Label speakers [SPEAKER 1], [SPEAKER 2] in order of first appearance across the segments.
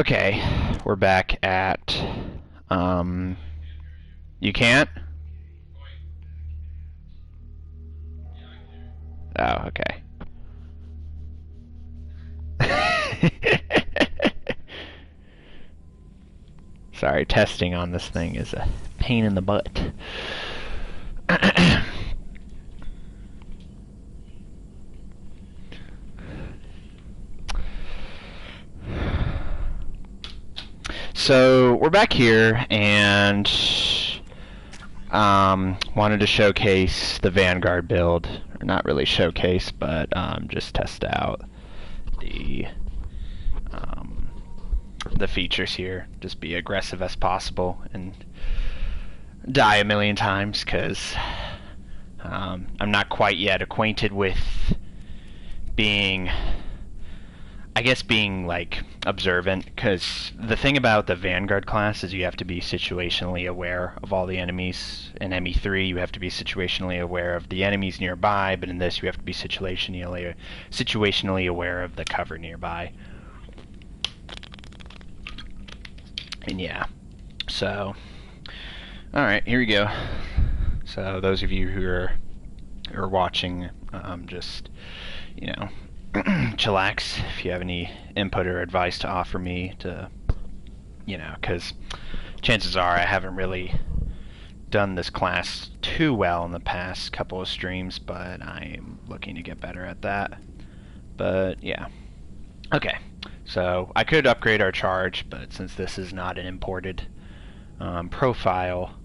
[SPEAKER 1] Okay, we're back at, you can't? Oh, okay. Sorry, testing on this thing is a pain in the butt. So we're back here, and wanted to showcase the Vanguard build. Or not really showcase, but just test out the features here. Just be aggressive as possible and die a million times, because I'm not quite yet acquainted with being, I guess, being like observant, because the thing about the Vanguard class is you have to be situationally aware of all the enemies. In ME3 you have to be situationally aware of the enemies nearby, but in this you have to be situationally aware of the cover nearby. And yeah, so alright, here we go. So those of you who are watching, just, you know, chillax if you have any input or advice to offer me, to, you know, because chances are I haven't really done this class too well in the past couple of streams, but I'm looking to get better at that. But yeah, okay, so I could upgrade our charge, but since this is not an imported profile,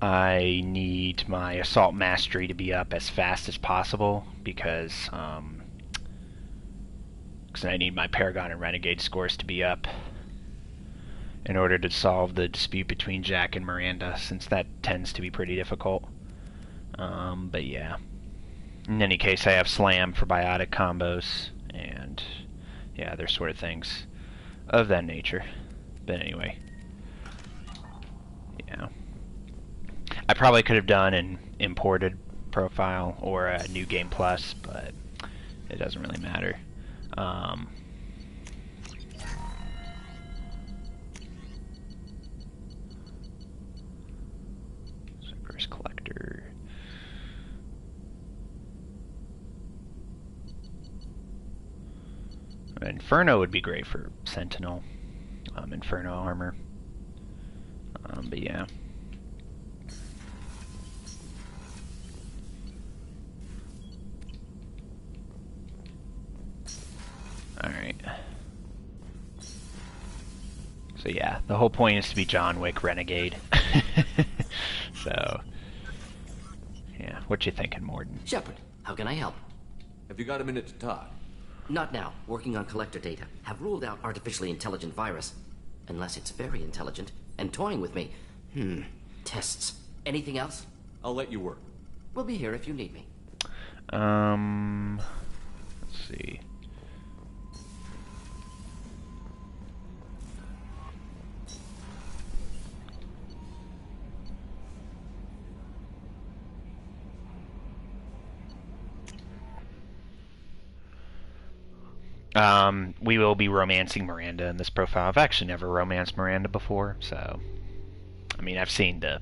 [SPEAKER 1] I need my assault mastery to be up as fast as possible, because I need my Paragon and Renegade scores to be up in order to solve the dispute between Jack and Miranda, since that tends to be pretty difficult. But yeah. In any case, I have Slam for biotic combos, and yeah, other sort of things of that nature. But anyway. Yeah. I probably could have done an imported profile or a New Game Plus, but it doesn't really matter. First collector. Inferno would be great for Sentinel. Inferno armor. But yeah. Alright. So yeah, the whole point is to be John Wick Renegade. So, yeah, what you thinking, Morden?
[SPEAKER 2] Shepard, how can I help?
[SPEAKER 3] Have you got a minute to talk?
[SPEAKER 2] Not now. Working on collector data. Have ruled out artificially intelligent virus. Unless it's very intelligent and toying with me. Tests. Anything else?
[SPEAKER 3] I'll let you work.
[SPEAKER 2] We'll be here if you need me.
[SPEAKER 1] Let's see. We will be romancing Miranda in this profile. I've actually never romanced Miranda before, so I mean, I've seen the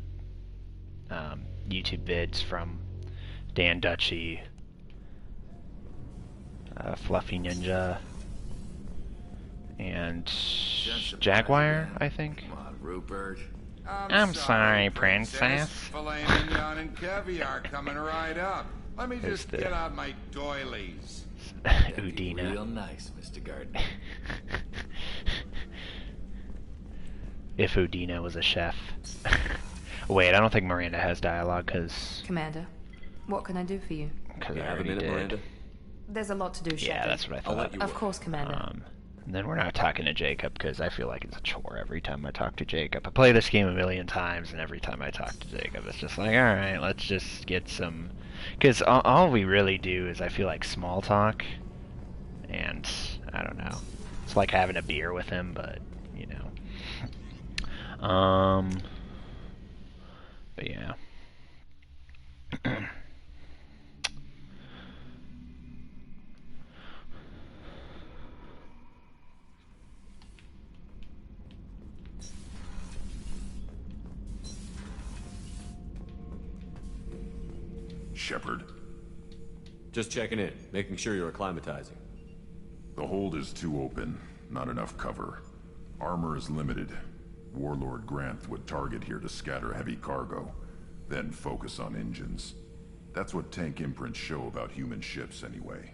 [SPEAKER 1] YouTube vids from Dan Dutchy, Fluffy Ninja, and Jaguar, I think.
[SPEAKER 4] Come on, Rupert.
[SPEAKER 1] I'm sorry, princess.
[SPEAKER 4] Filet mignon and caviar coming right up. Let me just get out my doilies.
[SPEAKER 1] Udina.
[SPEAKER 3] Real nice, Mr. Gardner.
[SPEAKER 1] If Udina was a chef. Wait, I don't think Miranda has dialogue, because...
[SPEAKER 5] Commander, what can I do for you?
[SPEAKER 1] Because
[SPEAKER 3] You
[SPEAKER 1] I
[SPEAKER 3] have a
[SPEAKER 1] already
[SPEAKER 3] minute,
[SPEAKER 1] did.
[SPEAKER 3] Miranda?
[SPEAKER 5] There's a lot to do,
[SPEAKER 1] Yeah,
[SPEAKER 5] Shepard.
[SPEAKER 1] that's what I
[SPEAKER 3] I'll let
[SPEAKER 1] thought.
[SPEAKER 3] you
[SPEAKER 5] Of
[SPEAKER 3] work.
[SPEAKER 5] course, Commander.
[SPEAKER 1] And then we're not talking to Jacob, because I feel like it's a chore every time I talk to Jacob. I play this game a million times, and every time I talk to Jacob, it's just like, alright, let's just get some... Because all we really do is, I feel like, small talk. And, I don't know. It's like having a beer with him, but, you know. But yeah.
[SPEAKER 6] Shepard?
[SPEAKER 3] Just checking in, making sure you're acclimatizing.
[SPEAKER 6] The hold is too open. Not enough cover. Armor is limited. Warlord Granth would target here to scatter heavy cargo, then focus on engines. That's what tank imprints show about human ships, anyway.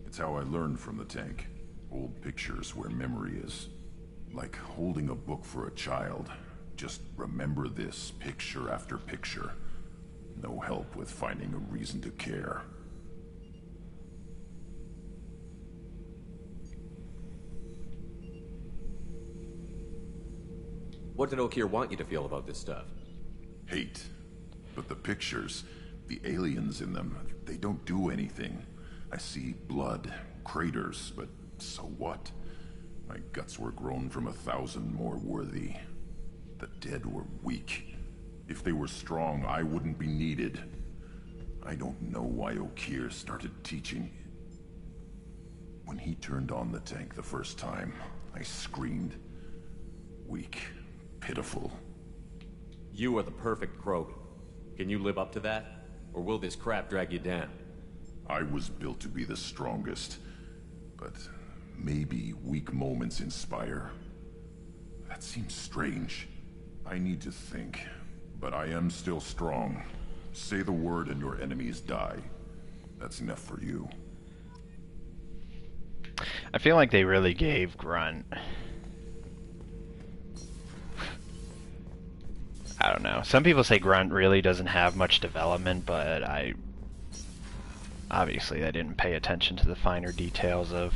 [SPEAKER 6] It's how I learned from the tank. Old pictures where memory is. Like holding a book for a child. Just remember this, picture after picture. No help with finding a reason to care.
[SPEAKER 3] What did Okeer want you to feel about this stuff?
[SPEAKER 6] Hate. But the pictures, the aliens in them, they don't do anything. I see blood, craters, but so what? My guts were grown from 1,000 more worthy. The dead were weak. If they were strong, I wouldn't be needed. I don't know why Okeer started teaching. When he turned on the tank the first time, I screamed. Weak. Pitiful.
[SPEAKER 3] You are the perfect Krogan. Can you live up to that? Or will this crap drag you down?
[SPEAKER 6] I was built to be the strongest. But maybe weak moments inspire. That seems strange. I need to think. But I am still strong. Say the word and your enemies die. That's enough for you.
[SPEAKER 1] I feel like they really gave Grunt... I don't know. Some people say Grunt really doesn't have much development, but obviously I didn't pay attention to the finer details of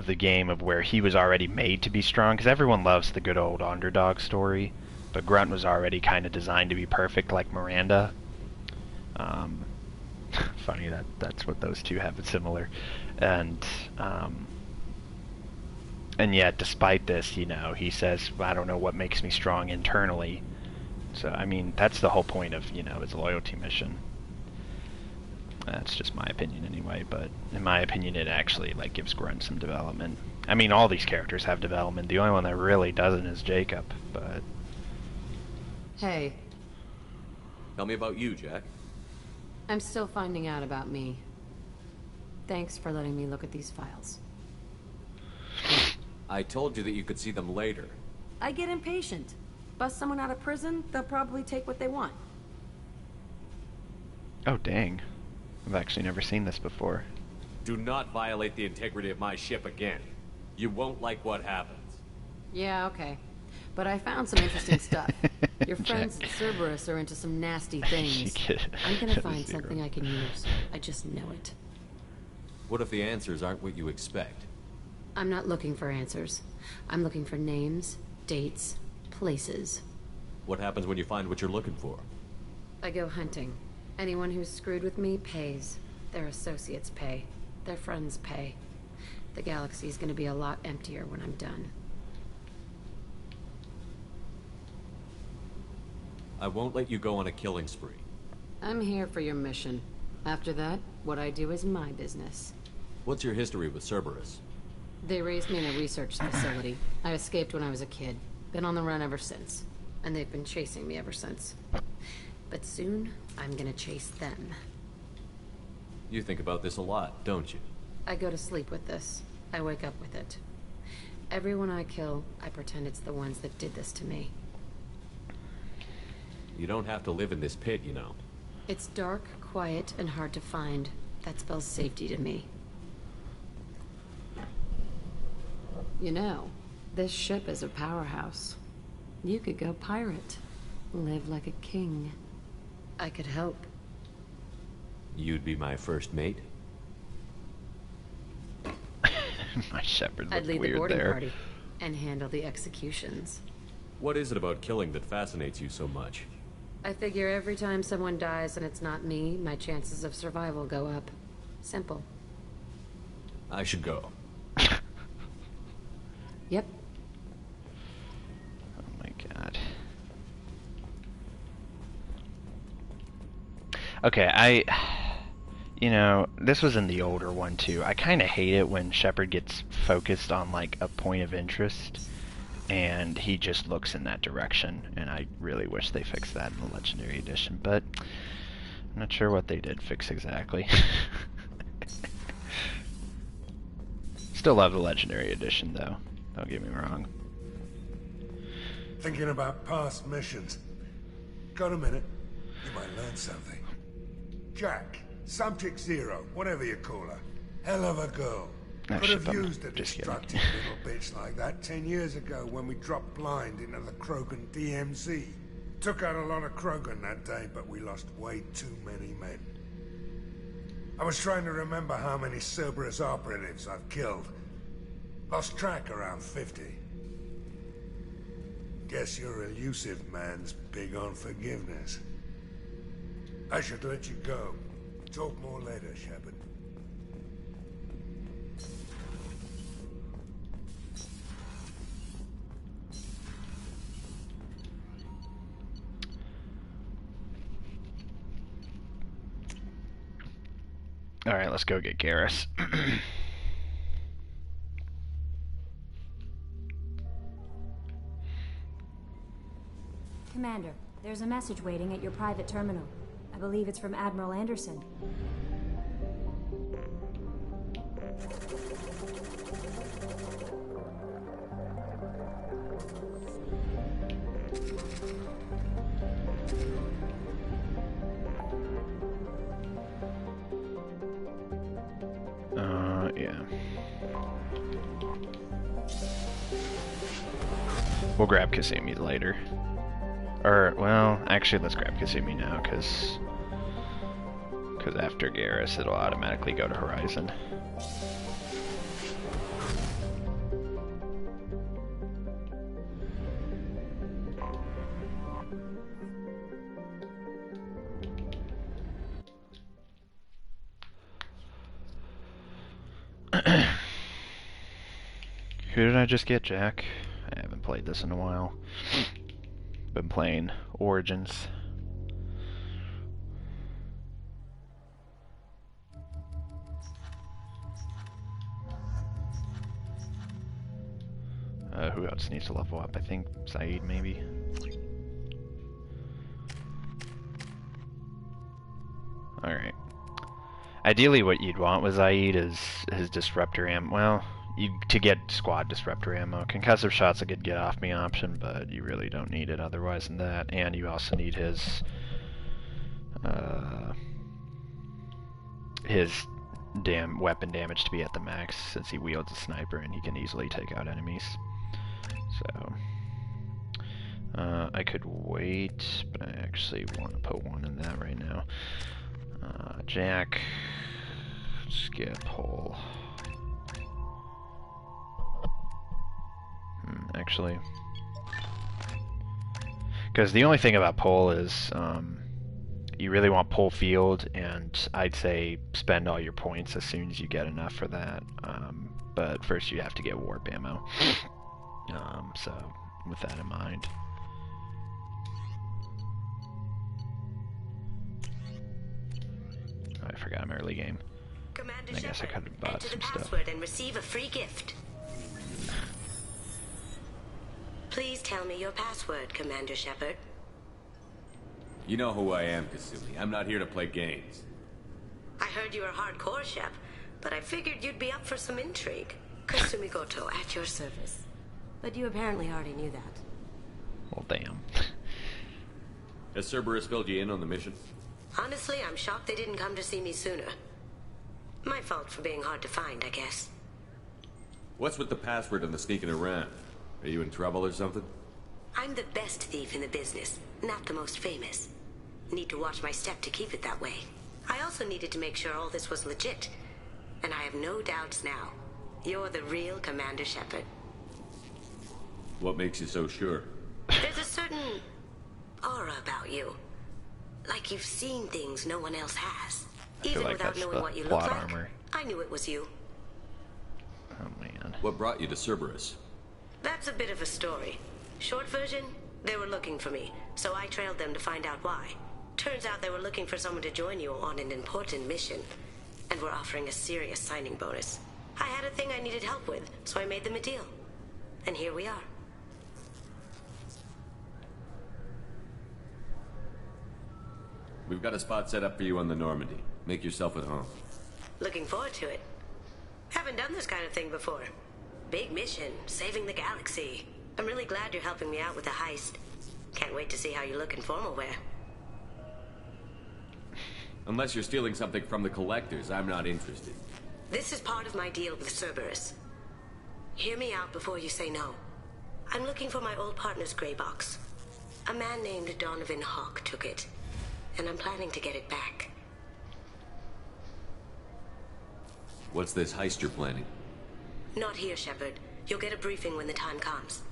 [SPEAKER 1] the game, of where he was already made to be strong, because everyone loves the good old underdog story, but Grunt was already kind of designed to be perfect, like Miranda. Funny that's what those two have. It's similar. And yet, despite this, you know, he says, I don't know what makes me strong internally. So, I mean, that's the whole point of, you know, his loyalty mission. That's just my opinion anyway, but in my opinion, it actually, like, gives Grunt some development. I mean, all these characters have development. The only one that really doesn't is Jacob, but...
[SPEAKER 7] Hey.
[SPEAKER 3] Tell me about you, Jack.
[SPEAKER 7] I'm still finding out about me. Thanks for letting me look at these files.
[SPEAKER 3] I told you that you could see them later.
[SPEAKER 7] I get impatient. Bust someone out of prison, they'll probably take what they want.
[SPEAKER 1] Oh, dang. I've actually never seen this before.
[SPEAKER 3] Do not violate the integrity of my ship again. You won't like what happens.
[SPEAKER 7] Yeah, okay. But I found some interesting stuff. Your friends at Cerberus are into some nasty things. I'm gonna find something I can use. I just know it.
[SPEAKER 3] What if the answers aren't what you expect?
[SPEAKER 7] I'm not looking for answers. I'm looking for names, dates, places.
[SPEAKER 3] What happens when you find what you're looking for?
[SPEAKER 7] I go hunting. Anyone who's screwed with me pays. Their associates pay. Their friends pay. The galaxy's gonna be a lot emptier when I'm done.
[SPEAKER 3] I won't let you go on a killing spree.
[SPEAKER 7] I'm here for your mission. After that, what I do is my business.
[SPEAKER 3] What's your history with Cerberus?
[SPEAKER 7] They raised me in a research facility. I escaped when I was a kid. Been on the run ever since. And they've been chasing me ever since. But soon, I'm gonna chase them.
[SPEAKER 3] You think about this a lot, don't you?
[SPEAKER 7] I go to sleep with this. I wake up with it. Everyone I kill, I pretend it's the ones that did this to me.
[SPEAKER 3] You don't have to live in this pit, you know.
[SPEAKER 7] It's dark, quiet, and hard to find. That spells safety to me. You know, this ship is a powerhouse. You could go pirate. Live like a king. I could help.
[SPEAKER 3] You'd be my first mate?
[SPEAKER 1] My Shepard
[SPEAKER 7] I'd
[SPEAKER 1] looked
[SPEAKER 7] lead the
[SPEAKER 1] weird
[SPEAKER 7] boarding
[SPEAKER 1] there.
[SPEAKER 7] party and handle the executions.
[SPEAKER 3] What is it about killing that fascinates you so much?
[SPEAKER 7] I figure every time someone dies and it's not me, my chances of survival go up. Simple.
[SPEAKER 3] I should go.
[SPEAKER 7] Yep.
[SPEAKER 1] Oh my god. Okay, you know, this was in the older one too. I kind of hate it when Shepard gets focused on like a point of interest and he just looks in that direction, and I really wish they fixed that in the Legendary Edition, but I'm not sure what they did fix exactly. Still love the Legendary Edition, though. Don't get me wrong.
[SPEAKER 8] Thinking about past missions. Got a minute? You might learn something. Jack, Subject Zero, whatever you call her. Hell of a girl.
[SPEAKER 1] Oh,
[SPEAKER 8] Could
[SPEAKER 1] shit,
[SPEAKER 8] have
[SPEAKER 1] I'm
[SPEAKER 8] used a
[SPEAKER 1] just
[SPEAKER 8] destructive little bitch like that 10 years ago when we dropped blind into the Krogan DMZ. Took out a lot of Krogan that day, but we lost way too many men. I was trying to remember how many Cerberus operatives I've killed. Lost track around 50. Guess your elusive man's big on forgiveness. I should let you go. Talk more later, Shepard.
[SPEAKER 1] Alright, let's go get Garrus.
[SPEAKER 9] Commander, there's a message waiting at your private terminal. I believe it's from Admiral Anderson.
[SPEAKER 1] Yeah. We'll grab Kasumi later. Or, well, actually, let's grab Kasumi now, because after Garrus, it'll automatically go to Horizon. Who did I just get, Jack? I haven't played this in a while. Been playing Origins. Who else needs to level up? I think Zaid, maybe? Alright. Ideally what you'd want with Zaid is his Disruptor ammo. Well, to get squad Disruptor ammo. Concussive shot's a good get off me option, but you really don't need it otherwise than that. And you also need his weapon damage to be at the max, since he wields a sniper and he can easily take out enemies. So I could wait, but I actually want to put one in that right now. Jack, skip hole. Actually, because the only thing about pole is you really want pole field, and I'd say spend all your points as soon as you get enough for that. But first you have to get warp ammo. So with that in mind. Oh, I forgot I'm early game.
[SPEAKER 10] Commander
[SPEAKER 1] I guess I could have bought
[SPEAKER 10] enter
[SPEAKER 1] some
[SPEAKER 10] the
[SPEAKER 1] stuff.
[SPEAKER 10] password and receive a free gift. Please tell me your password, Commander Shepard.
[SPEAKER 3] You know who I am, Kasumi. I'm not here to play games.
[SPEAKER 10] I heard you were hardcore, Shep, but I figured you'd be up for some intrigue. Kasumi Goto, at your service. But you apparently already knew that.
[SPEAKER 1] Well, damn.
[SPEAKER 3] Has Cerberus filled you in on the mission?
[SPEAKER 10] Honestly, I'm shocked they didn't come to see me sooner. My fault for being hard to find, I guess.
[SPEAKER 3] What's with the password and the sneaking around? Are you in trouble or something?
[SPEAKER 10] I'm the best thief in the business, not the most famous. Need to watch my step to keep it that way. I also needed to make sure all this was legit. And I have no doubts now. You're the real Commander Shepard.
[SPEAKER 3] What makes you so sure?
[SPEAKER 10] There's a certain aura about you. Like you've seen things no one else has. Even
[SPEAKER 1] like
[SPEAKER 10] without
[SPEAKER 1] that's
[SPEAKER 10] knowing
[SPEAKER 1] the
[SPEAKER 10] what you look
[SPEAKER 1] plot
[SPEAKER 10] like,
[SPEAKER 1] armor.
[SPEAKER 10] I knew it was you.
[SPEAKER 1] Oh man.
[SPEAKER 3] What brought you to Cerberus?
[SPEAKER 10] That's a bit of a story. Short version, they were looking for me, so I trailed them to find out why. Turns out they were looking for someone to join you on an important mission, and were offering a serious signing bonus. I had a thing I needed help with, so I made them a deal. And here we are.
[SPEAKER 3] We've got a spot set up for you on the Normandy. Make yourself at home.
[SPEAKER 10] Looking forward to it. Haven't done this kind of thing before. Big mission, saving the galaxy. I'm really glad you're helping me out with the heist. Can't wait to see how you look in formal wear.
[SPEAKER 3] Unless you're stealing something from the collectors, I'm not interested.
[SPEAKER 10] This is part of my deal with Cerberus. Hear me out before you say no. I'm looking for my old partner's gray box. A man named Donovan Hawk took it, and I'm planning to get it back.
[SPEAKER 3] What's this heist you're planning?
[SPEAKER 10] Not here, Shepard. You'll get a briefing when the time comes.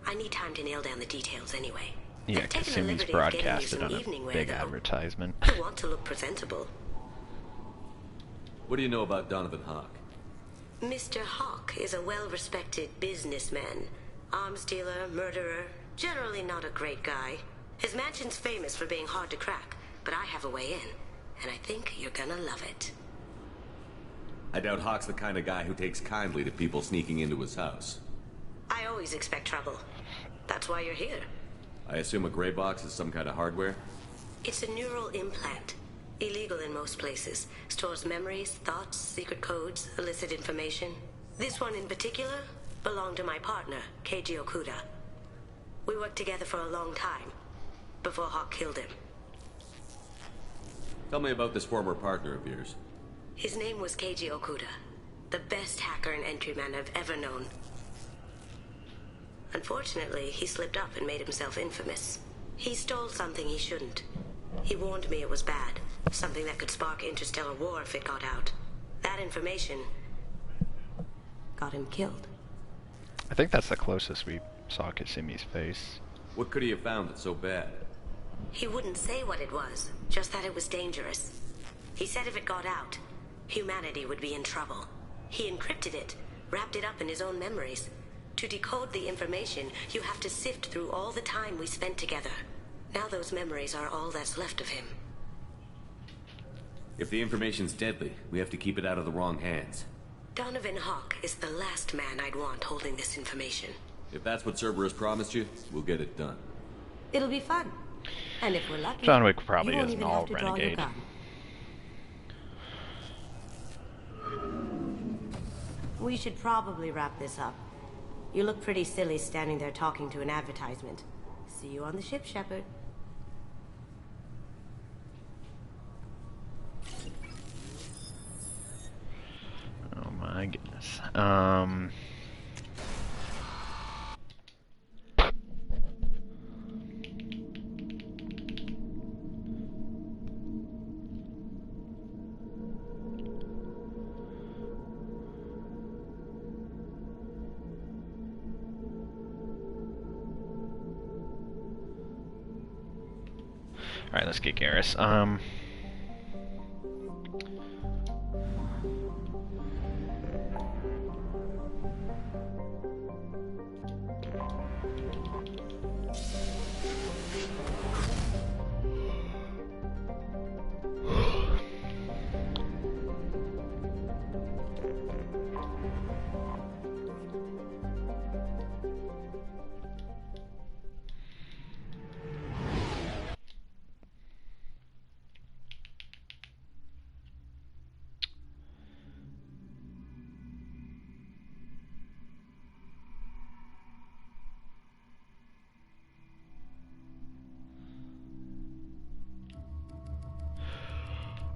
[SPEAKER 10] I need time to nail down the details anyway.
[SPEAKER 1] Yeah, because Simi's broadcasted on a big advertisement.
[SPEAKER 10] I want to look presentable.
[SPEAKER 3] What do you know about Donovan Hawk?
[SPEAKER 10] Mr. Hawk is a well-respected businessman. Arms dealer, murderer, generally not a great guy. His mansion's famous for being hard to crack, but I have a way in, and I think you're gonna love it.
[SPEAKER 3] I doubt Hawk's the kind of guy who takes kindly to people sneaking into his house.
[SPEAKER 10] I always expect trouble. That's why you're here.
[SPEAKER 3] I assume a gray box is some kind of hardware?
[SPEAKER 10] It's a neural implant. Illegal in most places. Stores memories, thoughts, secret codes, illicit information. This one in particular belonged to my partner, Keiji Okuda. We worked together for a long time, before Hawk killed him.
[SPEAKER 3] Tell me about this former partner of yours.
[SPEAKER 10] His name was Keiji Okuda, the best hacker and entryman I've ever known. Unfortunately, he slipped up and made himself infamous. He stole something he shouldn't. He warned me it was bad, something that could spark interstellar war if it got out. That information got him killed.
[SPEAKER 1] I think that's the closest we saw Kasimi's face.
[SPEAKER 3] What could he have found that's so bad?
[SPEAKER 10] He wouldn't say what it was, just that it was dangerous. He said if it got out, humanity would be in trouble. He encrypted it, wrapped it up in his own memories. To decode the information, you have to sift through all the time we spent together. Now those memories are all that's left of him.
[SPEAKER 3] If the information's deadly, we have to keep it out of the wrong hands.
[SPEAKER 10] Donovan Hawk is the last man I'd want holding this information.
[SPEAKER 3] If that's what Cerberus promised you, we'll get it done.
[SPEAKER 10] It'll be fun. And if we're lucky,
[SPEAKER 1] John Wick probably
[SPEAKER 10] you won't
[SPEAKER 1] isn't
[SPEAKER 10] even
[SPEAKER 1] all
[SPEAKER 10] have to draw your
[SPEAKER 1] renegade.
[SPEAKER 10] gun. We should probably wrap this up. You look pretty silly standing there talking to an advertisement. See you on the ship, Shepard.
[SPEAKER 1] Oh my goodness. Alright, let's get Garrus.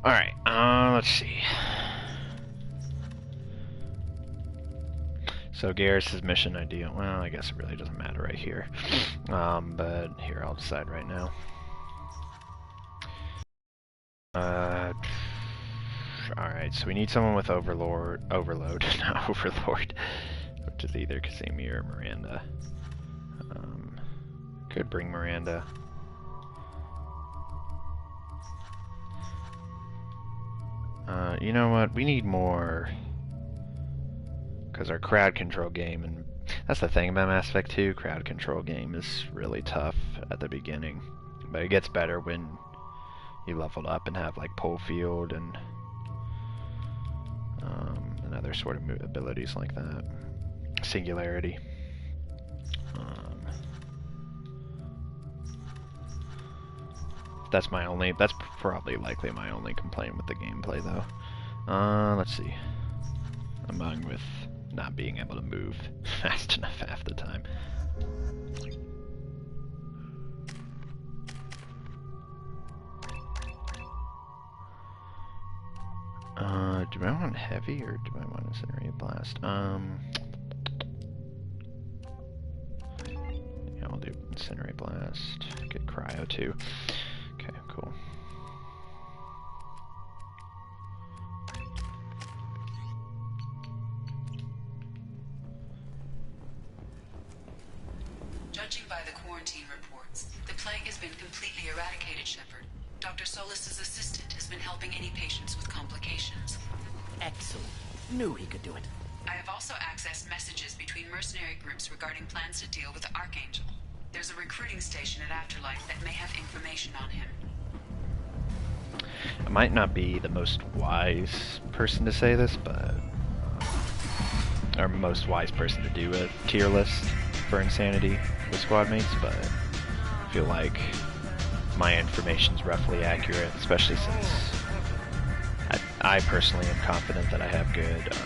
[SPEAKER 1] Alright, let's see. So Garrus' mission idea, well, I guess it really doesn't matter right here. But here, I'll decide right now. Alright, so we need someone with overload, not Overlord, which is either Kasimi or Miranda. Could bring Miranda. You know what? We need more, because our crowd control game, and that's the thing about Mass Effect 2, crowd control game is really tough at the beginning, but it gets better when you leveled up and have like pole field and other sort of abilities like that. Singularity. That's my only, that's probably likely my only complaint with the gameplay though. Let's see. Among with not being able to move fast enough half the time. Do I want heavy or do I want incinerate blast? Yeah, we'll do incinerate blast. Get cryo too. Okay, cool.
[SPEAKER 11] Judging by the quarantine reports, the plague has been completely eradicated, Shepard. Dr. Solis's assistant has been helping any patients with complications.
[SPEAKER 2] Excellent. Knew he could do it.
[SPEAKER 11] I have also accessed messages between mercenary groups regarding plans to deal with the Archangel. There's a recruiting station at Afterlife that may have information on him.
[SPEAKER 1] I might not be the most wise person to say this, but... or most wise person to do a tier list for insanity with squad mates, but I feel like my information's roughly accurate, especially since I personally am confident that I have good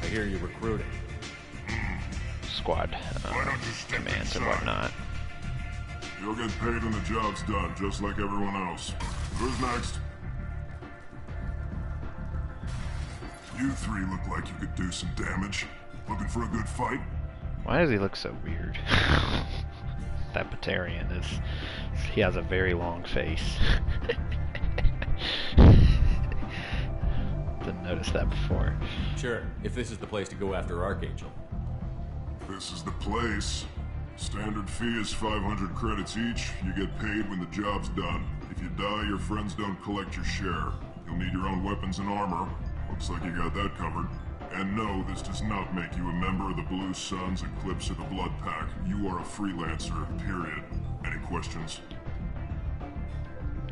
[SPEAKER 3] I hear you recruiting.
[SPEAKER 1] squad commands and whatnot.
[SPEAKER 6] You'll get paid when the job's done, just like everyone else. Who's next? You three look like you could do some damage. Looking for a good fight?
[SPEAKER 1] Why does he look so weird? That Batarian is... he has a very long face. Didn't notice that before.
[SPEAKER 3] Sure, if this is the place to go after Archangel.
[SPEAKER 6] This is the place. Standard fee is 500 credits each. You get paid when the job's done. If you die, your friends don't collect your share. You'll need your own weapons and armor. Looks like you got that covered. And no, this does not make you a member of the Blue Suns, Eclipse, or the Blood Pack. You are a freelancer, period. Any questions?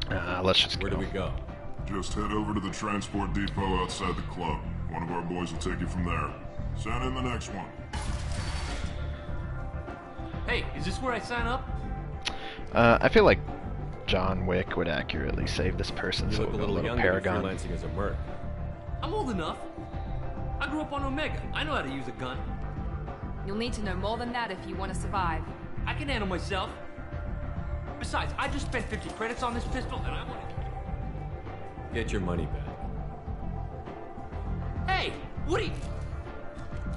[SPEAKER 1] Let's just
[SPEAKER 3] Where do we go?
[SPEAKER 6] Just head over to the transport depot outside the club. One of our boys will take you from there. Send in the next one.
[SPEAKER 12] Hey, is this where I sign up?
[SPEAKER 1] I feel like John Wick would accurately save this person,
[SPEAKER 3] You
[SPEAKER 1] so
[SPEAKER 3] look a
[SPEAKER 1] we'll go
[SPEAKER 3] little young
[SPEAKER 1] Paragon.
[SPEAKER 3] to be freelancing as a merc.
[SPEAKER 12] I'm old enough. I grew up on Omega. I know how to use a gun.
[SPEAKER 5] You'll need to know more than that if you want to survive.
[SPEAKER 12] I can handle myself. Besides, I just spent 50 credits on this pistol, and I want to...
[SPEAKER 3] Get your money back.
[SPEAKER 12] Hey, Woody!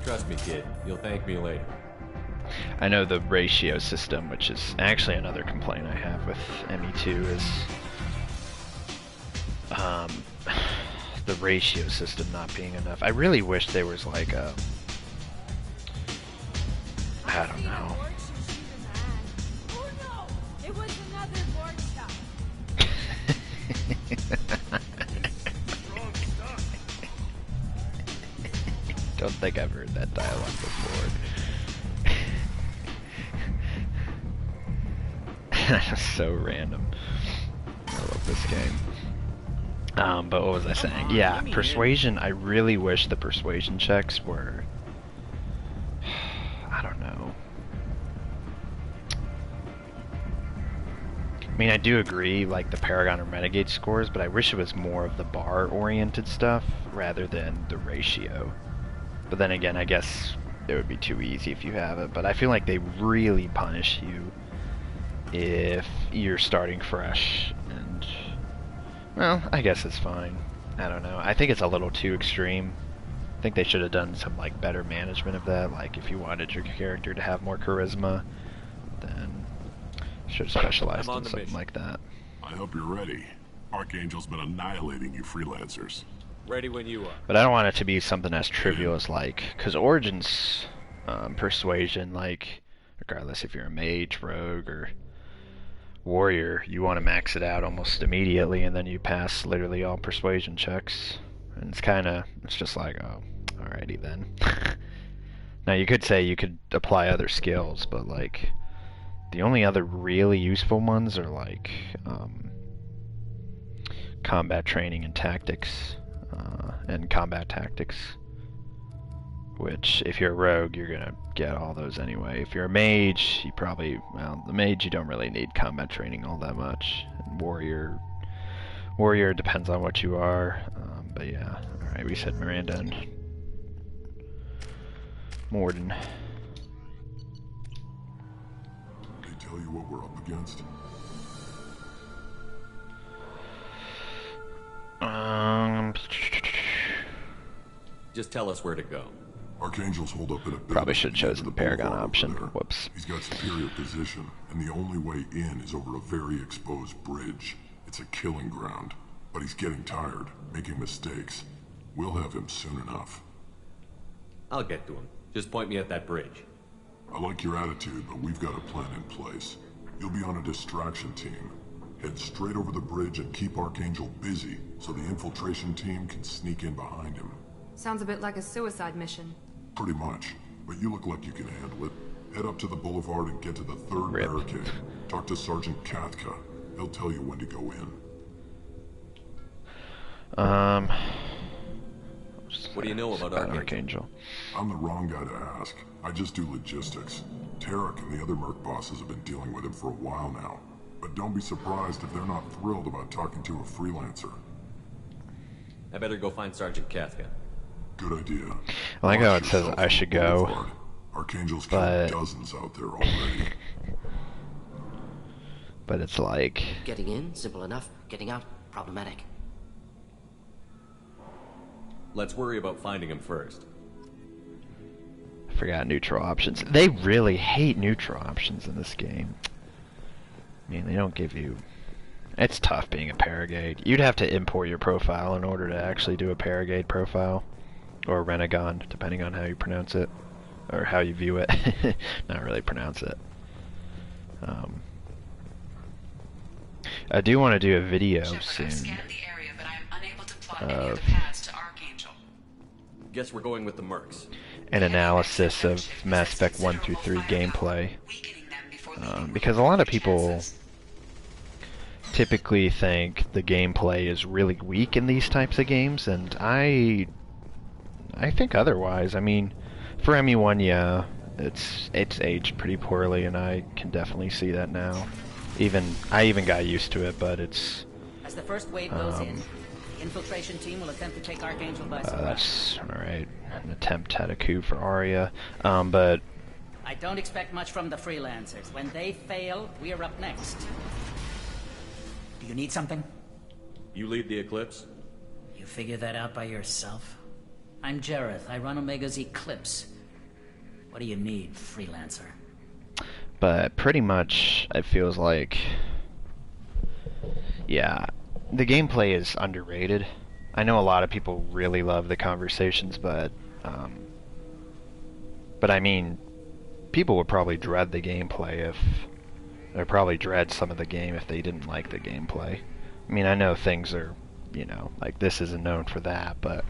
[SPEAKER 3] Trust me, kid. You'll thank me later.
[SPEAKER 1] I know the ratio system, which is actually another complaint I have with ME2, is the ratio system not being enough. I really wish there was like a... I don't know. Don't think I've heard that dialogue before. That's so random. I love this game. But what was I saying? Yeah, persuasion. I really wish the persuasion checks were... I don't know. I mean, I do agree, like, the Paragon or Renegade scores, but I wish it was more of the bar-oriented stuff rather than the ratio. But then again, I guess it would be too easy if you have it. But I feel like they really punish you if you're starting fresh. And, well, I guess it's fine. I don't know. I think it's a little too extreme. I think they should have done some, like, better management of that. Like, if you wanted your character to have more charisma, then should have specialized in something like that.
[SPEAKER 6] I hope you're ready. Archangel's been annihilating you freelancers.
[SPEAKER 3] Ready when you are.
[SPEAKER 1] But I don't want it to be something as trivial as, like, because Origins persuasion, like, regardless if you're a mage, rogue, or warrior, you want to max it out almost immediately, and then you pass literally all persuasion checks. And it's kind of, it's just like, oh, alrighty then. Now you could say you could apply other skills, but, like, the only other really useful ones are, like, combat training and tactics. And combat tactics, which if you're a rogue, you're gonna get all those anyway. If you're a mage, you probably, well, the mage you don't really need combat training all that much. And warrior depends on what you are. But yeah, all right, we said Miranda and Morden.
[SPEAKER 6] They tell you what we're up against?
[SPEAKER 3] Just tell us where to go.
[SPEAKER 6] Archangel's hold up in a building.
[SPEAKER 1] Probably should have chosen the Paragon option.
[SPEAKER 6] There.
[SPEAKER 1] Whoops.
[SPEAKER 6] He's got superior position, and the only way in is over a very exposed bridge. It's a killing ground. But he's getting tired, making mistakes. We'll have him soon enough.
[SPEAKER 3] I'll get to him. Just point me at that bridge.
[SPEAKER 6] I like your attitude, but we've got a plan in place. You'll be on a distraction team. Head straight over the bridge and keep Archangel busy, so the infiltration team can sneak in behind him.
[SPEAKER 5] Sounds a bit like a suicide mission.
[SPEAKER 6] Pretty much, but you look like you can handle it. Head up to the boulevard and get to the third barricade. Talk to Sergeant Katka. He'll tell you when to go in.
[SPEAKER 3] What do you know about Archangel?
[SPEAKER 6] I'm the wrong guy to ask. I just do logistics. Tarek and the other merc bosses have been dealing with him for a while now. But don't be surprised if they're not thrilled about talking to a freelancer.
[SPEAKER 3] I better go find Sergeant Katka.
[SPEAKER 6] Good idea.
[SPEAKER 1] I like how it says I should go.
[SPEAKER 6] Archangel's killed dozens out there already.
[SPEAKER 1] But it's like...
[SPEAKER 2] Getting in, simple enough. Getting out, problematic.
[SPEAKER 3] Let's worry about finding him first.
[SPEAKER 1] I forgot neutral options. They really hate neutral options in this game. I mean, they don't give you... It's tough being a Paragade. You'd have to import your profile in order to actually do a Paragade profile. Or Renegon, depending on how you pronounce it. Or how you view it. Not really pronounce it. I do want to do a video soon. Of
[SPEAKER 3] Guess we're going with the mercs.
[SPEAKER 1] An analysis of Mass Effect 1 through 3 gameplay. Because a lot of people typically think the gameplay is really weak in these types of games, and I think otherwise. I mean, for ME1, yeah, it's aged pretty poorly, and I can definitely see that now. I even got used to it, but it's...
[SPEAKER 13] As the first wave goes in, the infiltration team will attempt to take Archangel by surprise.
[SPEAKER 1] That's alright. An attempt at a coup for Arya. But...
[SPEAKER 13] I don't expect much from the freelancers. When they fail, we're up next. Do you need something?
[SPEAKER 3] You lead the Eclipse?
[SPEAKER 13] You figure that out by yourself? I'm Jareth. I run Omega's Eclipse. What do you need, freelancer?
[SPEAKER 1] But pretty much, it feels like... Yeah, the gameplay is underrated. I know a lot of people really love the conversations, but I mean, people would probably dread the gameplay if... They'd probably dread some of the game if they didn't like the gameplay. I mean, I know things are, you know, like this isn't known for that, but...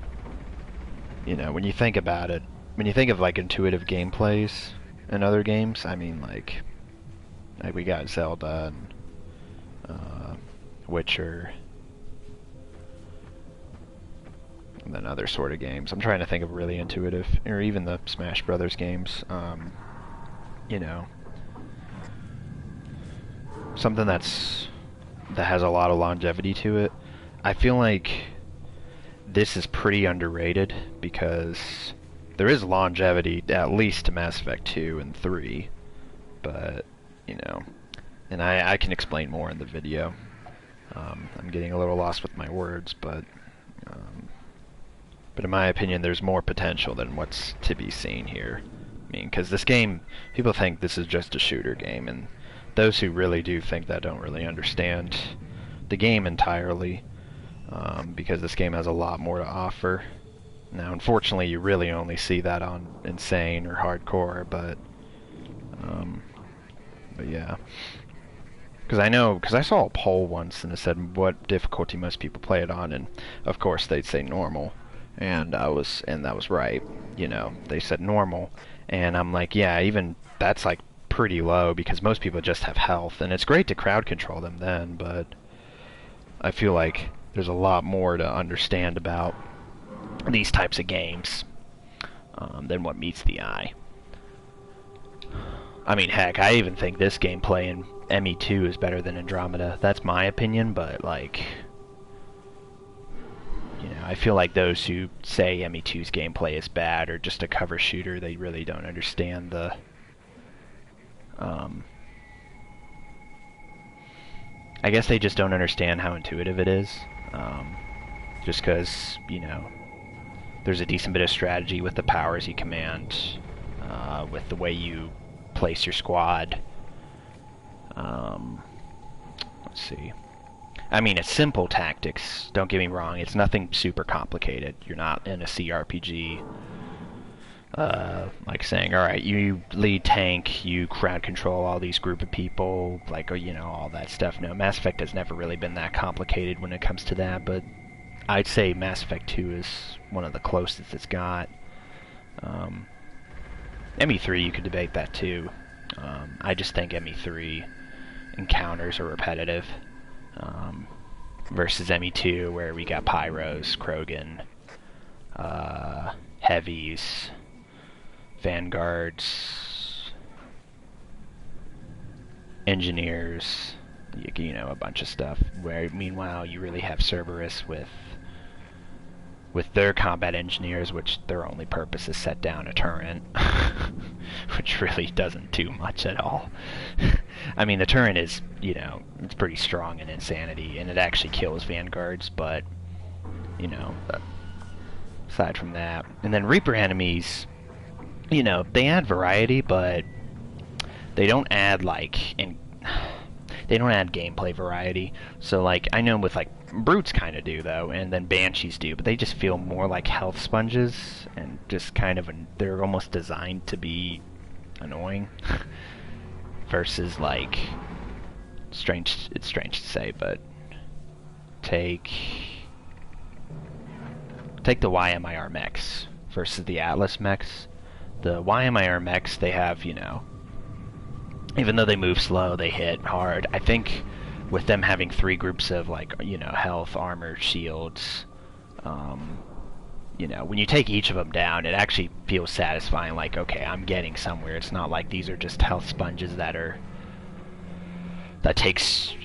[SPEAKER 1] You know, when you think about it, when you think of like intuitive gameplays in other games, I mean like we got Zelda and Witcher, and then other sort of games. I'm trying to think of really intuitive, or even the Smash Brothers games. You know, something that has a lot of longevity to it. I feel like this is pretty underrated because there is longevity, at least to Mass Effect 2 and 3, but, you know, and I can explain more in the video. I'm getting a little lost with my words, but in my opinion, there's more potential than what's to be seen here. I mean, because this game, people think this is just a shooter game, and those who really do think that don't really understand the game entirely. Because this game has a lot more to offer. Now, unfortunately, you really only see that on Insane or Hardcore, but yeah. Because I saw a poll once and it said what difficulty most people play it on, and of course they'd say normal, and that was right. You know, they said normal, and I'm like, yeah, even that's like pretty low because most people just have health, and it's great to crowd control them then, but I feel like there's a lot more to understand about these types of games. than what meets the eye. I mean, heck, I even think this gameplay in ME2 is better than Andromeda. That's my opinion, but, like, you know, I feel like those who say ME2's gameplay is bad or just a cover shooter, they really don't understand the, I guess they just don't understand how intuitive it is. Just because, you know, there's a decent bit of strategy with the powers you command, with the way you place your squad. Let's see. I mean, it's simple tactics, don't get me wrong. It's nothing super complicated. You're not in a CRPG, like saying, alright, you lead tank, you crowd control all these group of people, like, you know, all that stuff. No, Mass Effect has never really been that complicated when it comes to that, but I'd say Mass Effect 2 is one of the closest it's got. ME3, you could debate that too. I just think ME3 encounters are repetitive, versus ME2, where we got Pyros, Krogan, Heavies, Vanguards, Engineers, you know, a bunch of stuff. Where, meanwhile, you really have Cerberus with their combat engineers, which their only purpose is set down a turret, which really doesn't do much at all. I mean, the turret is, you know, it's pretty strong in Insanity, and it actually kills Vanguards, but, you know, aside from that. And then Reaper enemies, you know, they add variety, but they don't add, like, they don't add gameplay variety. So, like, I know with, like, Brutes kind of do, though, and then Banshees do, but they just feel more like health sponges, and just kind of, they're almost designed to be annoying, versus, like, it's strange to say, but take the YMIR mechs versus the Atlas mechs. The YMIR mechs, they have, you know, even though they move slow, they hit hard. I think with them having 3 groups of, like, you know, health, armor, shields, you know, when you take each of them down, it actually feels satisfying, like, okay, I'm getting somewhere. It's not like these are just health sponges that takes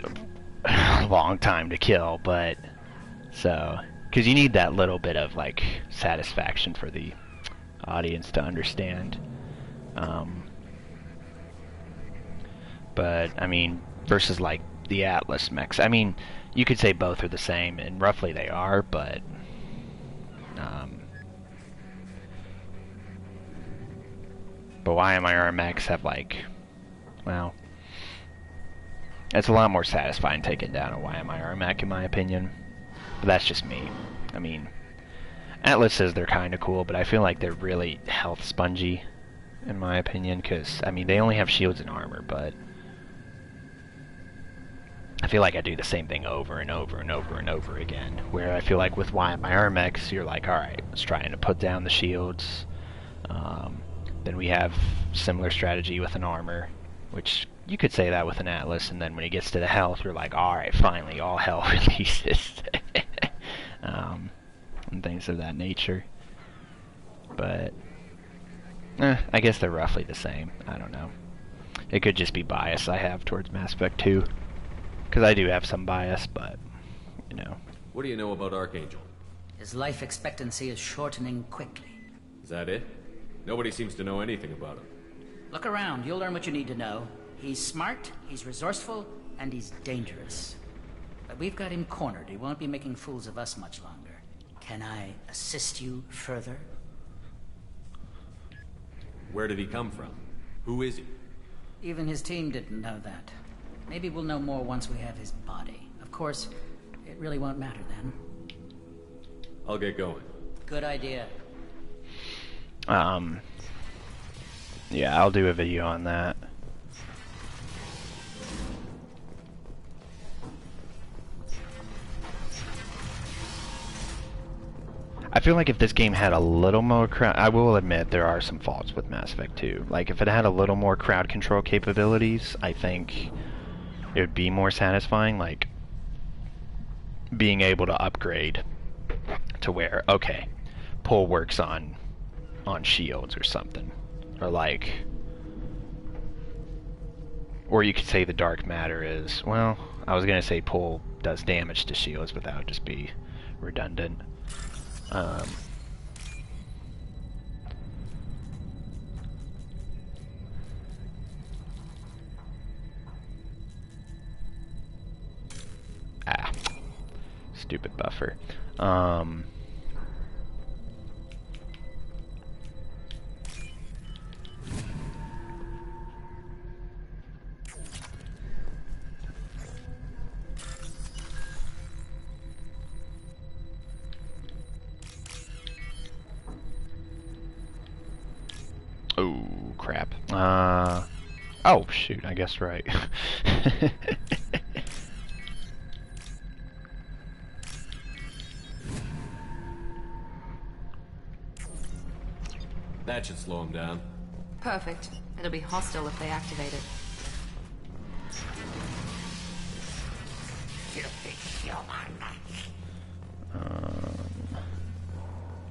[SPEAKER 1] a long time to kill, but, so, because you need that little bit of, like, satisfaction for the audience to understand. But, I mean, versus, like, the Atlas mechs, I mean, you could say both are the same, and roughly they are, but, YMIR mechs have, like, well, it's a lot more satisfying taking down a YMIR mech, in my opinion. But that's just me. I mean, Atlas says they're kind of cool, but I feel like they're really health spongy, in my opinion, because, I mean, they only have shields and armor, but I feel like I do the same thing over and over and over and over again, where I feel like with YMIR mechs, you're like, alright, let's try to put down the shields. Then we have similar strategy with an armor, which you could say that with an Atlas, and then when it gets to the health, you're like, alright, finally, all hell releases. And things of that nature. But, I guess they're roughly the same. I don't know. It could just be bias I have towards Mass Effect 2. Because I do have some bias, but, you know.
[SPEAKER 3] What do you know about Archangel?
[SPEAKER 13] His life expectancy is shortening quickly.
[SPEAKER 3] Is that it? Nobody seems to know anything about him.
[SPEAKER 13] Look around, you'll learn what you need to know. He's smart, he's resourceful, and he's dangerous. But we've got him cornered. He won't be making fools of us much longer. Can I assist you further?
[SPEAKER 3] Where did he come from? Who is he?
[SPEAKER 13] Even his team didn't know that. Maybe we'll know more once we have his body. Of course, it really won't matter then.
[SPEAKER 3] I'll get going.
[SPEAKER 13] Good idea.
[SPEAKER 1] Yeah, I'll do a video on that. I feel like if this game had a little more crowd... I will admit there are some faults with Mass Effect 2. Like, if it had a little more crowd control capabilities, I think it would be more satisfying. Like, being able to upgrade to where, okay, pull works on on shields or something. Or like... Or you could say the dark matter is... Well, I was going to say pull does damage to shields, but that would just be redundant. Stupid buffer. Oh, crap. Oh, shoot, I guess right.
[SPEAKER 3] That should slow him down.
[SPEAKER 5] Perfect. It'll be hostile if they activate it.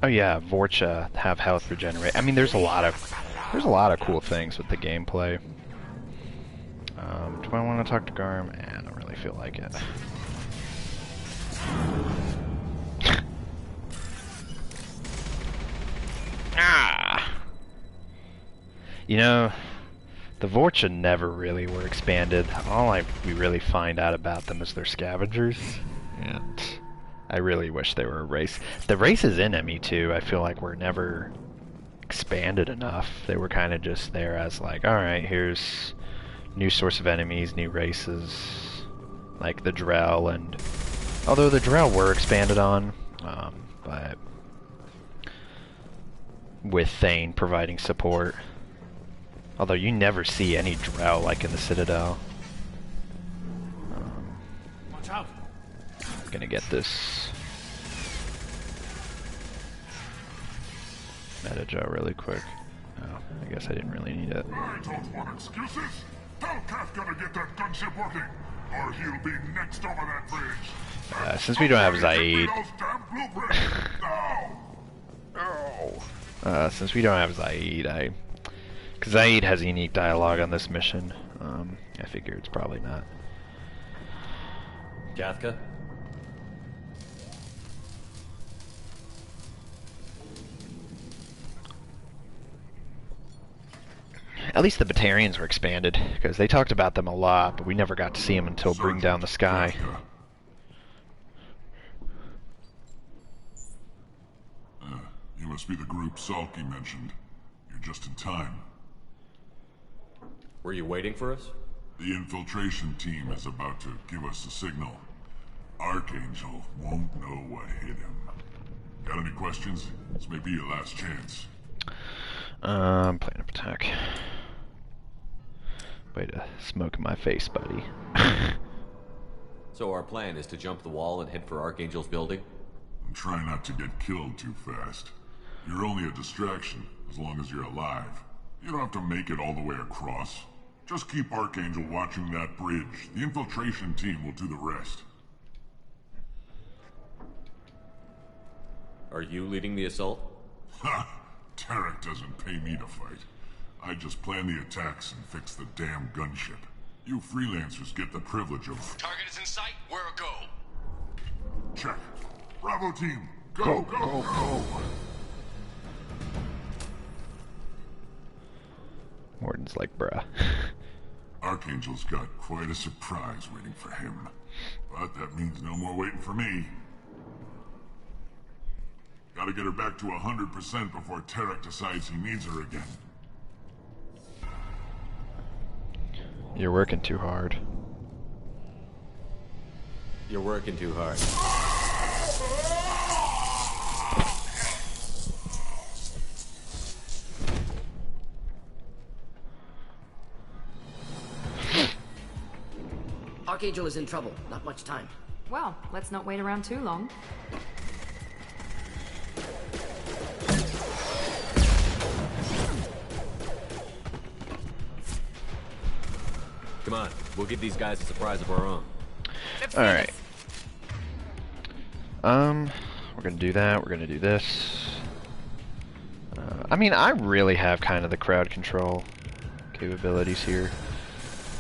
[SPEAKER 1] Oh yeah, Vorcha have health regenerate. I mean, there's a lot of cool things with the gameplay. Do I want to talk to Garm? I don't really feel like it. You know, the Vorcha never really were expanded. All we really find out about them is they're scavengers, and I really wish they were a race. The races in ME2, I feel like were never expanded enough. They were kind of just there as like, alright, here's new source of enemies, new races, like the Drell, and although the Drell were expanded on, but with Thane providing support. Although you never see any Drow like in the Citadel.
[SPEAKER 12] Watch out!
[SPEAKER 1] I'm gonna get this meta Joe really quick. Oh, I guess I didn't really need it.
[SPEAKER 6] I don't want excuses. Tell Kafka to get that gunship working, or he'll be next over that bridge.
[SPEAKER 1] Since we don't have Zaid. Since we don't have Zaid, because Zaid has unique dialogue on this mission. I figure it's probably not.
[SPEAKER 3] Gathka?
[SPEAKER 1] At least the Batarians were expanded, because they talked about them a lot, but we never got to see them until Bring Down the Sky.
[SPEAKER 6] You must be the group Salky mentioned. You're just in time.
[SPEAKER 3] Were you waiting for us?
[SPEAKER 6] The infiltration team is about to give us a signal. Archangel won't know what hit him. Got any questions? This may be your last chance.
[SPEAKER 1] Plan of attack. Way to smoke in my face, buddy.
[SPEAKER 3] So our plan is to jump the wall and head for Archangel's building?
[SPEAKER 6] And try not to get killed too fast. You're only a distraction, as long as you're alive. You don't have to make it all the way across. Just keep Archangel watching that bridge. The infiltration team will do the rest.
[SPEAKER 3] Are you leading the assault?
[SPEAKER 6] Ha! Tarek doesn't pay me to fight. I just plan the attacks and fix the damn gunship. You freelancers get the privilege of...
[SPEAKER 14] Target is in sight. Where a go?
[SPEAKER 6] Check. Bravo team, go!
[SPEAKER 1] Morden's like, bruh.
[SPEAKER 6] Archangel's got quite a surprise waiting for him. But that means no more waiting for me. Gotta get her back to 100% before Tarek decides he needs her again.
[SPEAKER 1] You're working too hard.
[SPEAKER 3] You're working too hard.
[SPEAKER 2] Archangel is in trouble. Not much time.
[SPEAKER 5] Well, let's not wait around too long.
[SPEAKER 3] Come on, we'll give these guys a surprise of our own.
[SPEAKER 1] Alright. We're gonna do that, we're gonna do this. I mean, I really have kind of the crowd control capabilities here.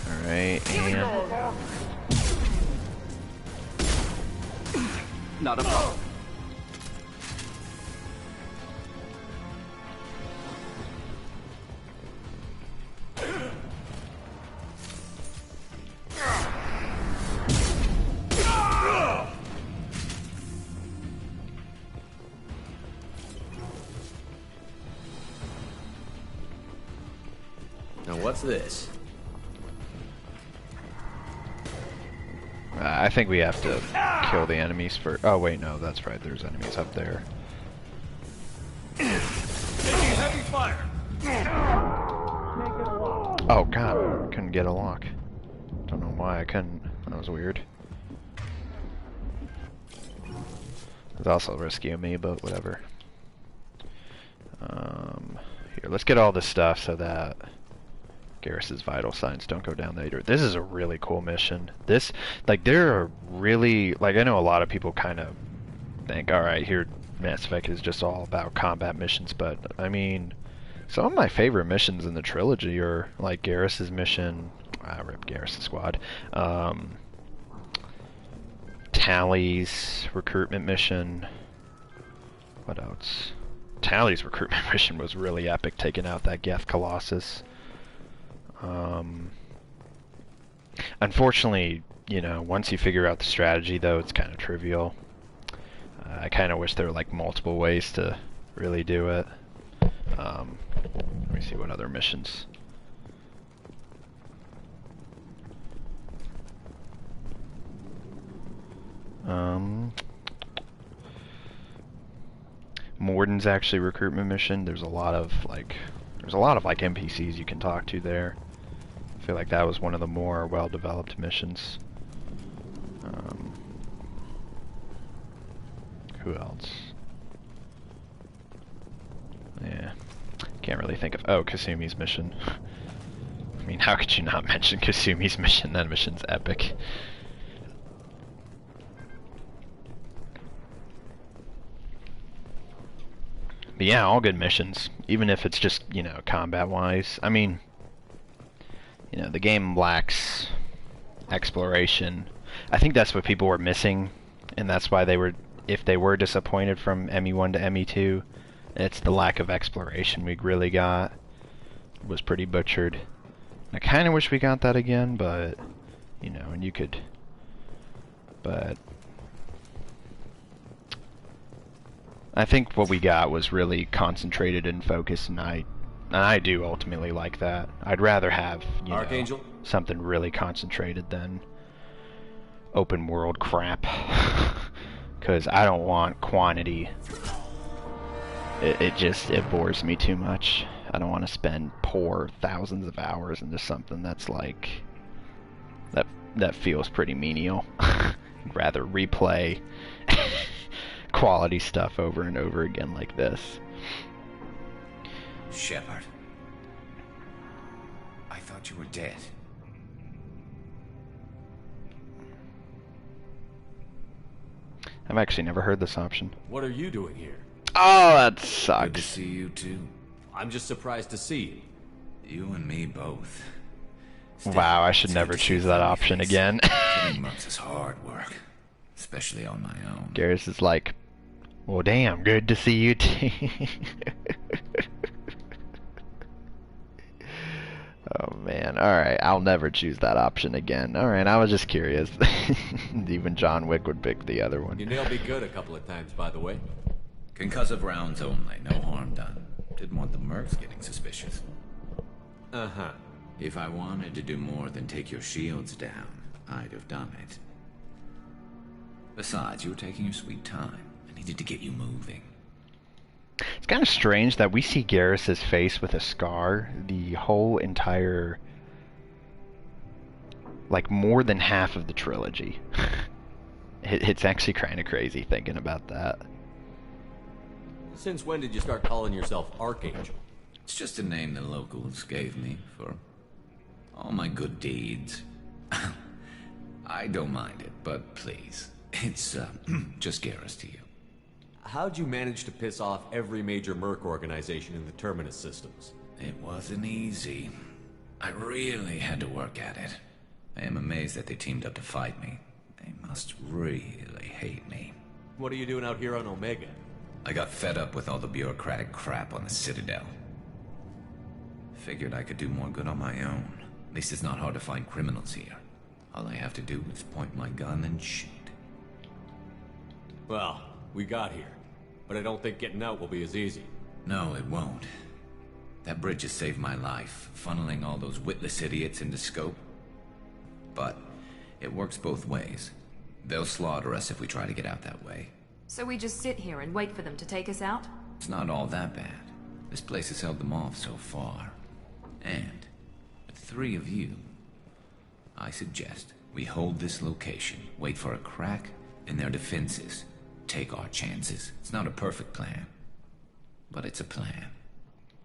[SPEAKER 1] Alright, and...
[SPEAKER 15] Not a problem.
[SPEAKER 3] Now what's this?
[SPEAKER 1] I think we have to kill the enemies first. Oh wait, no, that's right. There's enemies up there.
[SPEAKER 12] Heavy fire.
[SPEAKER 1] Oh god, couldn't get a lock. Don't know why I couldn't. That was weird. It was also risky of me, but whatever. Here, let's get all this stuff so that Garrus's vital signs don't go down later. This is a really cool mission. This, like, there are really, like, I know a lot of people kind of think, alright, here Mass Effect is just all about combat missions, but, I mean, some of my favorite missions in the trilogy are, like, Garrus's mission, rip Garrus's squad, Tali's recruitment mission, what else? Tali's recruitment mission was really epic, taking out that Geth Colossus. Unfortunately, you know, once you figure out the strategy, though, it's kind of trivial. I kind of wish there were, like, multiple ways to really do it. Let me see what other missions. Morden's actually recruitment mission. There's a lot of NPCs you can talk to there. I feel like that was one of the more well-developed missions. Who else? Yeah, can't really think of. Oh, Kasumi's mission. I mean, how could you not mention Kasumi's mission? That mission's epic. But yeah, all good missions, even if it's just, you know, combat-wise. I mean, you know, the game lacks exploration. I think that's what people were missing, and that's why they were, if they were disappointed from ME1 to ME2, it's the lack of exploration we really got. It was pretty butchered. I kind of wish we got that again, but, you know, and you could, but I think what we got was really concentrated and focused, and I do ultimately like that. I'd rather have, you know, something really concentrated than open world crap, because I don't want quantity. It bores me too much. I don't want to spend poor thousands of hours into something that's like that feels pretty menial. I'd rather replay quality stuff over and over again like this.
[SPEAKER 16] Shepard, I thought you were dead.
[SPEAKER 1] I've actually never heard this option.
[SPEAKER 3] What are you doing here?
[SPEAKER 1] Oh, that sucks.
[SPEAKER 16] Good to see you too.
[SPEAKER 3] I'm just surprised to see you.
[SPEAKER 16] You and me both.
[SPEAKER 1] Wow, I should never choose that option again.
[SPEAKER 16] 3 months is hard work, especially on my own.
[SPEAKER 1] Garrus is like, well, damn, good to see you too. Oh man, alright, I'll never choose that option again. Alright, I was just curious. Even John Wick would pick the other one.
[SPEAKER 3] You nailed me good a couple of times, by the way.
[SPEAKER 16] Concussive rounds only, no harm done. Didn't want the mercs getting suspicious.
[SPEAKER 3] Uh-huh.
[SPEAKER 16] If I wanted to do more than take your shields down, I'd have done it. Besides, you were taking your sweet time. I needed to get you moving.
[SPEAKER 1] It's kind of strange that we see Garrus's face with a scar the whole entire, like, more than half of the trilogy. It's actually kind of crazy thinking about that.
[SPEAKER 3] Since when did you start calling yourself Archangel?
[SPEAKER 16] It's just a name the locals gave me for all my good deeds. I don't mind it, but please, it's just Garrus to you.
[SPEAKER 3] How'd you manage to piss off every major merc organization in the Terminus systems?
[SPEAKER 16] It wasn't easy. I really had to work at it. I am amazed that they teamed up to fight me. They must really hate me.
[SPEAKER 3] What are you doing out here on Omega?
[SPEAKER 16] I got fed up with all the bureaucratic crap on the Citadel. Figured I could do more good on my own. At least it's not hard to find criminals here. All I have to do is point my gun and shoot.
[SPEAKER 3] Well, we got here. But I don't think getting out will be as easy.
[SPEAKER 16] No, it won't. That bridge has saved my life, funneling all those witless idiots into scope. But it works both ways. They'll slaughter us if we try to get out that way.
[SPEAKER 5] So we just sit here and wait for them to take us out?
[SPEAKER 16] It's not all that bad. This place has held them off so far. And with 3 of you, I suggest we hold this location, wait for a crack in their defenses, take our chances. It's not a perfect plan, but it's a plan.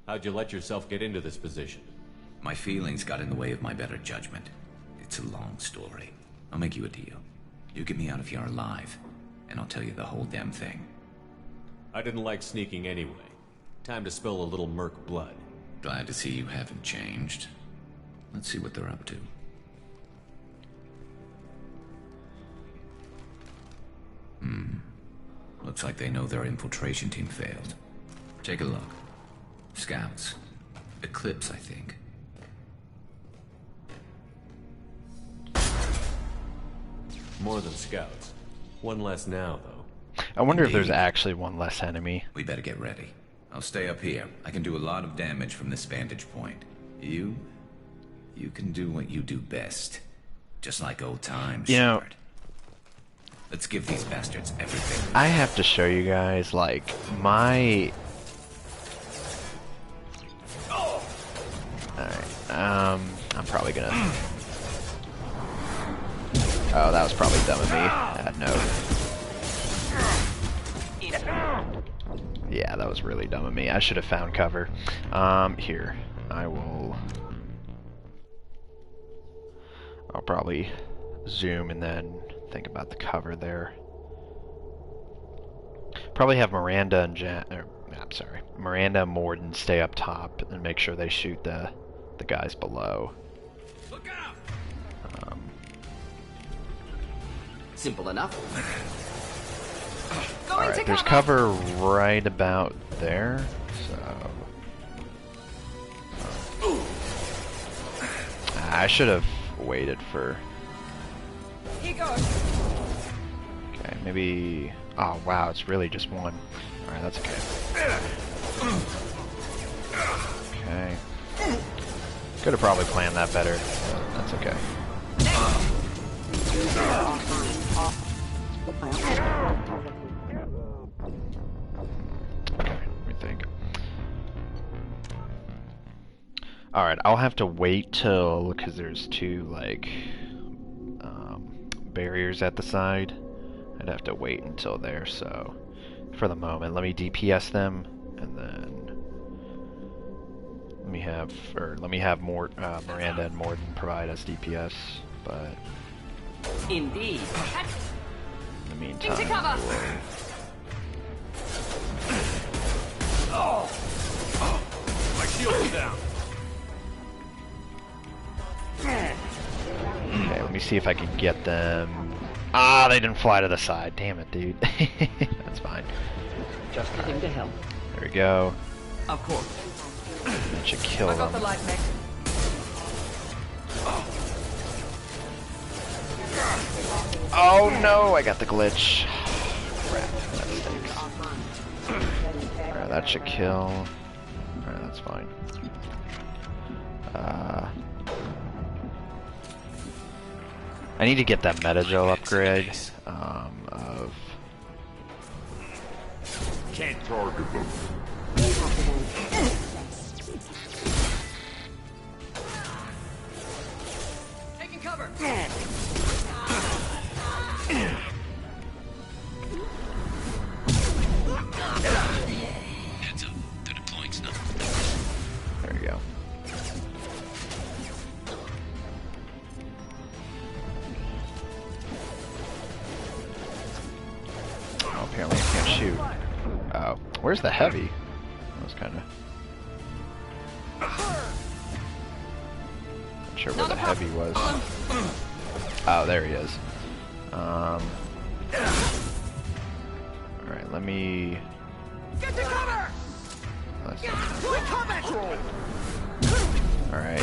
[SPEAKER 3] How'd you let yourself get into this position?
[SPEAKER 16] My feelings got in the way of my better judgment. It's a long story. I'll make you a deal. You get me out of here alive, and I'll tell you the whole damn thing.
[SPEAKER 3] I didn't like sneaking anyway. Time to spill a little merc blood.
[SPEAKER 16] Glad to see you haven't changed. Let's see what they're up to. Looks like they know their infiltration team failed. Take a look. Scouts. Eclipse, I think.
[SPEAKER 3] More than scouts. One less now, though.
[SPEAKER 1] I wonder if there's actually one less enemy.
[SPEAKER 16] We better get ready. I'll stay up here. I can do a lot of damage from this vantage point. You can do what you do best. Just like old times, Shepard. Let's give these bastards everything.
[SPEAKER 1] I have to show you guys, like, my... Alright, I'm probably gonna... Oh, that was probably dumb of me. No. Yeah, that was really dumb of me. I should have found cover. Here. I'll probably zoom and then think about the cover there. Probably have Miranda and Miranda and Morden stay up top and make sure they shoot the guys below.
[SPEAKER 2] Look out! Simple enough.
[SPEAKER 1] Alright, there's cover right about there, so... I should have waited for...
[SPEAKER 5] Here goes.
[SPEAKER 1] Okay, maybe... Oh, wow, it's really just one. Alright, that's okay. Okay. Could have probably planned that better. That's okay. Okay, let me think. Alright, I'll have to wait till... because there's 2, like... barriers at the side. I'd have to wait until there, so... For the moment, let me DPS them, and then... Let me have more Miranda and Morden provide us DPS, but...
[SPEAKER 2] Indeed.
[SPEAKER 1] In the meantime...
[SPEAKER 5] Into cover!
[SPEAKER 3] My shield's down.
[SPEAKER 1] Okay, let me see if I can get them... Ah, they didn't fly to the side. Damn it, dude. That's fine.
[SPEAKER 2] Just heading to help.
[SPEAKER 1] There we go.
[SPEAKER 2] Of course.
[SPEAKER 1] That should kill
[SPEAKER 5] I got
[SPEAKER 1] them.
[SPEAKER 5] the light mech.
[SPEAKER 1] Oh no, I got the glitch. Crap, that stinks. Alright, that should kill. Alright, that's fine. I need to get that Metagel upgrade. Of...
[SPEAKER 3] Can't target them.
[SPEAKER 5] Taking cover.
[SPEAKER 16] Heads up, they're deploying snuff.
[SPEAKER 1] There we go. Oh, apparently I can't shoot. Where's the heavy? That was kind of... Not sure where the heavy was. Oh, there he is. Alright, let me...
[SPEAKER 15] Get to cover!
[SPEAKER 1] Alright.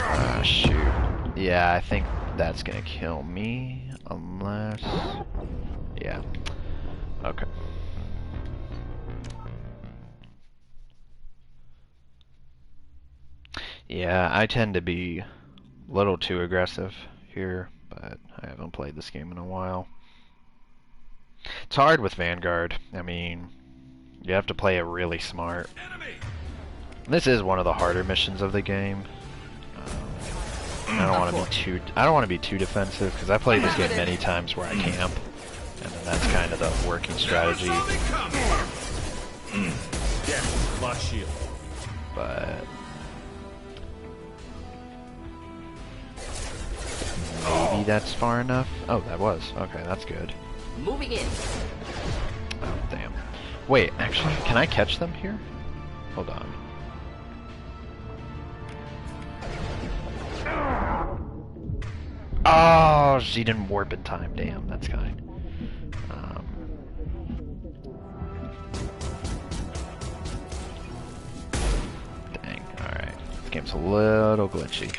[SPEAKER 1] Ah, shoot. Yeah, I think that's gonna kill me, unless... Yeah. Okay. Yeah, I tend to be a little too aggressive here, but I haven't played this game in a while. It's hard with Vanguard. I mean, you have to play it really smart. This is one of the harder missions of the game. I don't want to be too defensive, because I played this game many times where I camp, and then that's kind of the working strategy. But maybe that's far enough. Oh, that was. Okay, that's good.
[SPEAKER 2] Moving in.
[SPEAKER 1] Oh, damn. Wait, actually, can I catch them here? Hold on. Oh, she didn't warp in time. Damn, that's kind. Dang, alright. This game's a little glitchy.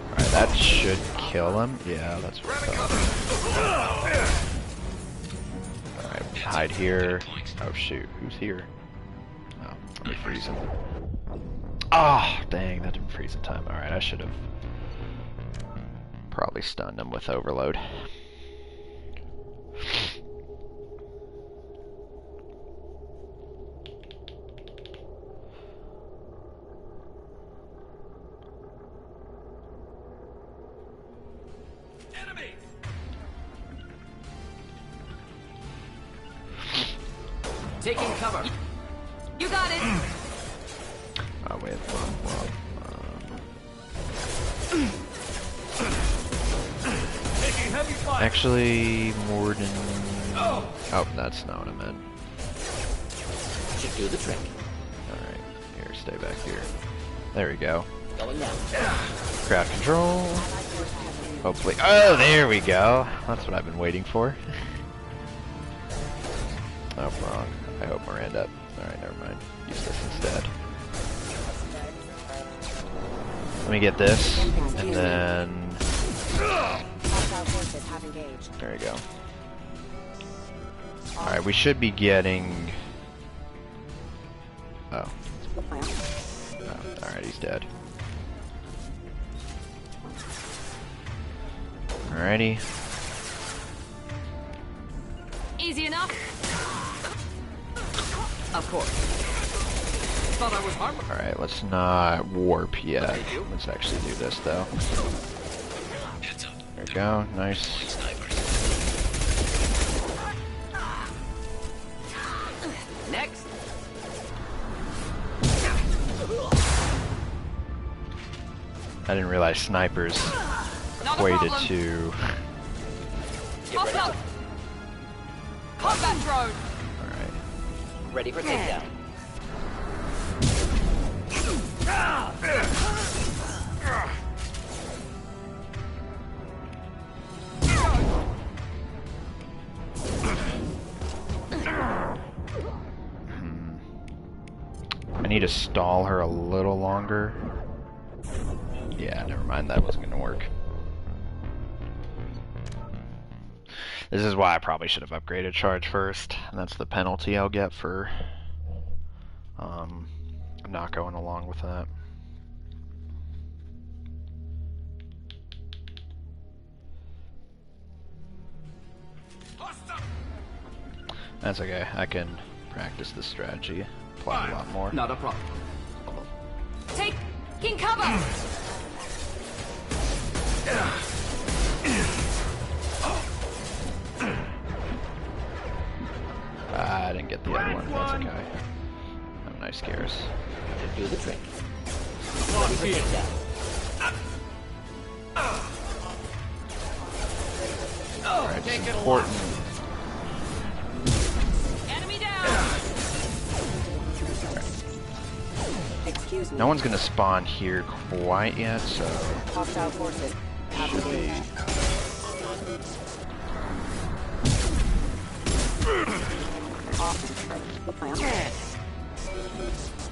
[SPEAKER 1] Alright, that should kill him. Yeah, that's what I thought. Alright, hide here. Oh shoot, who's here? Oh, let me freeze him. Ah, oh, dang, that didn't freeze in time. Alright, I should have probably stunned him with overload.
[SPEAKER 2] Taking cover.
[SPEAKER 5] You got it.
[SPEAKER 1] Oh wait, actually, more than... Oh, that's not what I meant.
[SPEAKER 2] Should do the trick.
[SPEAKER 1] Alright, here, stay back here. There we go.
[SPEAKER 2] Going down.
[SPEAKER 1] Crowd control. Hopefully... Oh, there we go. That's what I've been waiting for. Oh, wrong. I hope Miranda... Alright, never mind. Use this instead. Let me get this, and then... There we go. Alright, we should be getting... Oh. Alright, he's dead. Alrighty.
[SPEAKER 5] Easy enough.
[SPEAKER 2] Of course. Thought I was harmless.
[SPEAKER 1] Alright, let's not warp yet. Let's actually do this, though. There we go, nice.
[SPEAKER 2] Next.
[SPEAKER 1] I didn't realize snipers equated to...
[SPEAKER 5] Hostile. Combat drone.
[SPEAKER 1] Alright.
[SPEAKER 2] Ready for takedown.
[SPEAKER 1] I need to stall her a little longer. Yeah, never mind, that wasn't gonna work. This is why I probably should have upgraded charge first, and that's the penalty I'll get for not going along with that. That's okay, I can practice this strategy, apply a lot more.
[SPEAKER 2] Not a problem.
[SPEAKER 5] Taking cover.
[SPEAKER 1] I didn't get the other one, that's okay. Oh, nice scares.
[SPEAKER 2] Do the trick. Ready for takedown.
[SPEAKER 1] Alright, it's important.
[SPEAKER 5] Enemy down.
[SPEAKER 10] Excuse me.
[SPEAKER 1] No one's gonna spawn here quite yet, so
[SPEAKER 10] Hostile forces.
[SPEAKER 1] should be.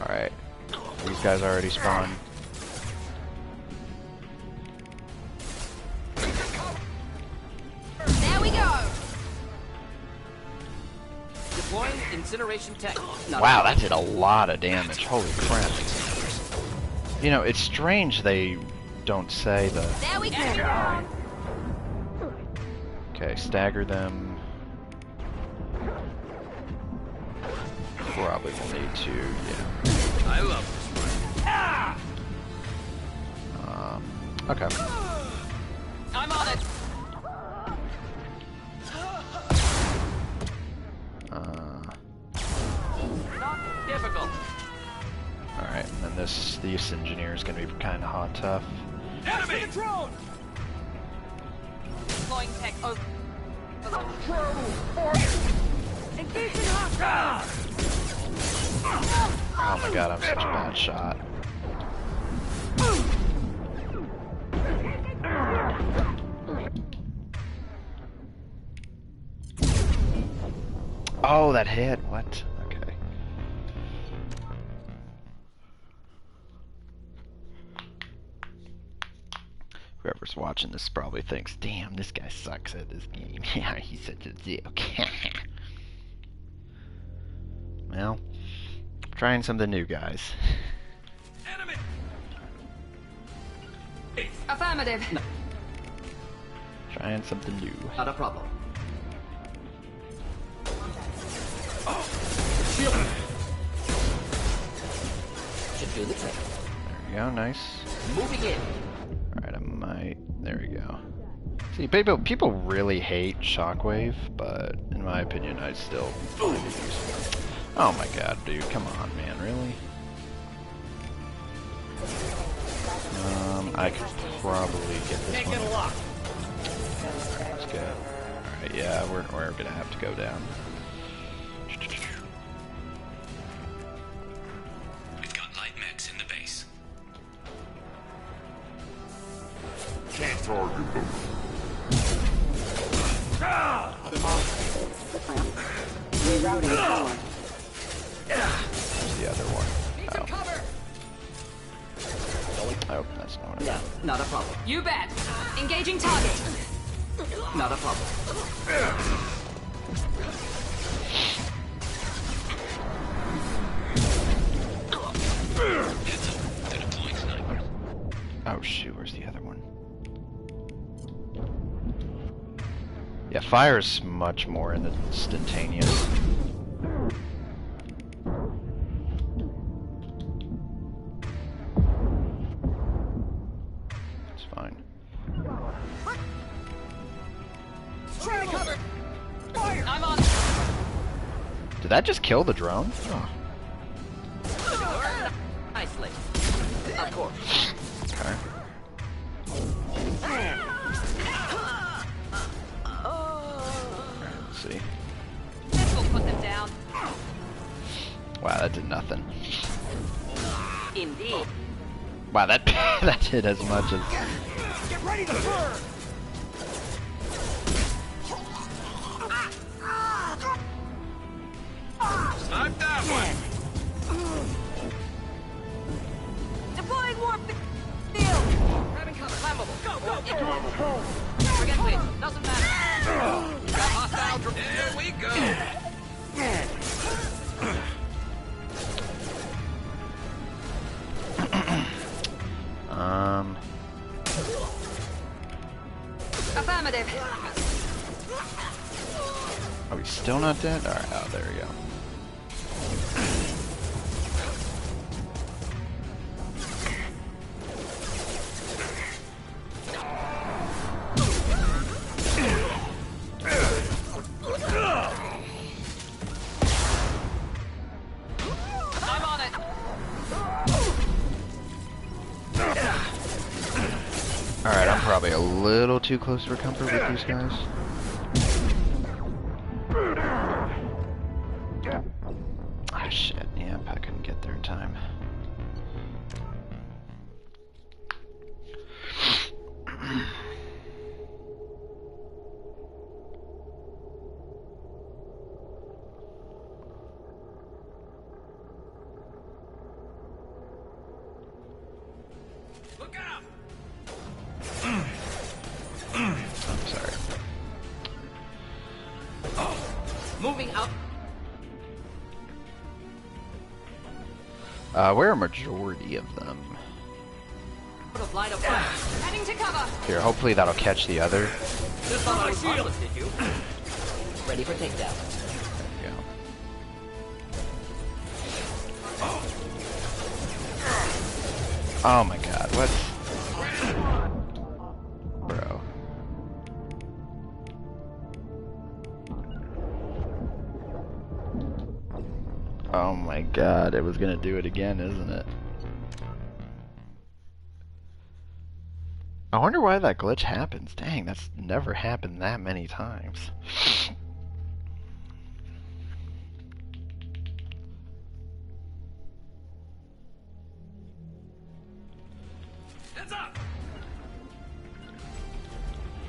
[SPEAKER 1] Alright. These guys already spawned.
[SPEAKER 5] There we go.
[SPEAKER 2] Deploying incineration tech.
[SPEAKER 1] Wow, that did a lot of damage. Holy crap. You know, it's strange they don't say the...
[SPEAKER 5] There we go.
[SPEAKER 1] Okay, stagger them. Probably will need to, yeah.
[SPEAKER 2] I love this.
[SPEAKER 1] Okay.
[SPEAKER 5] I'm on it. Not difficult.
[SPEAKER 1] Alright, and then this engineer is gonna be kinda hot tough.
[SPEAKER 15] Enemy! Drone!
[SPEAKER 5] Deploying tech over.
[SPEAKER 15] Engaging hostile!
[SPEAKER 1] Oh my god, I'm such a bad shot. Oh, that hit. What? Okay. Whoever's watching this probably thinks, damn, this guy sucks at this game. Yeah, he's such a dick. Well, trying something new, guys.
[SPEAKER 15] Enemy!
[SPEAKER 5] Affirmative.
[SPEAKER 2] No.
[SPEAKER 1] Trying something new.
[SPEAKER 2] Not a problem.
[SPEAKER 15] Shield!
[SPEAKER 2] Should do the trick.
[SPEAKER 1] There we go, nice.
[SPEAKER 2] Moving in.
[SPEAKER 1] Alright, I might... There we go. See, people really hate Shockwave, but in my opinion, I still find it useful. Oh my god, dude, come on, man, really? I could probably get this
[SPEAKER 2] Can't
[SPEAKER 1] one.
[SPEAKER 2] get a lock.
[SPEAKER 1] Let's go. Alright, yeah, we're gonna have to go down.
[SPEAKER 16] We've got light mechs in the base.
[SPEAKER 6] Can't target them.
[SPEAKER 10] Rerouting.
[SPEAKER 1] Where's the other one?
[SPEAKER 5] Need some cover.
[SPEAKER 1] Oh, that's not what I
[SPEAKER 2] No,
[SPEAKER 1] meant.
[SPEAKER 2] not a problem.
[SPEAKER 5] You bet. Engaging target.
[SPEAKER 2] Not a problem.
[SPEAKER 16] They're deploying snipers.
[SPEAKER 1] Oh shoot, where's the other one? Yeah, fire is much more instantaneous. It's fine.
[SPEAKER 5] Cover. Fire. I'm on.
[SPEAKER 1] Did that just kill the drone? Oh.
[SPEAKER 2] Nicely. Of course.
[SPEAKER 1] Okay. Let's see.
[SPEAKER 5] This will put them down.
[SPEAKER 1] Wow, that did nothing.
[SPEAKER 2] Indeed.
[SPEAKER 1] Wow, that that did as much as.
[SPEAKER 15] Get ready to burn!
[SPEAKER 14] Snipe that one!
[SPEAKER 5] Deploying warp field. Grabbing cover. Flammable. Go, go, go. Forget me. Doesn't matter. Got hostile.
[SPEAKER 14] Here we go!
[SPEAKER 5] Affirmative.
[SPEAKER 1] Are we still not dead? Alright, oh, there we go.
[SPEAKER 5] I'm on it.
[SPEAKER 1] too close for comfort with these guys. Ah, shit. Yep, I couldn't get there in time.
[SPEAKER 14] Look out!
[SPEAKER 1] I'm sorry.
[SPEAKER 2] Moving out.
[SPEAKER 1] Where are a majority of them?
[SPEAKER 5] Line of fire. Heading to cover.
[SPEAKER 1] Here, hopefully that'll catch the other.
[SPEAKER 2] Just thought I was harmless, did you? Ready for takedown.
[SPEAKER 1] There we go. Oh my god, what? Bro. Oh my god, it was gonna do it again, isn't it? I wonder why that glitch happens. Dang, that's never happened that many times.
[SPEAKER 14] Heads up!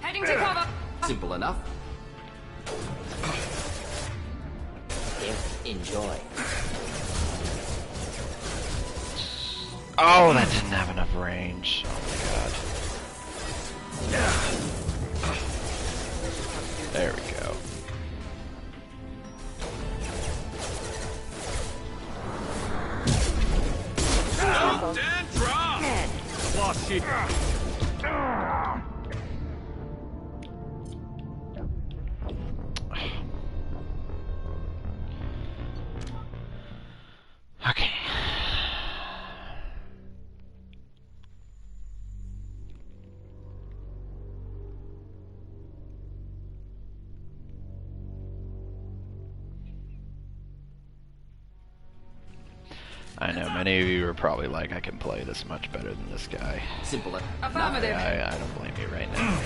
[SPEAKER 5] Heading to cover.
[SPEAKER 2] Simple enough. Enjoy.
[SPEAKER 1] Oh, that didn't have enough range. Oh my god. There we go.
[SPEAKER 14] Jump and drop! Lost sheep.
[SPEAKER 1] Okay. I know many of you are probably like, I can play this much better than this guy.
[SPEAKER 2] Simple enough.
[SPEAKER 5] Affirmative.
[SPEAKER 1] I don't blame you right now.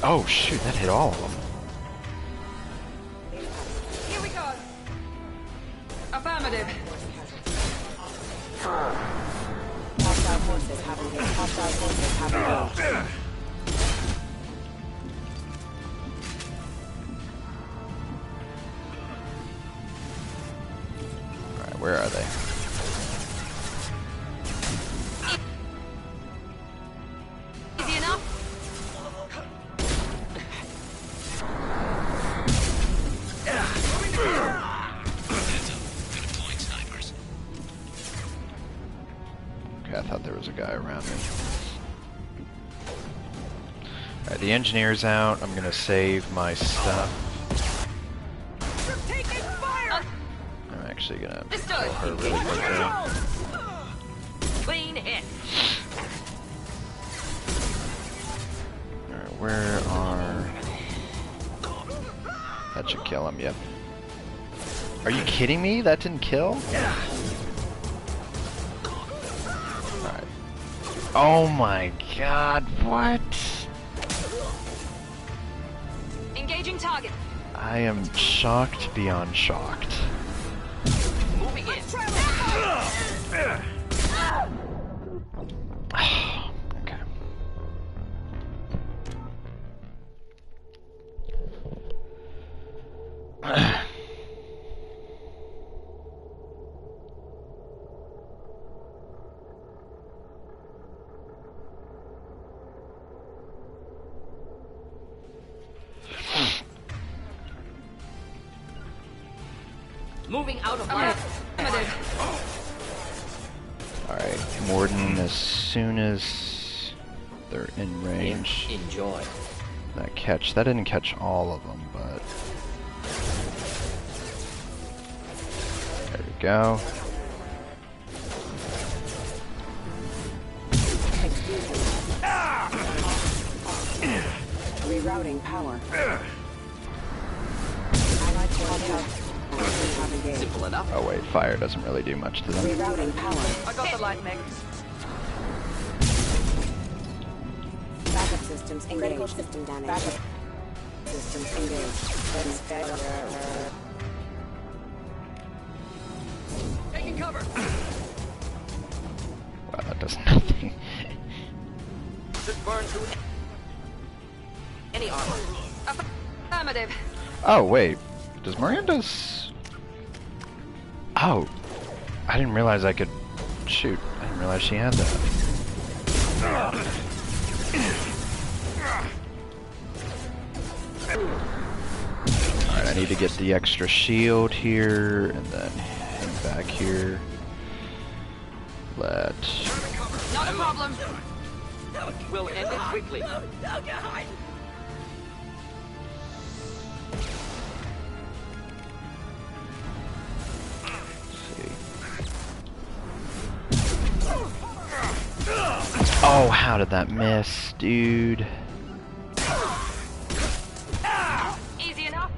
[SPEAKER 1] Oh shoot, that hit all of them.
[SPEAKER 5] Here we go. Affirmative.
[SPEAKER 15] Hostile forces have engaged. Hostile forces have engaged.
[SPEAKER 1] Alright, where are they?
[SPEAKER 5] Easy enough.
[SPEAKER 1] Okay, I thought there was a guy around me. Alright, the engineer's out. I'm gonna save my stuff. I'm actually gonna kill her really quickly.
[SPEAKER 5] Clean hit.
[SPEAKER 1] Alright, where are... That should kill him, yep. Are you kidding me? That didn't kill? Alright. Oh my god, what?
[SPEAKER 5] Engaging target.
[SPEAKER 1] I am shocked beyond shocked.
[SPEAKER 5] Moving in.
[SPEAKER 1] Okay.
[SPEAKER 2] Moving out of line.
[SPEAKER 1] Alright, Morden, as soon as they're in range.
[SPEAKER 2] Enjoy.
[SPEAKER 1] That catch, that didn't catch all of them, but... There we go.
[SPEAKER 15] Rerouting power. Allied hostile.
[SPEAKER 2] Simple enough.
[SPEAKER 1] Oh wait, fire doesn't really do much to them.
[SPEAKER 15] Rerouting power.
[SPEAKER 5] I got the light mech.
[SPEAKER 15] Backup systems engaged. Critical system damage. Backup systems engaged.
[SPEAKER 5] Taking cover.
[SPEAKER 1] Wow, that does nothing.
[SPEAKER 2] Just burn through any armor.
[SPEAKER 5] Affirmative.
[SPEAKER 1] Oh wait, does Miranda's... Oh, I didn't realize I could shoot. I didn't realize she had that. Alright, I need to get the extra shield here, and then hang back here.
[SPEAKER 5] Not a problem.
[SPEAKER 2] We'll end it quickly.
[SPEAKER 1] Oh, how did that miss, dude?
[SPEAKER 5] Easy enough.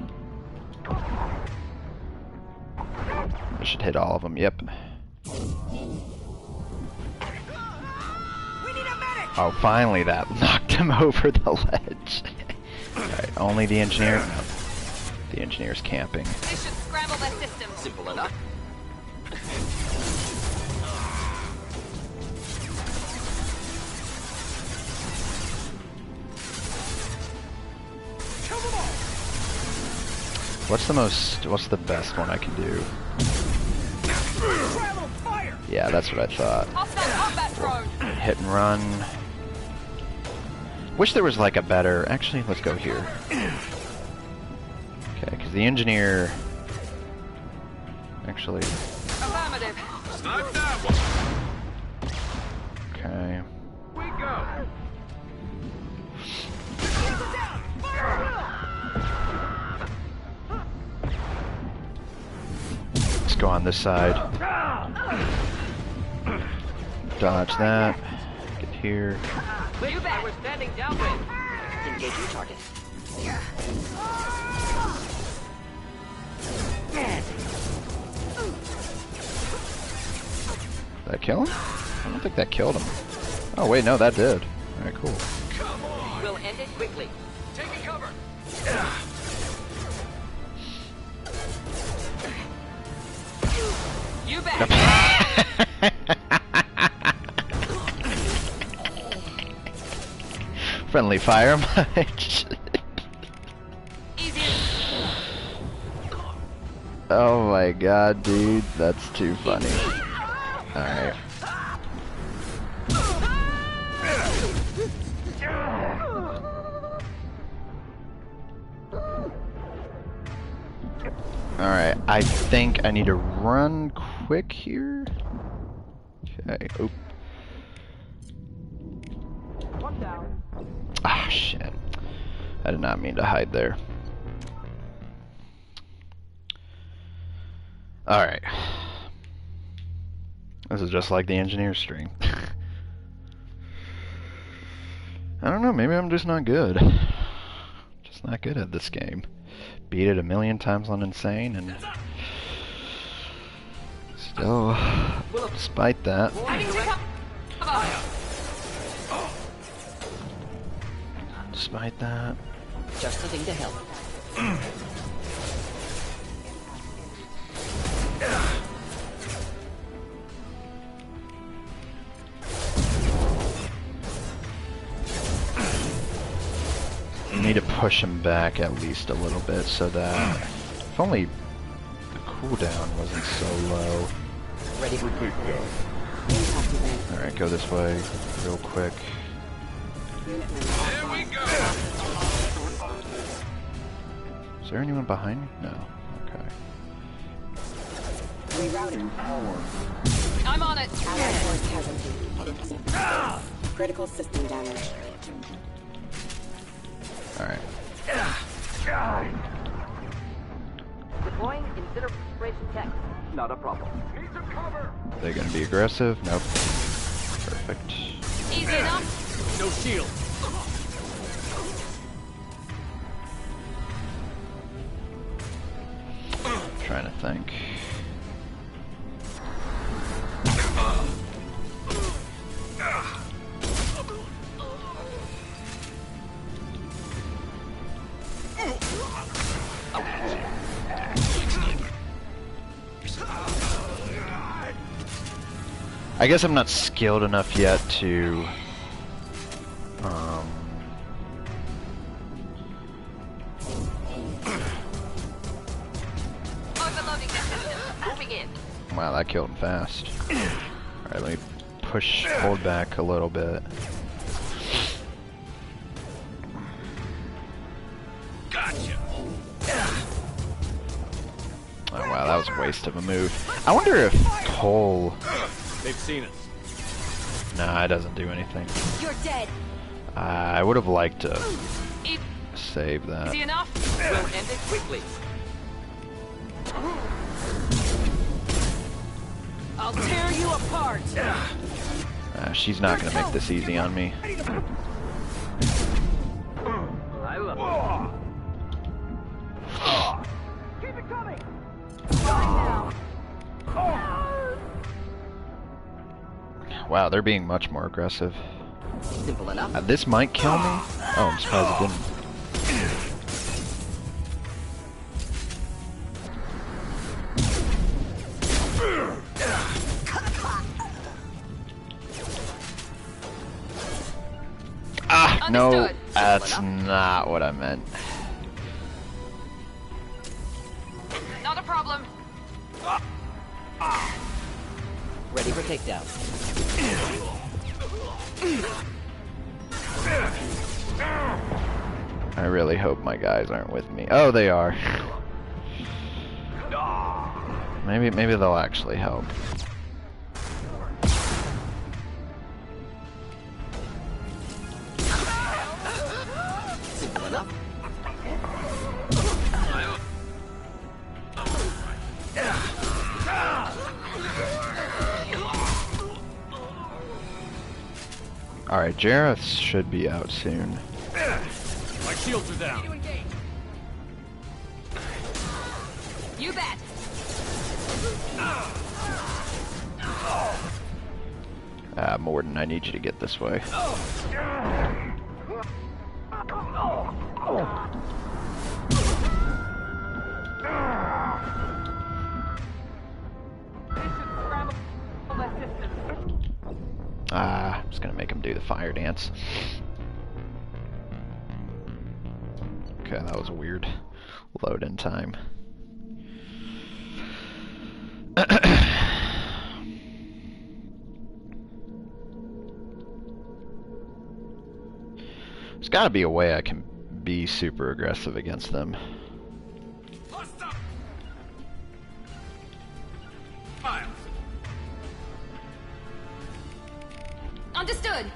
[SPEAKER 1] I should hit all of them, yep. Oh, finally that knocked him over the ledge. Alright, only the engineer? No. The engineer's camping.
[SPEAKER 5] This should scramble their system.
[SPEAKER 2] Simple enough.
[SPEAKER 1] What's the best one I can do? Yeah, that's what I thought. Hit and run. Wish there was like a better... Actually, let's go here. Okay, because the engineer... Actually...
[SPEAKER 5] Affirmative.
[SPEAKER 14] Snipe that one.
[SPEAKER 1] Okay.
[SPEAKER 14] We go.
[SPEAKER 1] Let's go on this side. Dodge that. Get here.
[SPEAKER 2] You bet. We're standing downwind. Engaging target.
[SPEAKER 1] Did that kill him? I don't think that killed him. Oh wait, no, that did. Alright, cool.
[SPEAKER 2] Come on. We'll end it quickly. Taking cover.
[SPEAKER 5] You bet.
[SPEAKER 1] Friendly fire much. Oh my god, dude, that's too funny. Alright. Alright, I think I need to run quick here. Okay, oop.
[SPEAKER 5] One down.
[SPEAKER 1] Ah, shit. I did not mean to hide there. Alright. This is just like the engineer stream. I don't know, maybe I'm just not good. Just not good at this game. Beat it 1,000,000 times on Insane, and still, despite that,
[SPEAKER 2] Just the thing to help.
[SPEAKER 1] I need to push him back at least a little bit so that if only the cooldown wasn't so low.
[SPEAKER 2] Ready for takedown.
[SPEAKER 1] Alright, go this way real quick.
[SPEAKER 14] There we go.
[SPEAKER 1] Is there anyone behind me? No. Okay.
[SPEAKER 15] Rerouting power.
[SPEAKER 5] I'm on it.
[SPEAKER 15] Allied force casualty. Critical system damage.
[SPEAKER 1] Alright.
[SPEAKER 2] Deploying incineration tech. Not a problem. Need some cover.
[SPEAKER 1] Are they gonna be aggressive? Nope. Perfect.
[SPEAKER 5] Easy enough.
[SPEAKER 12] No shield.
[SPEAKER 1] Trying trying to think. I guess I'm not skilled enough yet to wow, that killed him fast. Alright, let me hold back a little bit.
[SPEAKER 14] Gotcha.
[SPEAKER 1] Oh wow, that was a waste of a move. I wonder if Cole...
[SPEAKER 3] They've seen us.
[SPEAKER 1] Nah, it doesn't do anything.
[SPEAKER 5] You're dead.
[SPEAKER 1] I would have liked to save that.
[SPEAKER 5] Easy enough? We'll end it quickly. I'll tear you apart.
[SPEAKER 1] She's not gonna make this easy on me.
[SPEAKER 5] I love it. Keep it coming.
[SPEAKER 1] Wow, they're being much more aggressive.
[SPEAKER 2] Simple enough.
[SPEAKER 1] This might kill me. Oh, I'm surprised it didn't. Ah, no, that's not what I meant.
[SPEAKER 5] Not a problem.
[SPEAKER 2] Ready for takedown.
[SPEAKER 1] I really hope my guys aren't with me. Oh, they are. Maybe they'll actually help.
[SPEAKER 2] Simple enough.
[SPEAKER 1] Alright, Jareth should be out soon.
[SPEAKER 3] My shields are down.
[SPEAKER 5] You bet.
[SPEAKER 1] Morden, I need you to get this way. I'm just gonna make him do the fire dance. Okay, that was a weird load in time. There's gotta be a way I can be super aggressive against them.
[SPEAKER 5] Understood.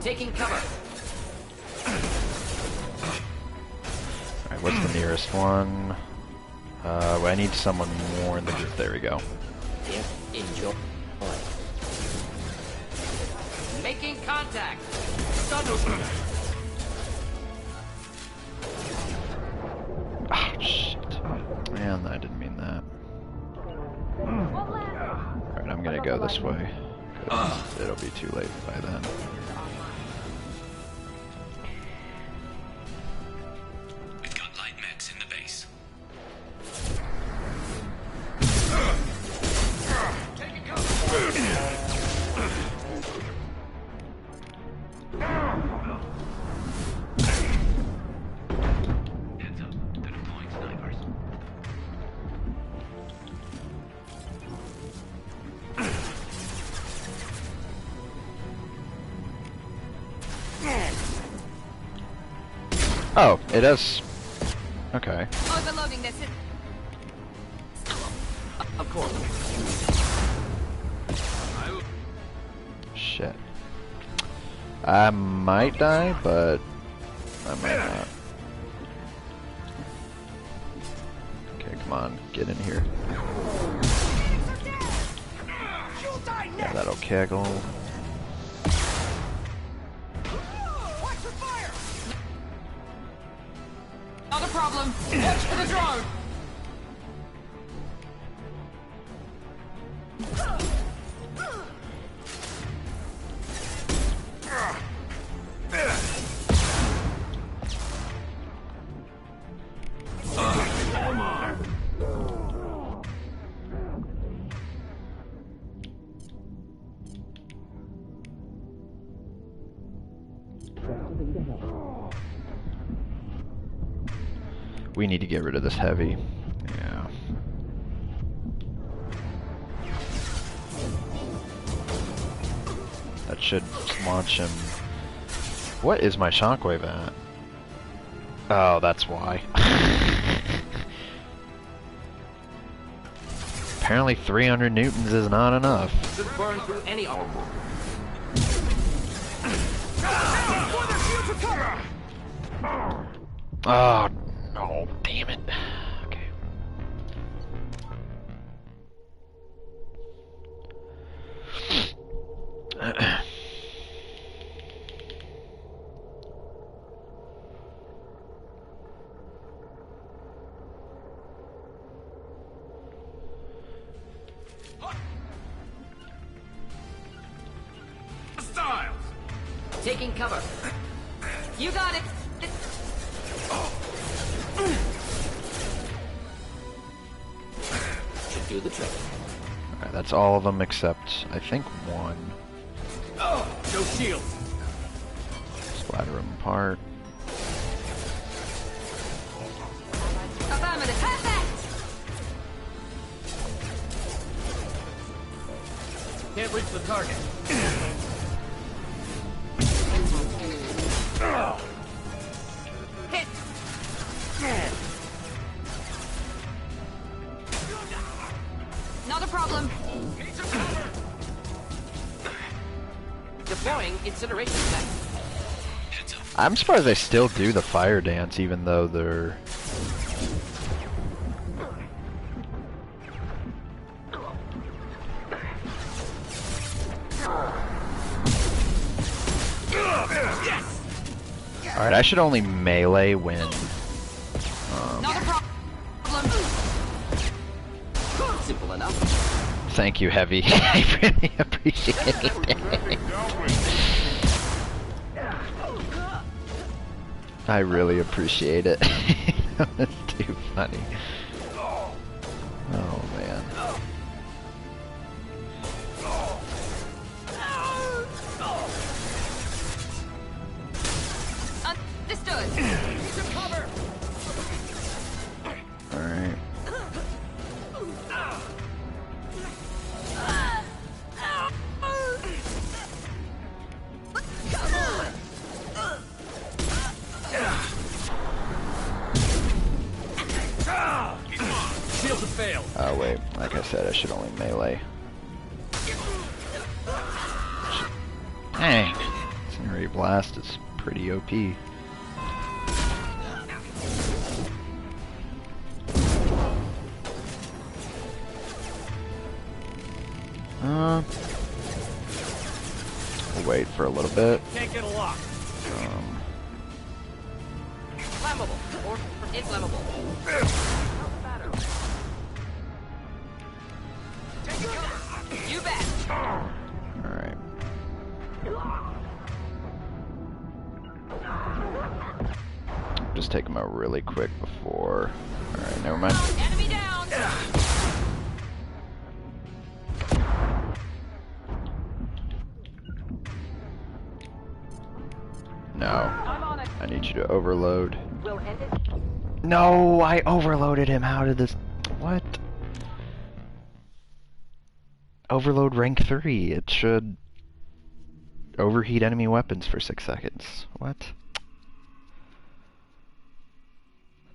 [SPEAKER 2] Taking cover.
[SPEAKER 1] Alright, what's the nearest one? Well, I need someone more in the group. There we go.
[SPEAKER 2] Enjoy.
[SPEAKER 5] Making contact.
[SPEAKER 1] Oh, shit. Man, I didn't mean that. Alright, I'm gonna go this way. It'll be too late by then.
[SPEAKER 16] We've got light mechs in the base. Heads up, they're deploying snipers.
[SPEAKER 1] Oh, it does. Okay.
[SPEAKER 5] Overloading this.
[SPEAKER 2] Of course.
[SPEAKER 1] Shit. I might die, but I might not. Okay, come on, get in here. Yeah, that'll kegel.
[SPEAKER 5] Not a problem. Watch for the drone.
[SPEAKER 1] We need to get rid of this heavy. Yeah. That should launch him. What is my shockwave at? Oh, that's why. Apparently 300 newtons is not enough.
[SPEAKER 2] Should burn through any armor.
[SPEAKER 1] Oh, no, damn it. Okay.
[SPEAKER 2] Styles! Taking cover. You got it! Should do the trick.
[SPEAKER 1] Alright, that's all of them except, I think, one.
[SPEAKER 2] Oh, no shield.
[SPEAKER 1] Splatter them apart.
[SPEAKER 5] Affirmative. Perfect!
[SPEAKER 12] Can't reach the target.
[SPEAKER 5] Hit! Not a problem.
[SPEAKER 2] Deploying incineration tech.
[SPEAKER 1] I'm surprised they still do the fire dance even though they're... Alright, I should only melee when...
[SPEAKER 5] Not a problem.
[SPEAKER 2] Simple enough.
[SPEAKER 1] Thank you, Heavy. I really appreciate it. I really appreciate it. That's too funny. Oh, man.
[SPEAKER 5] Understood.
[SPEAKER 1] Alright.
[SPEAKER 12] Shields have failed.
[SPEAKER 1] Oh, wait. Like I said, I should only melee. Dang. Incendiary Blast is pretty OP. We'll wait for a little bit.
[SPEAKER 12] Can't get a lock.
[SPEAKER 2] Flammable or inflammable.
[SPEAKER 5] You bet.
[SPEAKER 1] Alright. Just take him out really quick before... Alright, never mind.
[SPEAKER 5] Enemy down.
[SPEAKER 1] No. I need you to overload.
[SPEAKER 5] We'll end it.
[SPEAKER 1] No, I overloaded him. How did this... What? Overload rank 3. It should overheat enemy weapons for 6 seconds. What?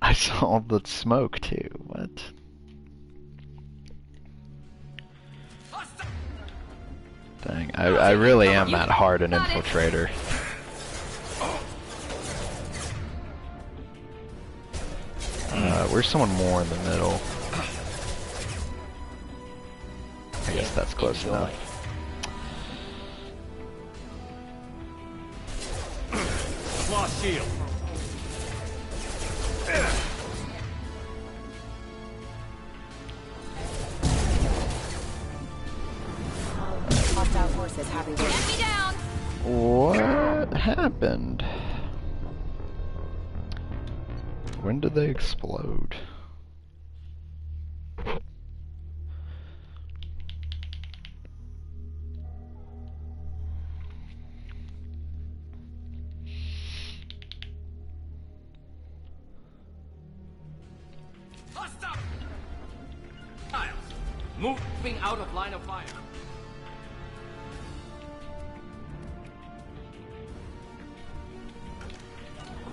[SPEAKER 1] I saw the smoke too. What? Dang, I really am that hard an infiltrator. Where's someone more in the middle? I guess that's close enough.
[SPEAKER 12] Lost shield.
[SPEAKER 15] Hostile forces have engaged.
[SPEAKER 5] Enemy down.
[SPEAKER 1] What happened? When did they explode?
[SPEAKER 12] Moving out of line of fire.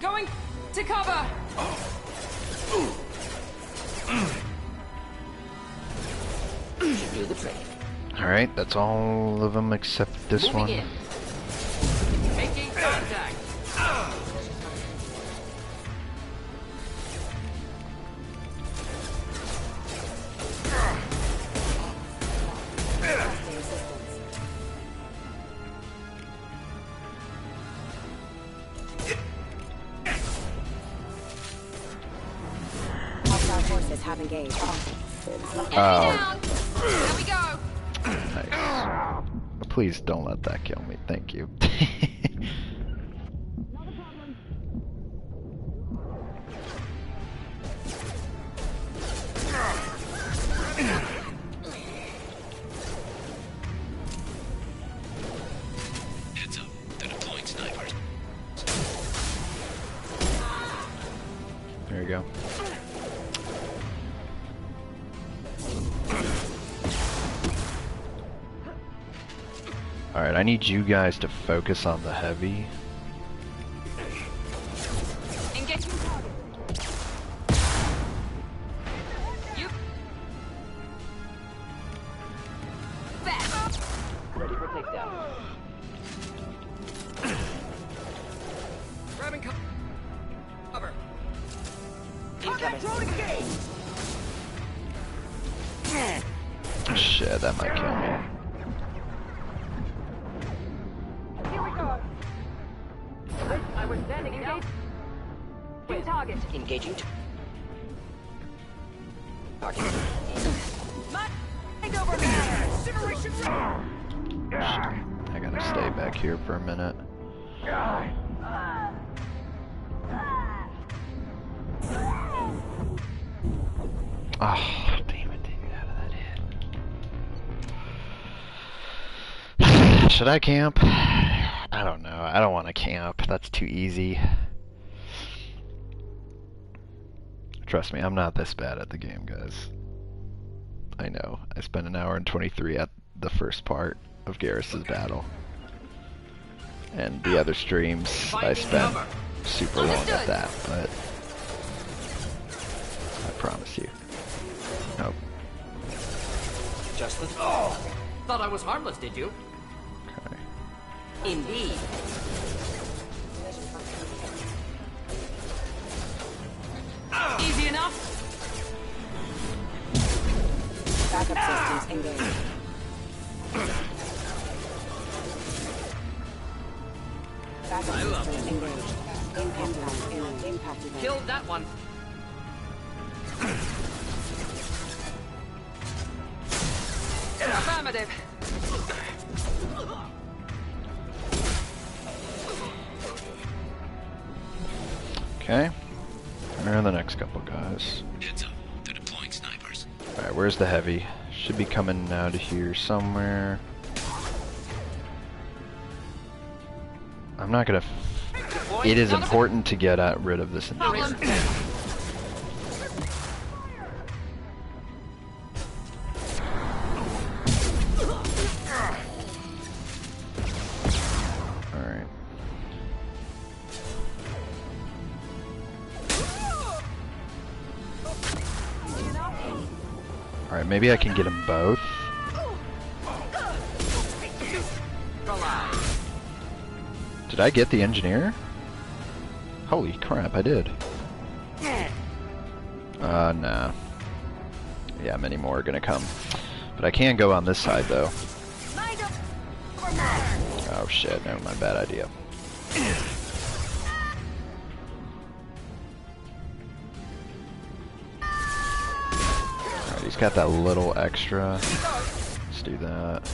[SPEAKER 5] Going to cover!
[SPEAKER 2] Should do the trick.
[SPEAKER 1] Alright, that's all of them except this one.
[SPEAKER 5] In. Making contact.
[SPEAKER 15] Hostile forces have engaged.
[SPEAKER 1] Oh.
[SPEAKER 5] There we go.
[SPEAKER 1] Nice. Please don't let that kill me. Thank you.
[SPEAKER 16] Heads up. They're deploying snipers.
[SPEAKER 1] There you go. Alright, I need you guys to focus on the heavy.
[SPEAKER 5] Engaging target. You. Fast.
[SPEAKER 2] Ready for takedown.
[SPEAKER 5] Grabbing cover.
[SPEAKER 2] Incoming.
[SPEAKER 1] Shit, that might kill me.
[SPEAKER 5] I was standing down. Target.
[SPEAKER 2] Engaging target.
[SPEAKER 5] Mind over matter. Incineration.
[SPEAKER 1] I gotta stay back here for a minute. Oh, damn it, take me out of that hit. Should I camp? I don't know. I don't want to camp. That's too easy. Trust me, I'm not this bad at the game, guys. I know. I spent an hour and 23 at the first part of Garrus's battle. And the other streams, I spent super long at that, but I promise you. Nope.
[SPEAKER 2] Just the.
[SPEAKER 12] Oh! Thought I was harmless, did you?
[SPEAKER 1] Okay.
[SPEAKER 2] Indeed.
[SPEAKER 5] Easy enough.
[SPEAKER 15] Backup systems engaged. Backup systems engaged. Impact event.
[SPEAKER 5] Killed that one. Affirmative.
[SPEAKER 1] Okay. Where are the next couple guys?
[SPEAKER 16] Heads up. They're deploying snipers.
[SPEAKER 1] Alright, where's the heavy? Should be coming out of here somewhere. I'm not gonna... It is important to get rid of this invasion. Alright. Alright, maybe I can get them both. Did I get the engineer? Holy crap, I did. Nah. Yeah, many more are gonna come. But I can go on this side, though. Oh shit, never mind, bad idea. Alright, he's got that little extra. Let's do that.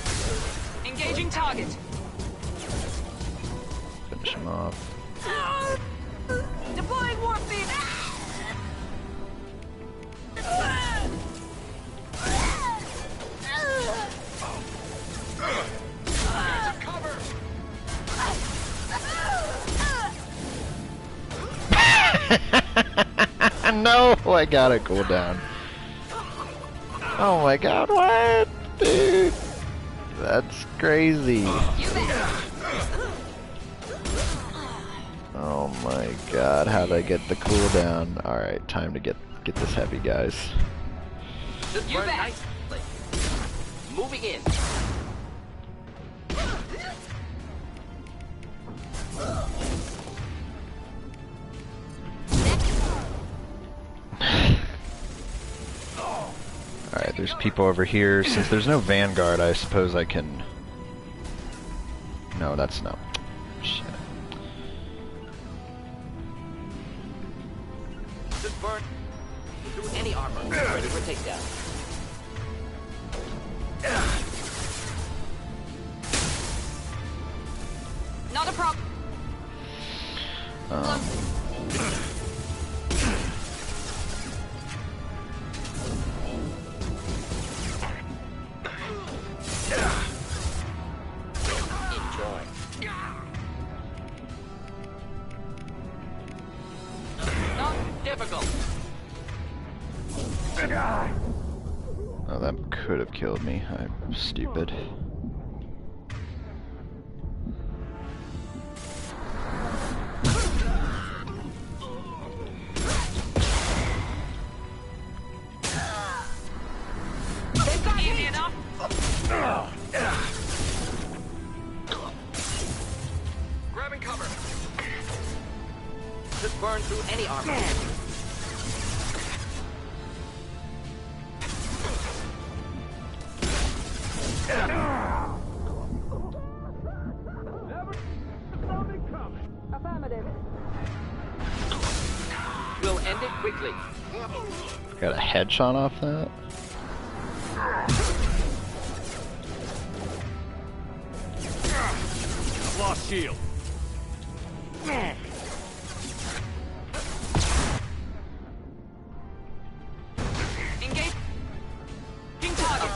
[SPEAKER 5] Engaging target.
[SPEAKER 1] Finish him off.
[SPEAKER 5] Deploying warp beam.
[SPEAKER 1] No, I gotta cool down. Oh my god, what? Dude. That's crazy. Oh my god, how'd I get the cooldown? Alright, time to get this heavy, guys.
[SPEAKER 2] You bet. Moving in.
[SPEAKER 1] Alright, there's people over here. Since there's no Vanguard, I suppose I can... No, that's not... Shit.
[SPEAKER 2] Just burn through any armor. Ready for takedown.
[SPEAKER 5] Not a problem.
[SPEAKER 2] Enjoy. Not difficult.
[SPEAKER 1] Oh, that could have killed me. I'm stupid.
[SPEAKER 5] Easy enough.
[SPEAKER 2] Grabbing cover. Just burn through any armor. We'll end it quickly.
[SPEAKER 1] Got a headshot off that?
[SPEAKER 12] Lost shield.
[SPEAKER 5] Engage. King target.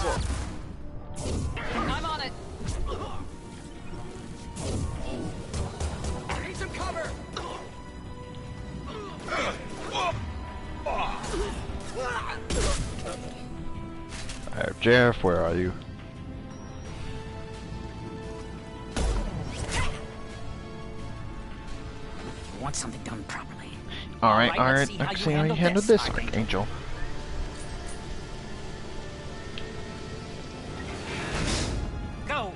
[SPEAKER 5] I'm on it. Need some cover.
[SPEAKER 1] Alright, Jeff, where are you?
[SPEAKER 13] I want something done properly.
[SPEAKER 1] Alright,
[SPEAKER 13] let's see how
[SPEAKER 1] let's
[SPEAKER 13] you
[SPEAKER 1] see how you
[SPEAKER 13] handle
[SPEAKER 1] handle
[SPEAKER 13] this,
[SPEAKER 1] this, Archangel.
[SPEAKER 13] Go!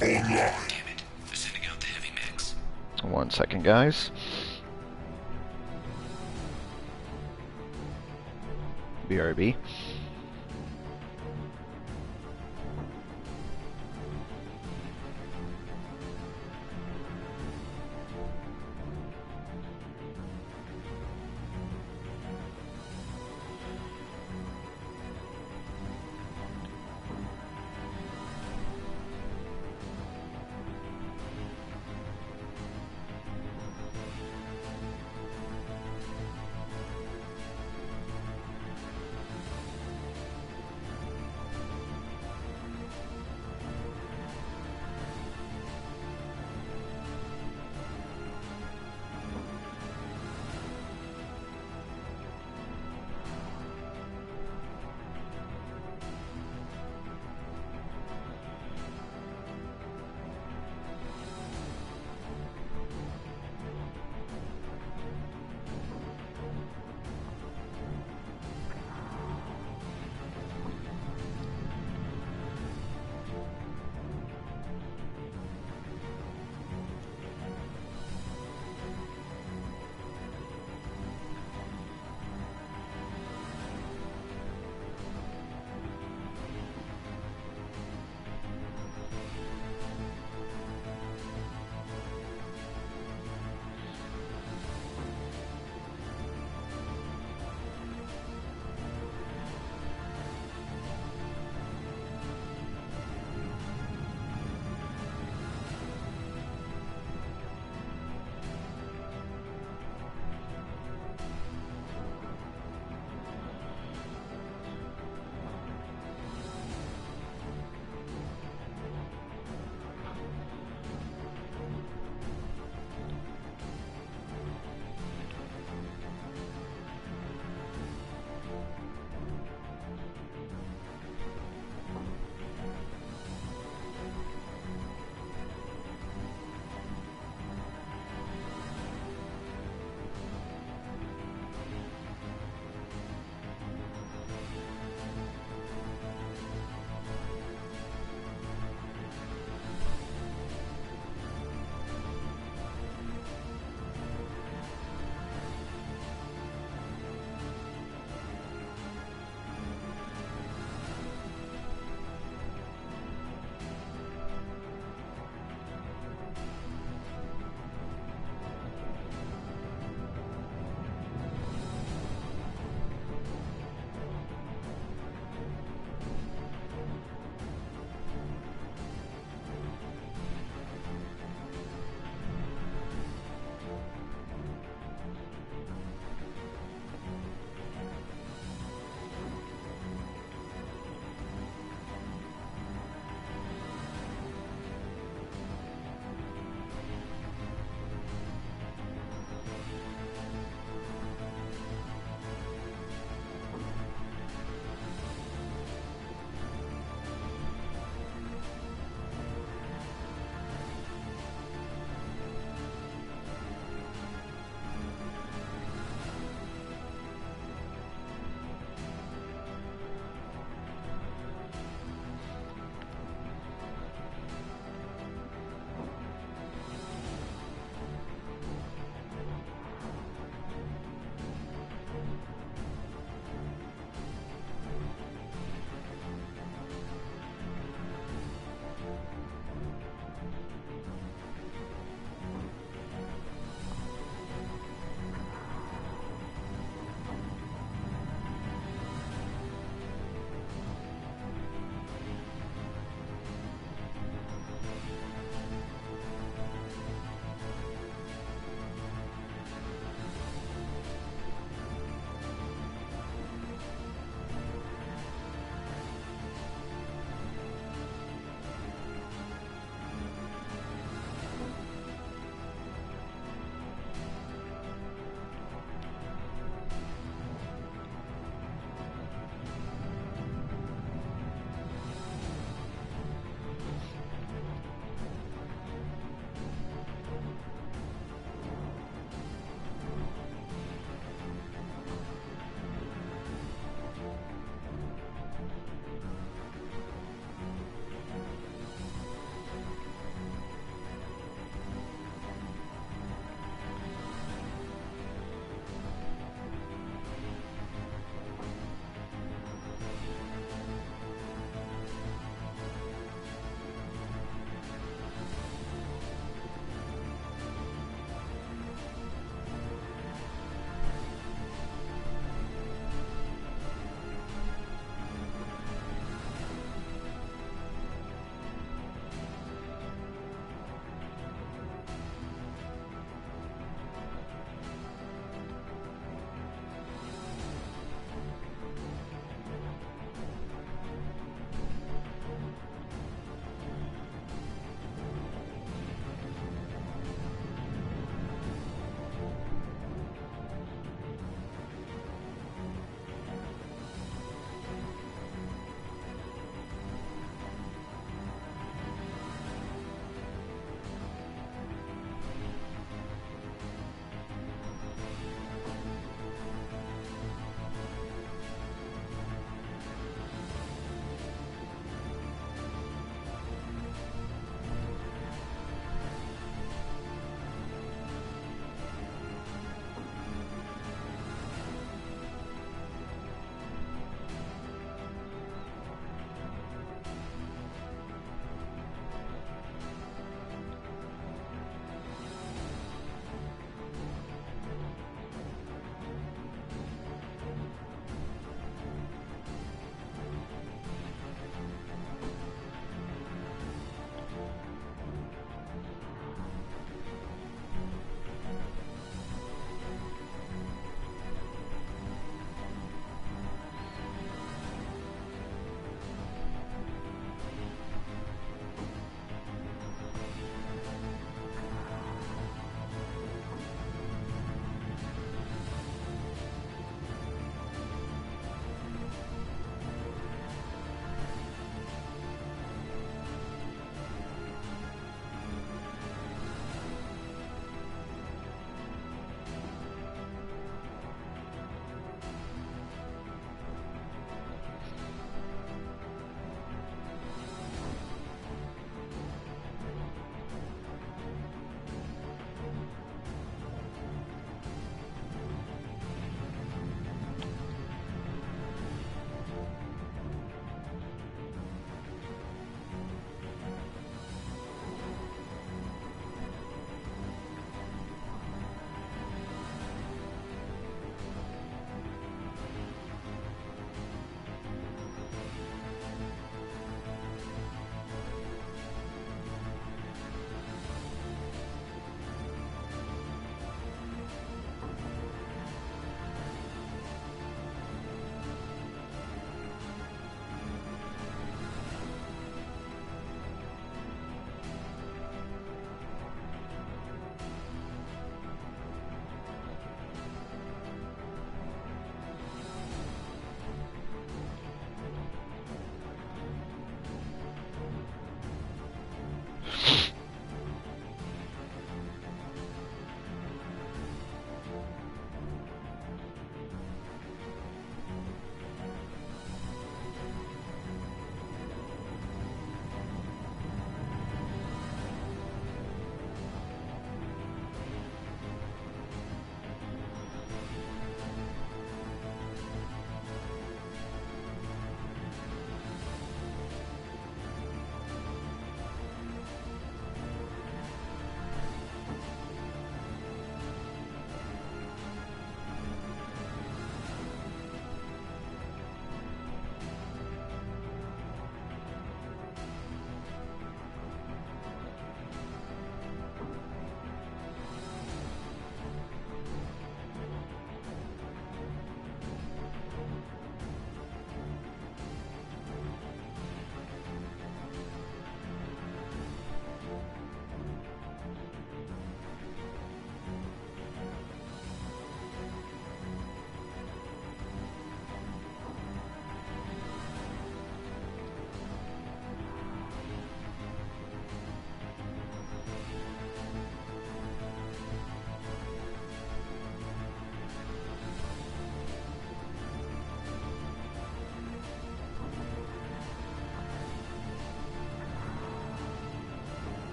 [SPEAKER 16] Damn it. They're sending out the heavy mix.
[SPEAKER 1] 1 second, guys. BRB.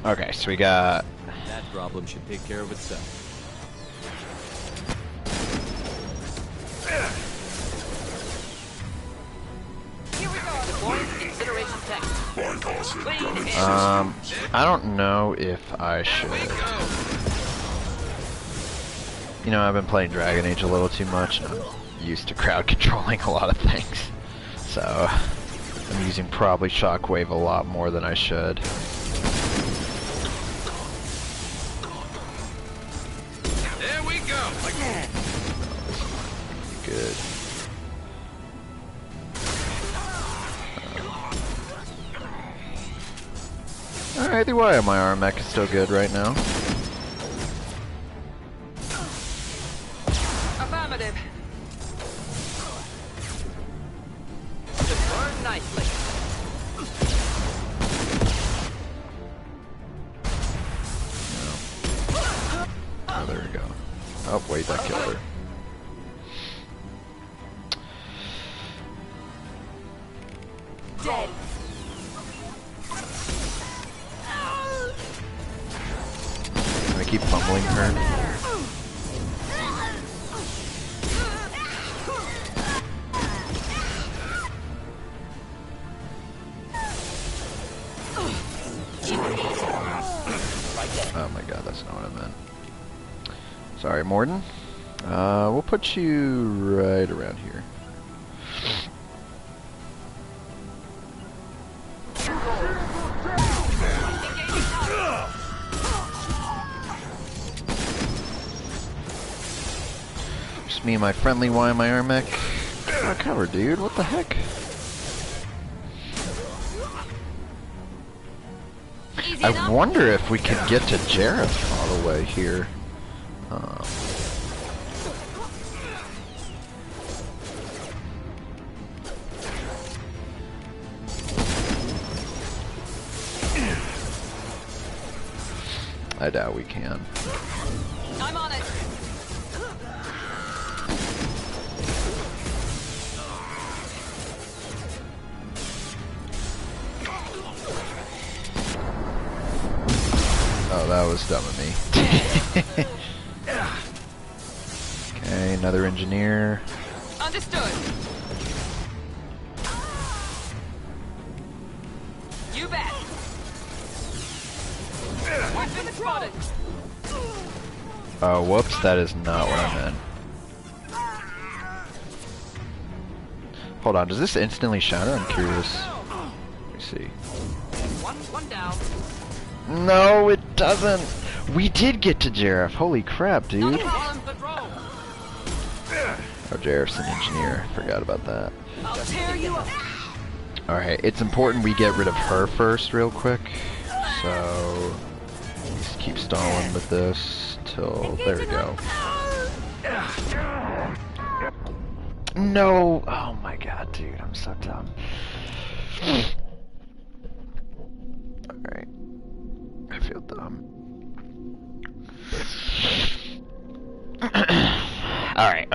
[SPEAKER 1] Okay, so we got...
[SPEAKER 3] That problem should take care of itself.
[SPEAKER 5] Here we go. Deploying incineration tank.
[SPEAKER 1] I don't know if I should. You know, I've been playing Dragon Age a little too much, and I'm used to crowd controlling a lot of things. So, I'm using probably Shockwave a lot more than I should.
[SPEAKER 14] There we go.
[SPEAKER 1] Good. Alright, either way, my arm mech is still good right now.
[SPEAKER 5] Affirmative. Should burn nicely.
[SPEAKER 1] Oh, there we go. Oh, wait, that killed her.
[SPEAKER 5] Dead.
[SPEAKER 1] Can I keep fumbling her? Oh my god, that's not what I meant. Sorry, Morden. We'll put you right around here. Just me and my friendly YMIR mech. Got cover, dude. What the heck? I wonder if we can get to Jareth all the way here. I doubt we can.
[SPEAKER 5] I'm on it.
[SPEAKER 1] Oh, that was dumb of me. Okay, another engineer.
[SPEAKER 5] Understood. You bet. Weapon spotted.
[SPEAKER 1] Oh, whoops, that is not what I meant. Hold on, does this instantly shatter? I'm curious. Let me see.
[SPEAKER 5] One down.
[SPEAKER 1] No, it doesn't! We did get to Jareth. Holy crap, dude. Oh, Jareth's an engineer. Forgot about that.
[SPEAKER 5] I'll tear you up.
[SPEAKER 1] Alright, it's important we get rid of her first real quick. So, just keep stalling with this till... There we go. No! Oh my god, dude, I'm so dumb. Alright. I feel dumb. Alright.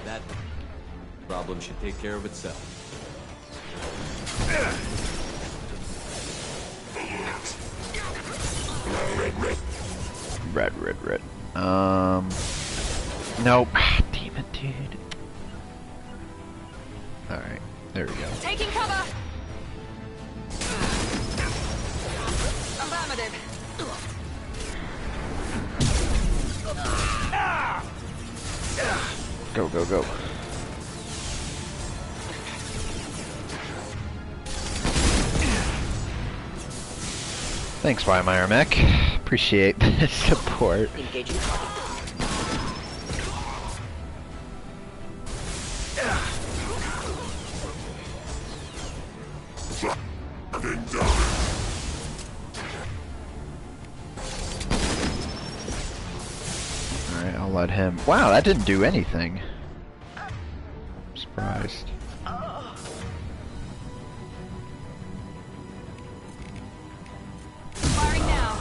[SPEAKER 3] That problem should take care of itself.
[SPEAKER 1] Red. Nope. Damn it, dude. Alright, there we go.
[SPEAKER 5] Taking cover. Affirmative.
[SPEAKER 1] Go. Thanks, YMIR Mech. Appreciate the support.
[SPEAKER 5] Engaging.
[SPEAKER 1] Alright, I'll let him... Wow, that didn't do anything. I'm surprised.
[SPEAKER 5] Firing now.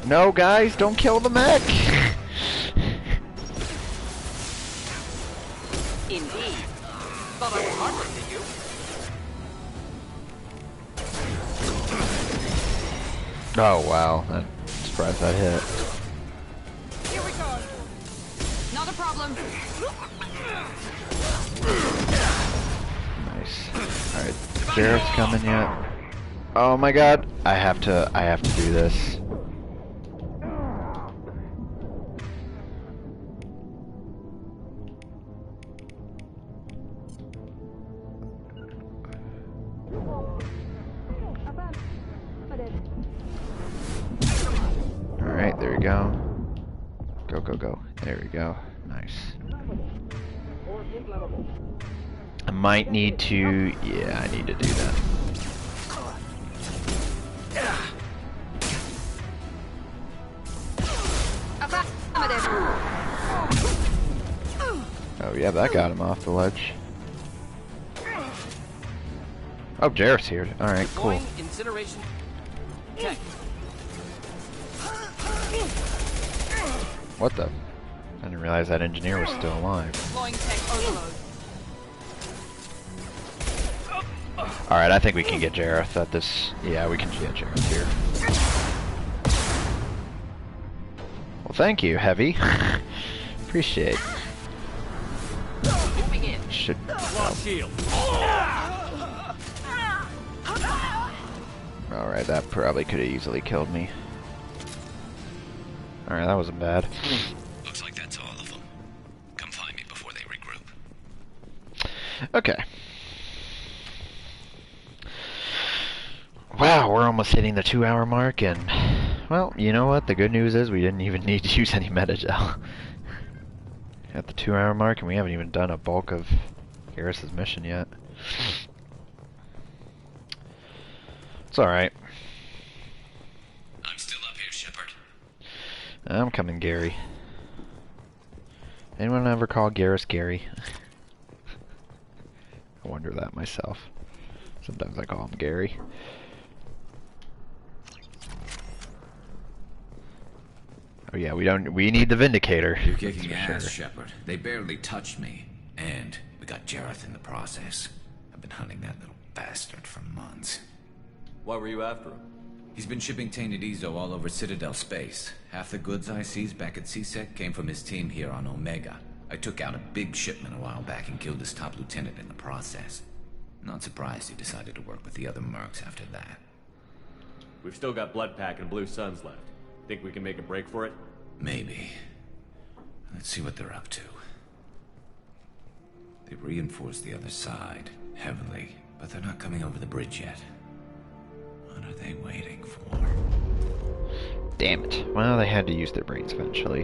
[SPEAKER 1] No, guys, don't kill the mech!
[SPEAKER 5] Indeed. Thought I was harmless to you.
[SPEAKER 1] Oh, wow. I'm surprised that hit.
[SPEAKER 5] Here we go. Not a problem.
[SPEAKER 1] Nice. Alright, Jareth's coming yet? Oh my god! I have to do this. Alright, there we go. Go, go, go. There we go. Nice. I might need to... Yeah, I need to do that. Oh yeah, that got him off the ledge. Oh, Jareth's here. Alright, cool.
[SPEAKER 5] Incineration. Okay.
[SPEAKER 1] What the? I didn't realize that engineer was still alive.
[SPEAKER 5] Deploying tech overload.
[SPEAKER 1] Alright, I think we can get Jareth at this. Yeah, we can get Jareth here. Well, thank you, Heavy. Appreciate.
[SPEAKER 5] Moving in.
[SPEAKER 1] Should.
[SPEAKER 12] Shield.
[SPEAKER 1] Alright, that probably could have easily killed me. Alright, that wasn't bad.
[SPEAKER 16] Looks like that's all of them. Come find me before they regroup.
[SPEAKER 1] Okay. Wow, we're almost hitting the 2-hour mark, and... Well, you know what? The good news is we didn't even need to use any metagel. At the 2-hour mark, and we haven't even done a bulk of Garrus's mission yet. It's alright.
[SPEAKER 16] I'm still up here, Shepard.
[SPEAKER 1] I'm coming, Gary. Anyone ever call Garrus Gary? I wonder that myself. Sometimes I call him Gary. Oh yeah, we need the Vindicator.
[SPEAKER 16] You're kicking ass,
[SPEAKER 1] sure.
[SPEAKER 16] Shepard. They barely touched me. And we got Jareth in the process. I've been hunting that little bastard for months.
[SPEAKER 3] Why were you after him?
[SPEAKER 16] He's been shipping tainted Ezo all over Citadel space. Half the goods I seized back at CSEC came from his team here on Omega. I took out a big shipment a while back and killed his top lieutenant in the process. Not surprised he decided to work with the other mercs after that.
[SPEAKER 3] We've still got Bloodpack and Blue Suns left. Think we can make a break for it?
[SPEAKER 16] Maybe. Let's see what they're up to. They've reinforced the other side, heavily, but they're not coming over the bridge yet. What are they waiting for?
[SPEAKER 1] Damn it. Well, they had to use their brains eventually.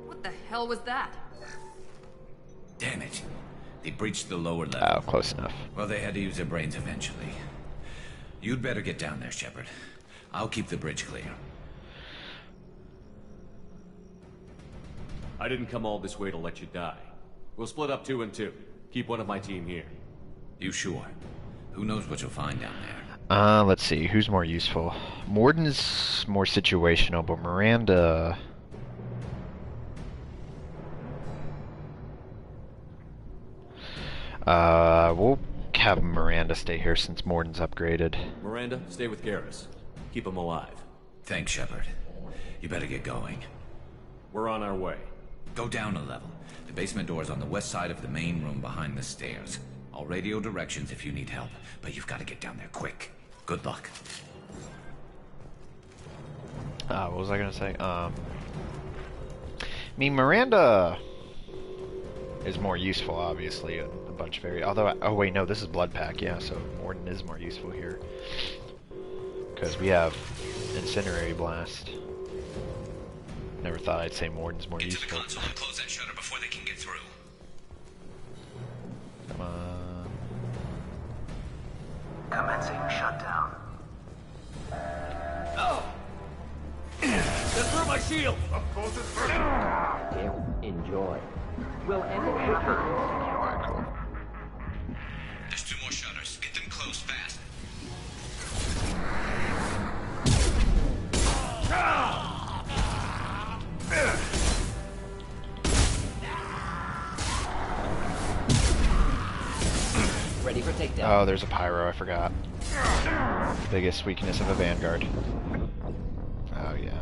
[SPEAKER 5] What the hell was that?
[SPEAKER 16] Damn it. They breached the lower level.
[SPEAKER 1] Oh, close enough.
[SPEAKER 16] Well, they had to use their brains eventually. You'd better get down there, Shepard. I'll keep the bridge clear.
[SPEAKER 3] I didn't come all this way to let you die. We'll split up 2 and 2. Keep one of my team here.
[SPEAKER 16] You sure? Who knows what you'll find down there?
[SPEAKER 1] Let's see. Who's more useful? Morden's more situational, but Miranda... we'll have Miranda stay here since Morden's upgraded.
[SPEAKER 3] Miranda, stay with Garrus. Keep him alive.
[SPEAKER 16] Thanks, Shepard. You better get going.
[SPEAKER 3] We're on our way.
[SPEAKER 16] Go down a level. The basement door's on the west side of the main room behind the stairs. I'll radio directions if you need help, but you've got to get down there quick. Good luck.
[SPEAKER 1] What was I gonna say? I mean, Miranda is more useful, obviously, in a bunch of areas. Although, oh wait, no, this is Bloodpack, yeah, so Morden is more useful here. Because we have Incinerary Blast. Never thought I'd say Morden's more useful.
[SPEAKER 16] Get to the console and close that shutter before they can get through.
[SPEAKER 1] Come on.
[SPEAKER 17] Commencing shutdown.
[SPEAKER 12] Oh! That's through my shield!
[SPEAKER 2] Enjoy. We'll end it.
[SPEAKER 1] Alright, cool.
[SPEAKER 16] There's 2 more shutters. Get them closed fast.
[SPEAKER 2] Ready for takedown.
[SPEAKER 1] Oh, there's a pyro, I forgot. Biggest weakness of a Vanguard. Oh, yeah.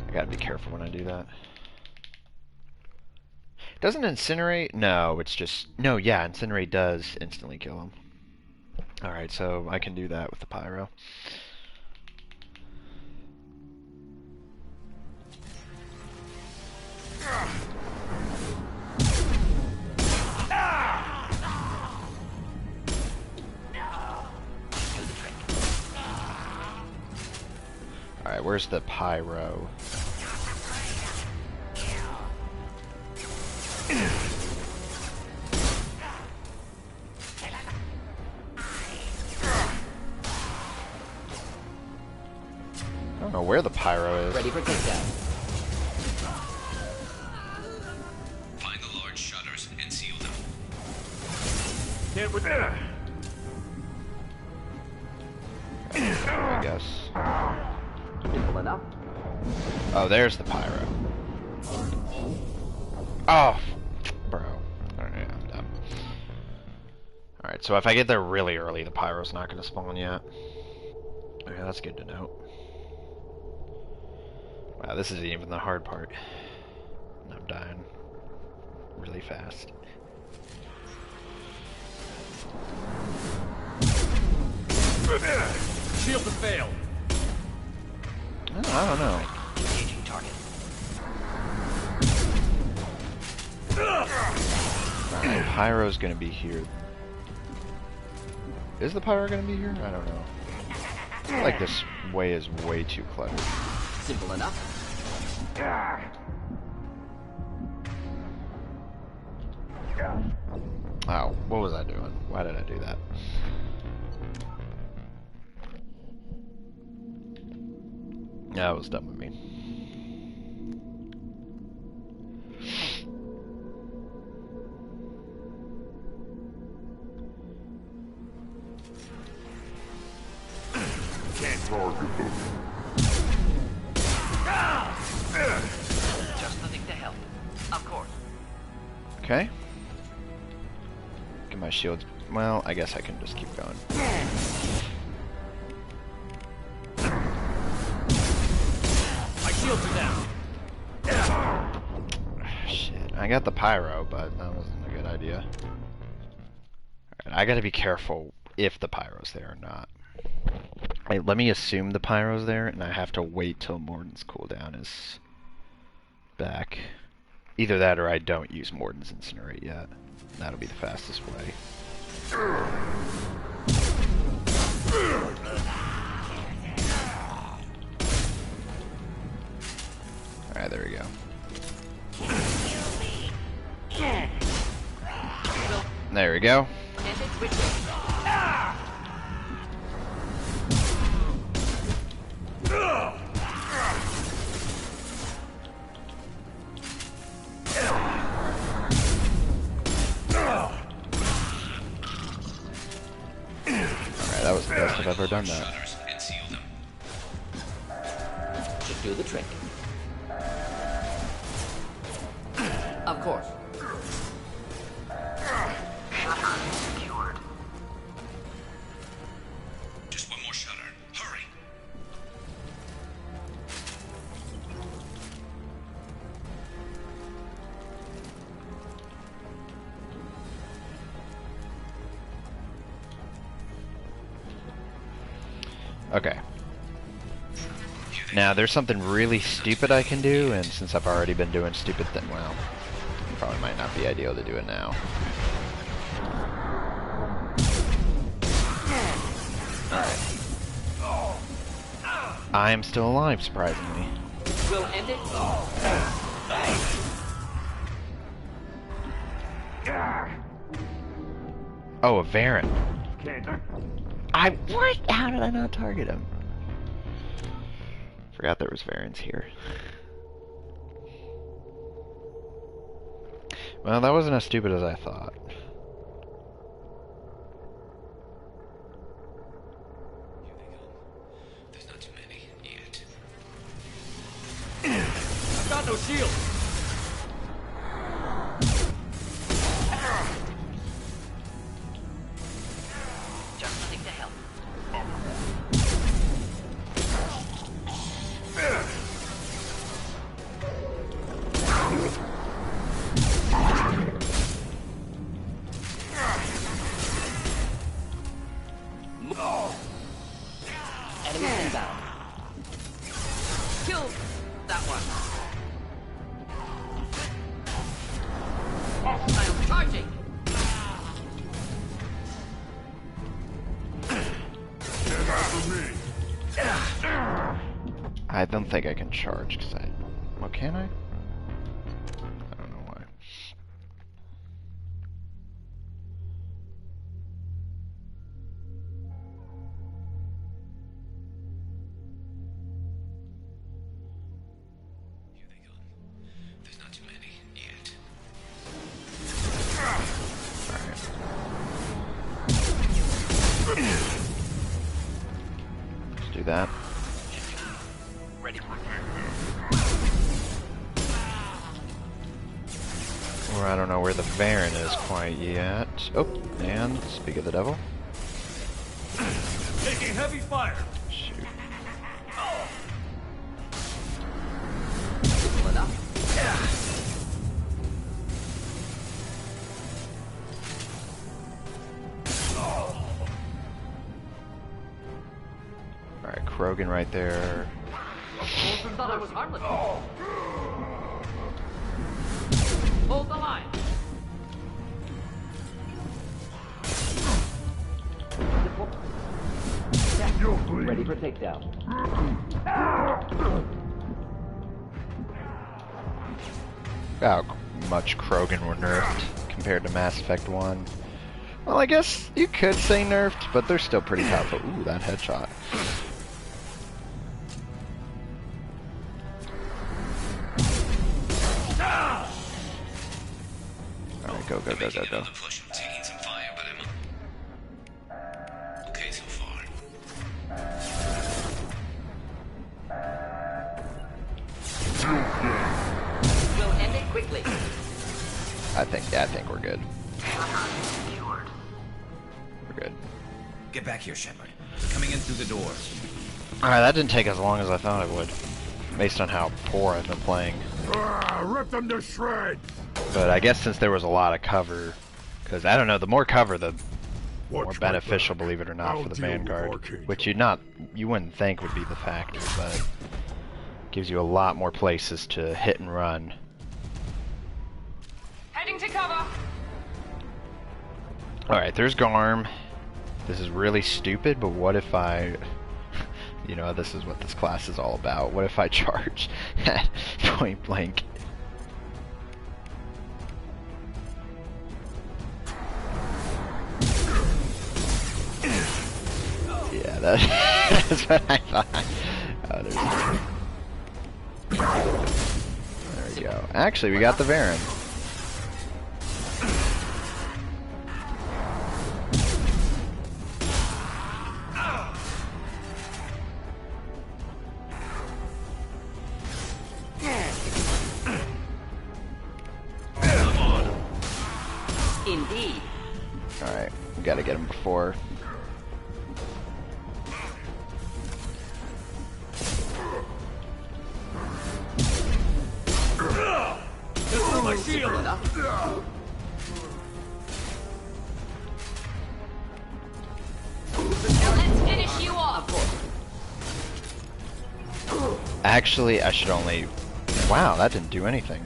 [SPEAKER 1] I gotta be careful when I do that. Doesn't incinerate? No, it's just... No, yeah, incinerate does instantly kill him. Alright, so I can do that with the pyro. Alright, where's the pyro? I don't know where the pyro is.
[SPEAKER 2] Ready for takedown.
[SPEAKER 16] Find the large shutters and seal them.
[SPEAKER 12] Hit with that.
[SPEAKER 1] I guess.
[SPEAKER 2] Simple enough.
[SPEAKER 1] Oh, there's the pyro. Oh, bro. Alright, I'm done. Alright, so if I get there really early, the pyro's not going to spawn yet. Okay, that's good to know. Wow, this isn't even the hard part. I'm dying really fast.
[SPEAKER 12] Shield to fail.
[SPEAKER 1] I don't know.
[SPEAKER 2] Engaging target.
[SPEAKER 1] Alright, pyro's gonna be here. Is the pyro gonna be here? I don't know. I feel like this way is way too clever.
[SPEAKER 2] Simple enough.
[SPEAKER 1] Oh, what was I doing? Why did I do that? That was dumb of me.
[SPEAKER 6] Can't target them.
[SPEAKER 2] Just nothing to help. Of course.
[SPEAKER 1] Okay. Get my shields. Well, I guess I can just keep going.
[SPEAKER 12] My shields are down.
[SPEAKER 1] Shit. I got the pyro, but that wasn't a good idea. Alright, I gotta be careful if the pyro's there or not. Wait, let me assume the pyro's there, and I have to wait till Morden's cooldown is back. Either that or I don't use Morden's Incinerate yet. That'll be the fastest way. Alright, there we go. There we go. Alright, that was the best I've ever done that.
[SPEAKER 2] Should do the trick. Of course.
[SPEAKER 16] Secured. Just one more shutter. Hurry.
[SPEAKER 1] Okay. Now, there's something really stupid I can do, and since I've already been doing stupid things, well, probably might not be ideal to do it now. Alright. I am still alive, surprisingly.
[SPEAKER 2] We'll end it.
[SPEAKER 1] Oh, a Varen. What? How did I not target him? Forgot there was Varens here. Well, that wasn't as stupid as I thought.
[SPEAKER 16] There's not too many yet.
[SPEAKER 12] I've got no shield.
[SPEAKER 5] Just nothing to help. Enemies inbound. Kill that one. Hostile charging.
[SPEAKER 1] I don't think I can charge because I. Well, can I? I don't know why.
[SPEAKER 16] Here they come. There's not too many yet.
[SPEAKER 1] Alright. Let's do that.
[SPEAKER 5] Ready.
[SPEAKER 1] Or I don't know where the Baron is quite yet. Oh, and speak of the devil.
[SPEAKER 12] Taking heavy fire.
[SPEAKER 1] Shoot.
[SPEAKER 5] Split up.
[SPEAKER 1] Alright, Krogan right there.
[SPEAKER 5] Thought I was harmless. Hold the line. Ready for takedown.
[SPEAKER 1] How much Krogan were nerfed compared to Mass Effect 1. Well, I guess you could say nerfed, but they're still pretty powerful. Ooh, that headshot. Alright, go, go, go, go, go.
[SPEAKER 16] Push. I'm taking some fire, but I'm okay so far.
[SPEAKER 5] We'll end it quickly.
[SPEAKER 1] I think we're good. We're good.
[SPEAKER 16] Get back here, Shepard. Coming in through the doors.
[SPEAKER 1] Alright, that didn't take as long as I thought it would. Based on how poor I've been playing.
[SPEAKER 8] Rip them to shreds!
[SPEAKER 1] But I guess since there was a lot of cover, because I don't know, the more cover, the more beneficial, believe it or not, for the Vanguard. Which you wouldn't think would be the factor, but gives you a lot more places to hit and run.
[SPEAKER 5] Heading to cover.
[SPEAKER 1] Alright, there's Garm. This is really stupid, but what if I... You know, this is what this class is all about. What if I charge at point blank? Yeah, that's what I thought. Oh, there we go. Actually, we got the Baron.
[SPEAKER 5] Indeed.
[SPEAKER 1] Alright, we gotta get him before.
[SPEAKER 12] My shield.
[SPEAKER 5] Let's finish you off.
[SPEAKER 1] Actually, I should only... Wow, that didn't do anything.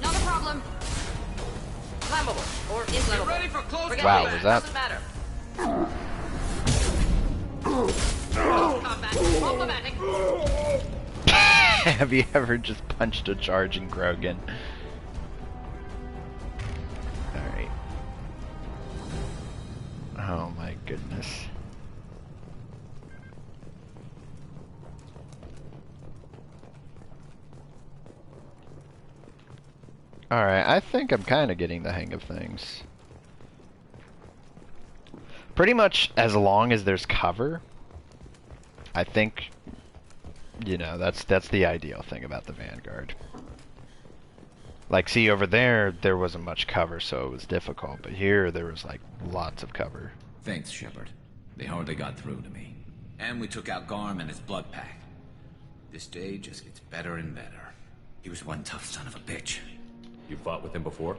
[SPEAKER 5] Not a problem. Flammable or inflammable.
[SPEAKER 12] Ready for close
[SPEAKER 5] Forget
[SPEAKER 1] Wow,
[SPEAKER 5] it.
[SPEAKER 1] was that...
[SPEAKER 5] Doesn't matter. Combat. Problematic.
[SPEAKER 1] Have you ever just punched a charging Krogan? Alright. Oh my goodness. Alright, I think I'm kind of getting the hang of things. Pretty much as long as there's cover, I think, you know, that's the ideal thing about the Vanguard. Like, see, over there wasn't much cover, so it was difficult, but here there was, like, lots of cover.
[SPEAKER 16] Thanks, Shepard. They hardly got through to me. And we took out Garm and his blood pack. This day just gets better and better. He was one tough son of a bitch.
[SPEAKER 3] You fought with him before?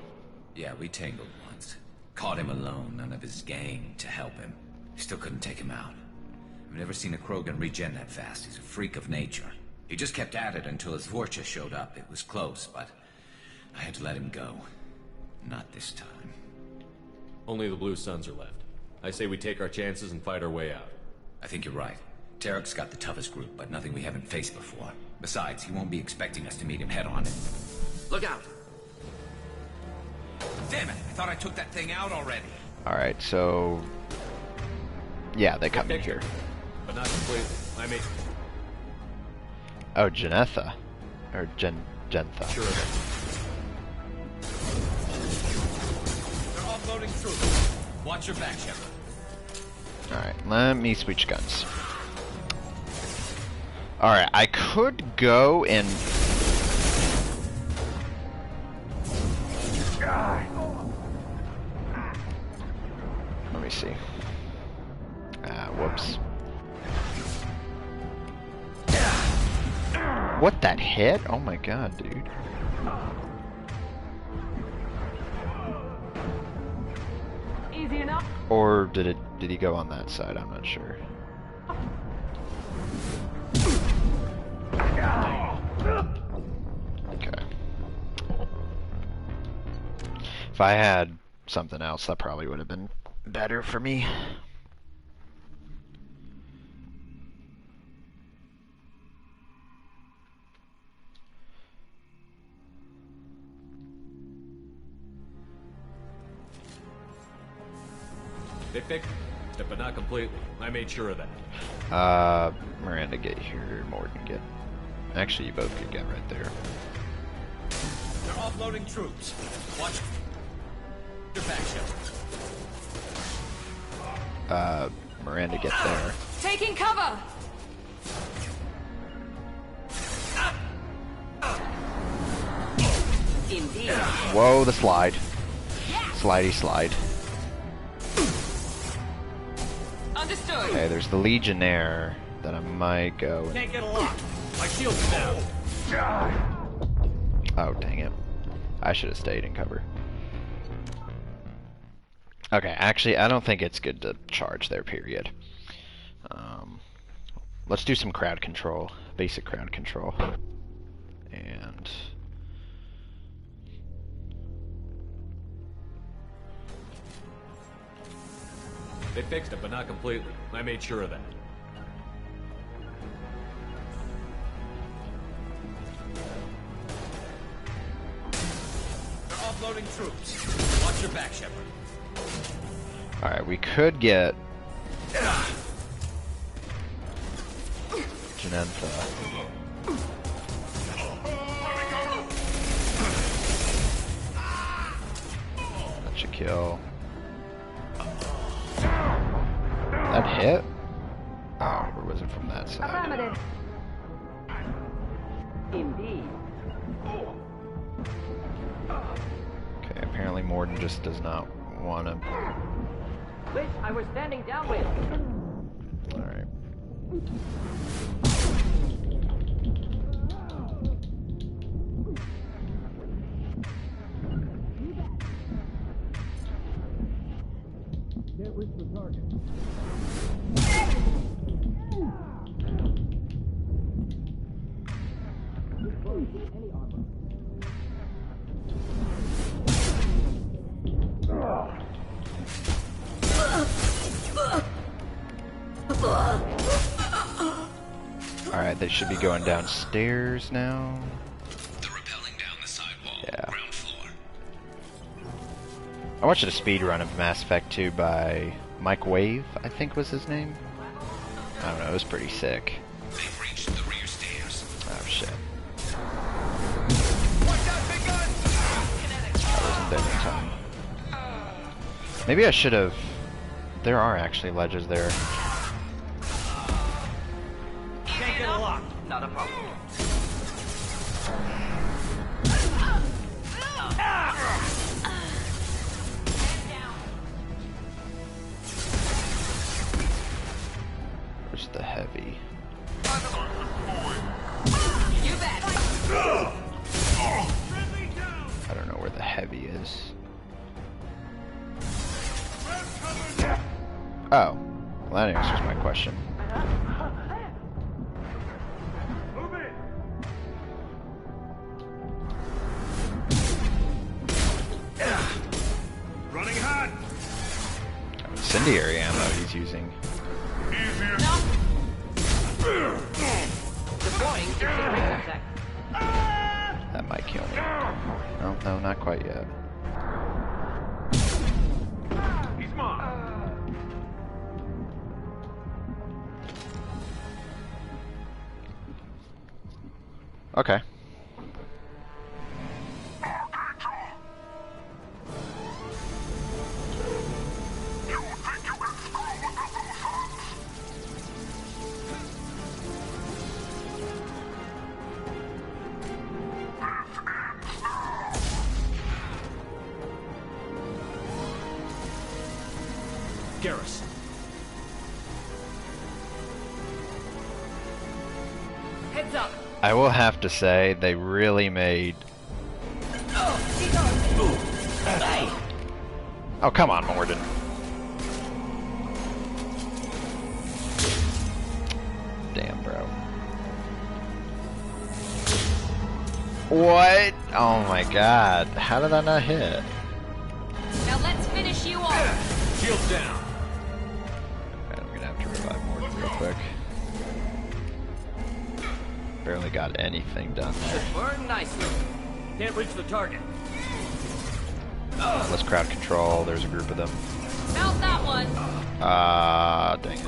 [SPEAKER 16] Yeah, we tangled once. Caught him alone, none of his gang to help him. Still couldn't take him out. I've never seen a Krogan regen that fast. He's a freak of nature. He just kept at it until his Vorcha showed up. It was close, but I had to let him go. Not this time.
[SPEAKER 3] Only the Blue Suns are left. I say we take our chances and fight our way out.
[SPEAKER 16] I think you're right. Tarek's got the toughest group, but nothing we haven't faced before. Besides, he won't be expecting us to meet him head-on.
[SPEAKER 2] Look out!
[SPEAKER 16] Damn it! I thought I took that thing out already.
[SPEAKER 1] Alright, so... yeah, they come in here.
[SPEAKER 3] But not completely. I mean...
[SPEAKER 1] oh, Janetha. Or Gentha.
[SPEAKER 3] Sure.
[SPEAKER 16] They're offloading troops. Watch your back, Shepard.
[SPEAKER 1] Alright, let me switch guns. Alright, I could go and... let me see. Whoops. What, that hit? Oh my god, dude.
[SPEAKER 5] Easy enough.
[SPEAKER 1] Or did he go on that side? I'm not sure. Okay. If I had something else, that probably would have been better for me.
[SPEAKER 3] They fixed it, but not completely. I made sure of that.
[SPEAKER 1] Miranda, get here. Morgan, get... actually, you both could get right there.
[SPEAKER 16] They're offloading troops. Watch your back, Shepard.
[SPEAKER 1] Miranda, get there.
[SPEAKER 5] Taking cover! Indeed.
[SPEAKER 1] Whoa, the slide. Slidey slide.
[SPEAKER 5] Understood.
[SPEAKER 1] Okay, there's the Legionnaire that I might go and...
[SPEAKER 12] Can't get a lock. My shield's down.
[SPEAKER 1] oh, dang it. I should have stayed in cover. Okay, actually, I don't think it's good to charge there, period. Let's do some crowd control. Basic crowd control. And...
[SPEAKER 3] They fixed it, but not completely. I made sure of that.
[SPEAKER 16] They're offloading troops. Watch your back, Shepard.
[SPEAKER 1] alright, we could get... Janentha. That should kill. That hit? Oh, or was it from that side?
[SPEAKER 5] Affirmative. Indeed.
[SPEAKER 1] Okay, apparently Morden just does not want to...
[SPEAKER 5] Wish I were standing downwind.
[SPEAKER 1] Alright.
[SPEAKER 12] Can't reach the target.
[SPEAKER 5] Any armor.
[SPEAKER 1] Alright, they should be going downstairs now.
[SPEAKER 16] They're rappelling down the sidewall.
[SPEAKER 1] Yeah.
[SPEAKER 16] Ground floor.
[SPEAKER 1] I watched a speed run of Mass Effect 2 by Mike Wave, I think was his name. I don't know, it was pretty sick.
[SPEAKER 16] They've reached the rear stairs.
[SPEAKER 1] Oh shit.
[SPEAKER 16] Watch out, big gun!
[SPEAKER 1] spawned anytime. Maybe I should have... There are actually ledges there.
[SPEAKER 12] Can't get a lock.
[SPEAKER 5] Not a problem.
[SPEAKER 1] Where's the heavy?
[SPEAKER 5] You bet.
[SPEAKER 1] I don't know where the heavy is. Oh. Well, that answers my question.
[SPEAKER 8] Running hot.
[SPEAKER 1] Incendiary ammo he's using.
[SPEAKER 5] Deploying incineration tech.
[SPEAKER 1] That might kill me. No, no, not quite yet.
[SPEAKER 8] He's mine.
[SPEAKER 1] Okay.
[SPEAKER 12] Garrus.
[SPEAKER 5] Heads up.
[SPEAKER 1] I will have to say, they really made... Oh, come on, Morden. Damn, bro. What? Oh my god. How did that not hit?
[SPEAKER 5] Now let's finish you off.
[SPEAKER 12] Shields down.
[SPEAKER 1] Alright, I'm gonna have to revive Morden real quick. Barely got anything done there.
[SPEAKER 5] Burn nicely.
[SPEAKER 12] Can't reach the target.
[SPEAKER 1] Let's crowd control. There's a group of them.
[SPEAKER 5] Mount that one.
[SPEAKER 1] Dang it.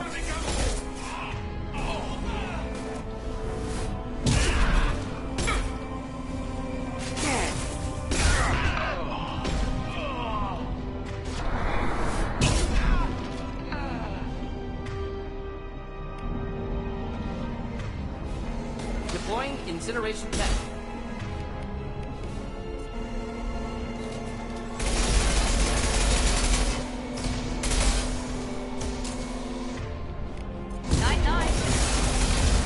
[SPEAKER 5] Deploying incineration tech. Night.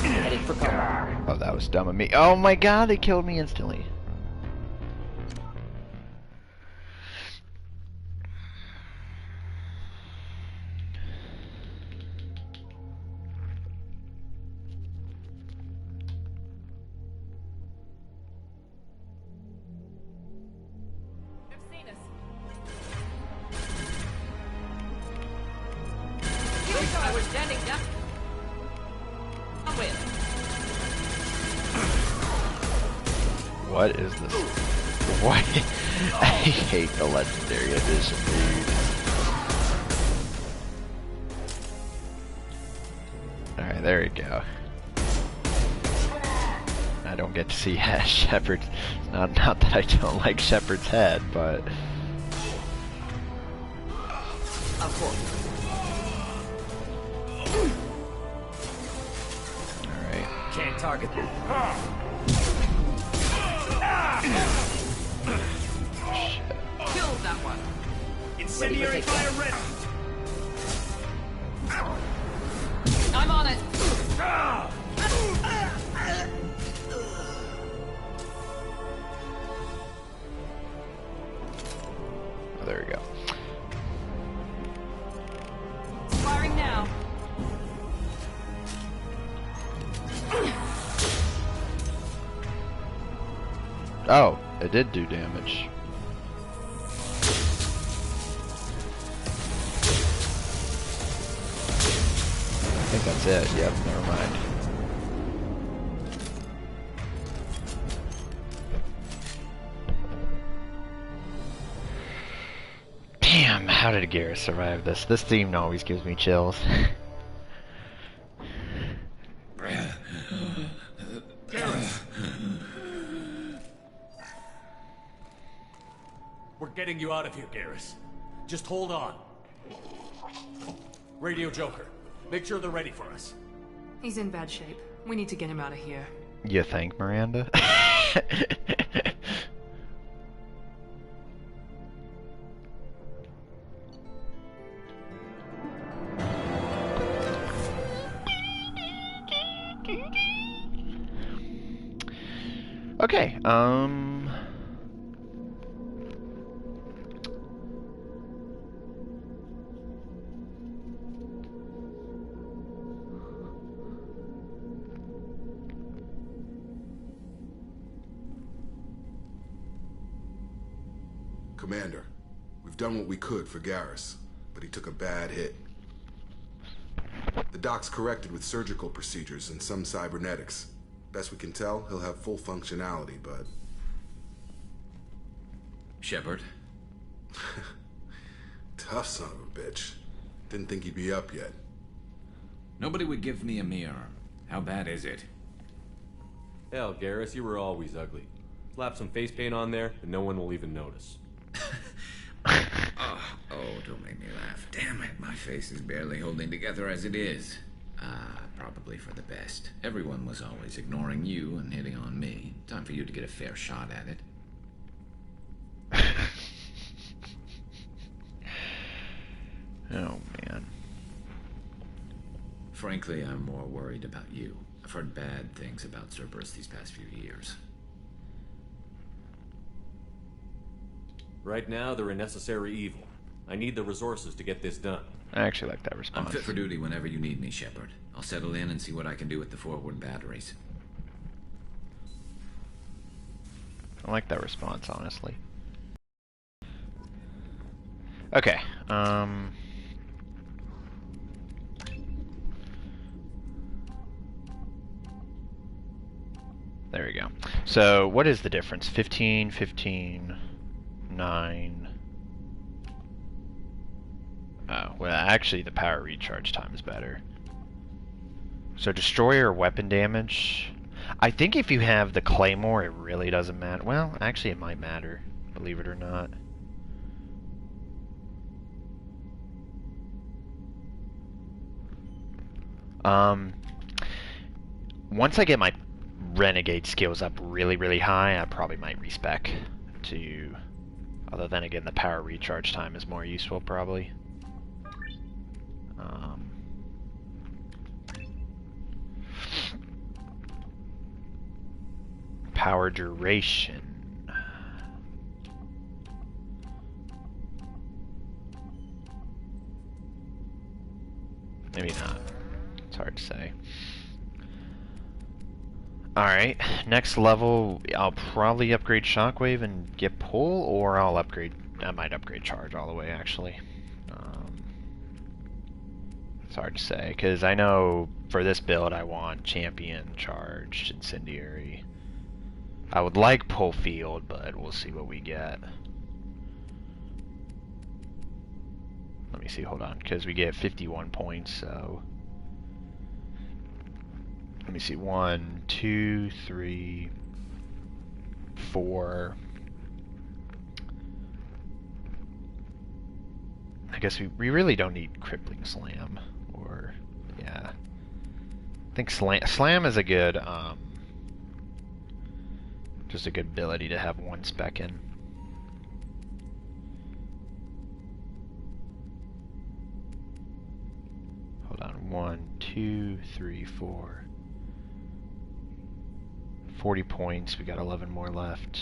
[SPEAKER 5] Heading for cover.
[SPEAKER 1] Oh, that was dumb of me. Oh my god, they killed me instantly.
[SPEAKER 5] I was standing down.
[SPEAKER 1] What is this? Why? I hate the legendary edition, dude. Alright, there we go. I don't get to see Shepard's... Not that I don't like Shepard's head, but...
[SPEAKER 5] Of course.
[SPEAKER 1] Alright.
[SPEAKER 12] Can't target them.
[SPEAKER 5] Killed that one.
[SPEAKER 12] Incendiary fire ready.
[SPEAKER 5] I'm on it.
[SPEAKER 1] Oh, there we go.
[SPEAKER 5] Firing now.
[SPEAKER 1] Oh, it did do damage. I think that's it. Yep, never mind. Damn, how did Garrus survive this? This theme always gives me chills.
[SPEAKER 3] We're getting you out of here, Garrus. Just hold on. Radio Joker, make sure they're ready for us.
[SPEAKER 17] He's in bad shape. We need to get him out of here.
[SPEAKER 1] You think, Miranda? Okay,
[SPEAKER 18] Commander, we've done what we could for Garrus, but he took a bad hit. The doc's corrected with surgical procedures and some cybernetics. Best we can tell, he'll have full functionality, but...
[SPEAKER 16] Shepard?
[SPEAKER 18] Tough son of a bitch. Didn't think he'd be up yet.
[SPEAKER 16] Nobody would give me a mirror. How bad is it?
[SPEAKER 3] Hell, Garrus, you were always ugly. Slap some face paint on there, and no one will even notice.
[SPEAKER 16] Oh, don't make me laugh. Damn it, my face is barely holding together as it is. Probably for the best. Everyone was always ignoring you and hitting on me. Time for you to get a fair shot at it.
[SPEAKER 1] Oh, man.
[SPEAKER 16] Frankly, I'm more worried about you. I've heard bad things about Cerberus these past few years.
[SPEAKER 3] Right now, they're a necessary evil. I need the resources to get this done.
[SPEAKER 1] I actually like that response.
[SPEAKER 16] I'm fit for duty whenever you need me, Shepard. I'll settle in and see what I can do with the forward batteries.
[SPEAKER 1] I like that response, honestly. Okay, there we go. So, what is the difference? 15, 15, 9... Oh, well, actually, the power recharge time is better. So, destroyer weapon damage. I think if you have the Claymore, it really doesn't matter. Well, actually, it might matter, believe it or not. Once I get my Renegade skills up really, really high, I probably might respec to... Although then again, the power recharge time is more useful, probably. Power duration. Maybe not. It's hard to say. Alright, next level, I'll probably upgrade Shockwave and get Pull, or I might upgrade Charge all the way, actually. It's hard to say, because I know for this build I want Champion, Charged, Incendiary. I would like Pull Field, but we'll see what we get. Let me see, hold on, because we get 51 points, so... Let me see, 1, 2, 3, 4... I guess we really don't need Crippling Slam, or, yeah. I think Slam is a good, just a good ability to have one spec in. Hold on, 1, 2, 3, 4. 40 points, we got 11 more left.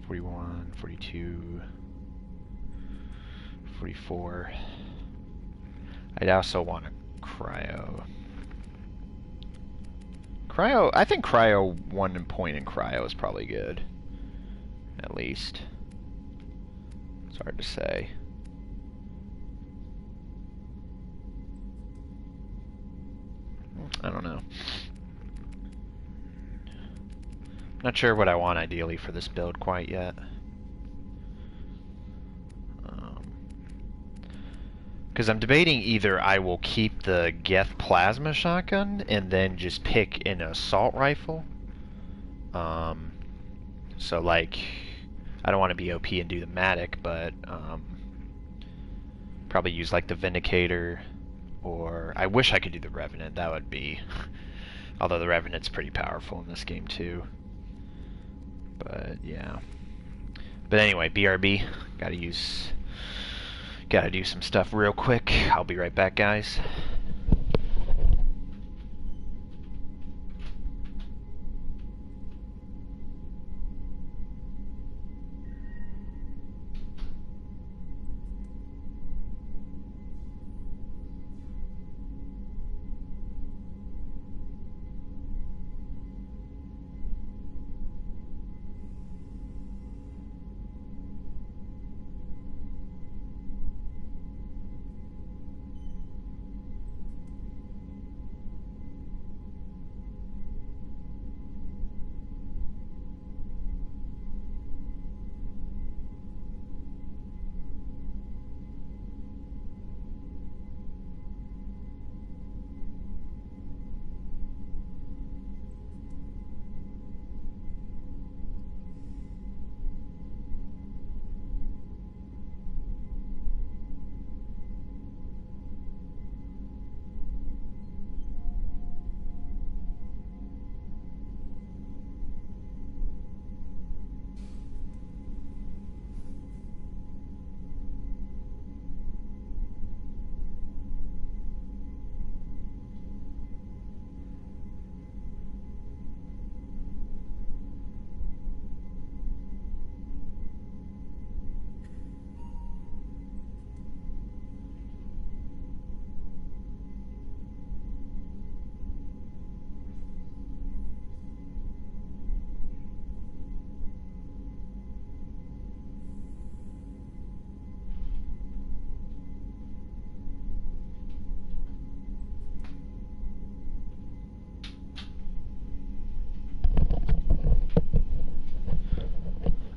[SPEAKER 1] 41, 42, 44. I'd also want a Cryo. I think Cryo 1 point in Cryo is probably good. At least. It's hard to say. I don't know. Not sure what I want ideally for this build quite yet. Because I'm debating either I will keep the Geth Plasma Shotgun and then just pick an assault rifle. So like, I don't want to be OP and do the Matic, but probably use like the Vindicator, or I wish I could do the Revenant. That would be, although the Revenant's pretty powerful in this game too. But yeah. But anyway, BRB, gotta do some stuff real quick. I'll be right back, guys.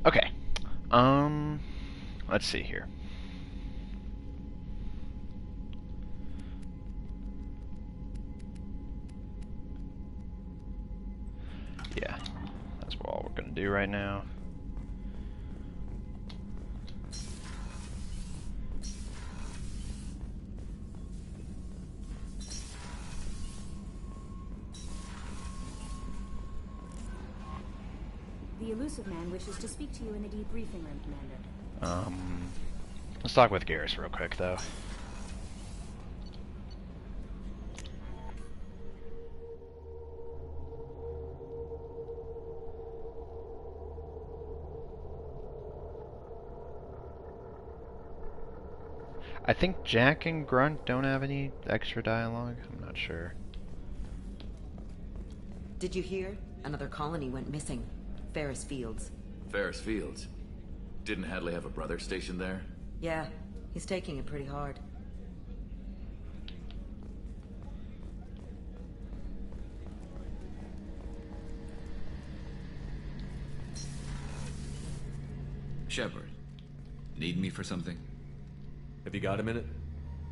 [SPEAKER 1] Okay. Let's see here. Yeah, that's all we're gonna do right now.
[SPEAKER 9] The elusive man wishes to speak to you in the debriefing room, Commander.
[SPEAKER 1] Let's talk with Garrus real quick, though. I think Jack and Grunt don't have any extra dialogue. I'm not sure.
[SPEAKER 19] Did you hear? Another colony went missing. Ferris Fields.
[SPEAKER 20] Ferris Fields? Didn't Hadley have a brother stationed there?
[SPEAKER 19] Yeah, he's taking it pretty hard.
[SPEAKER 16] Shepard, need me for something?
[SPEAKER 3] Have you got a minute?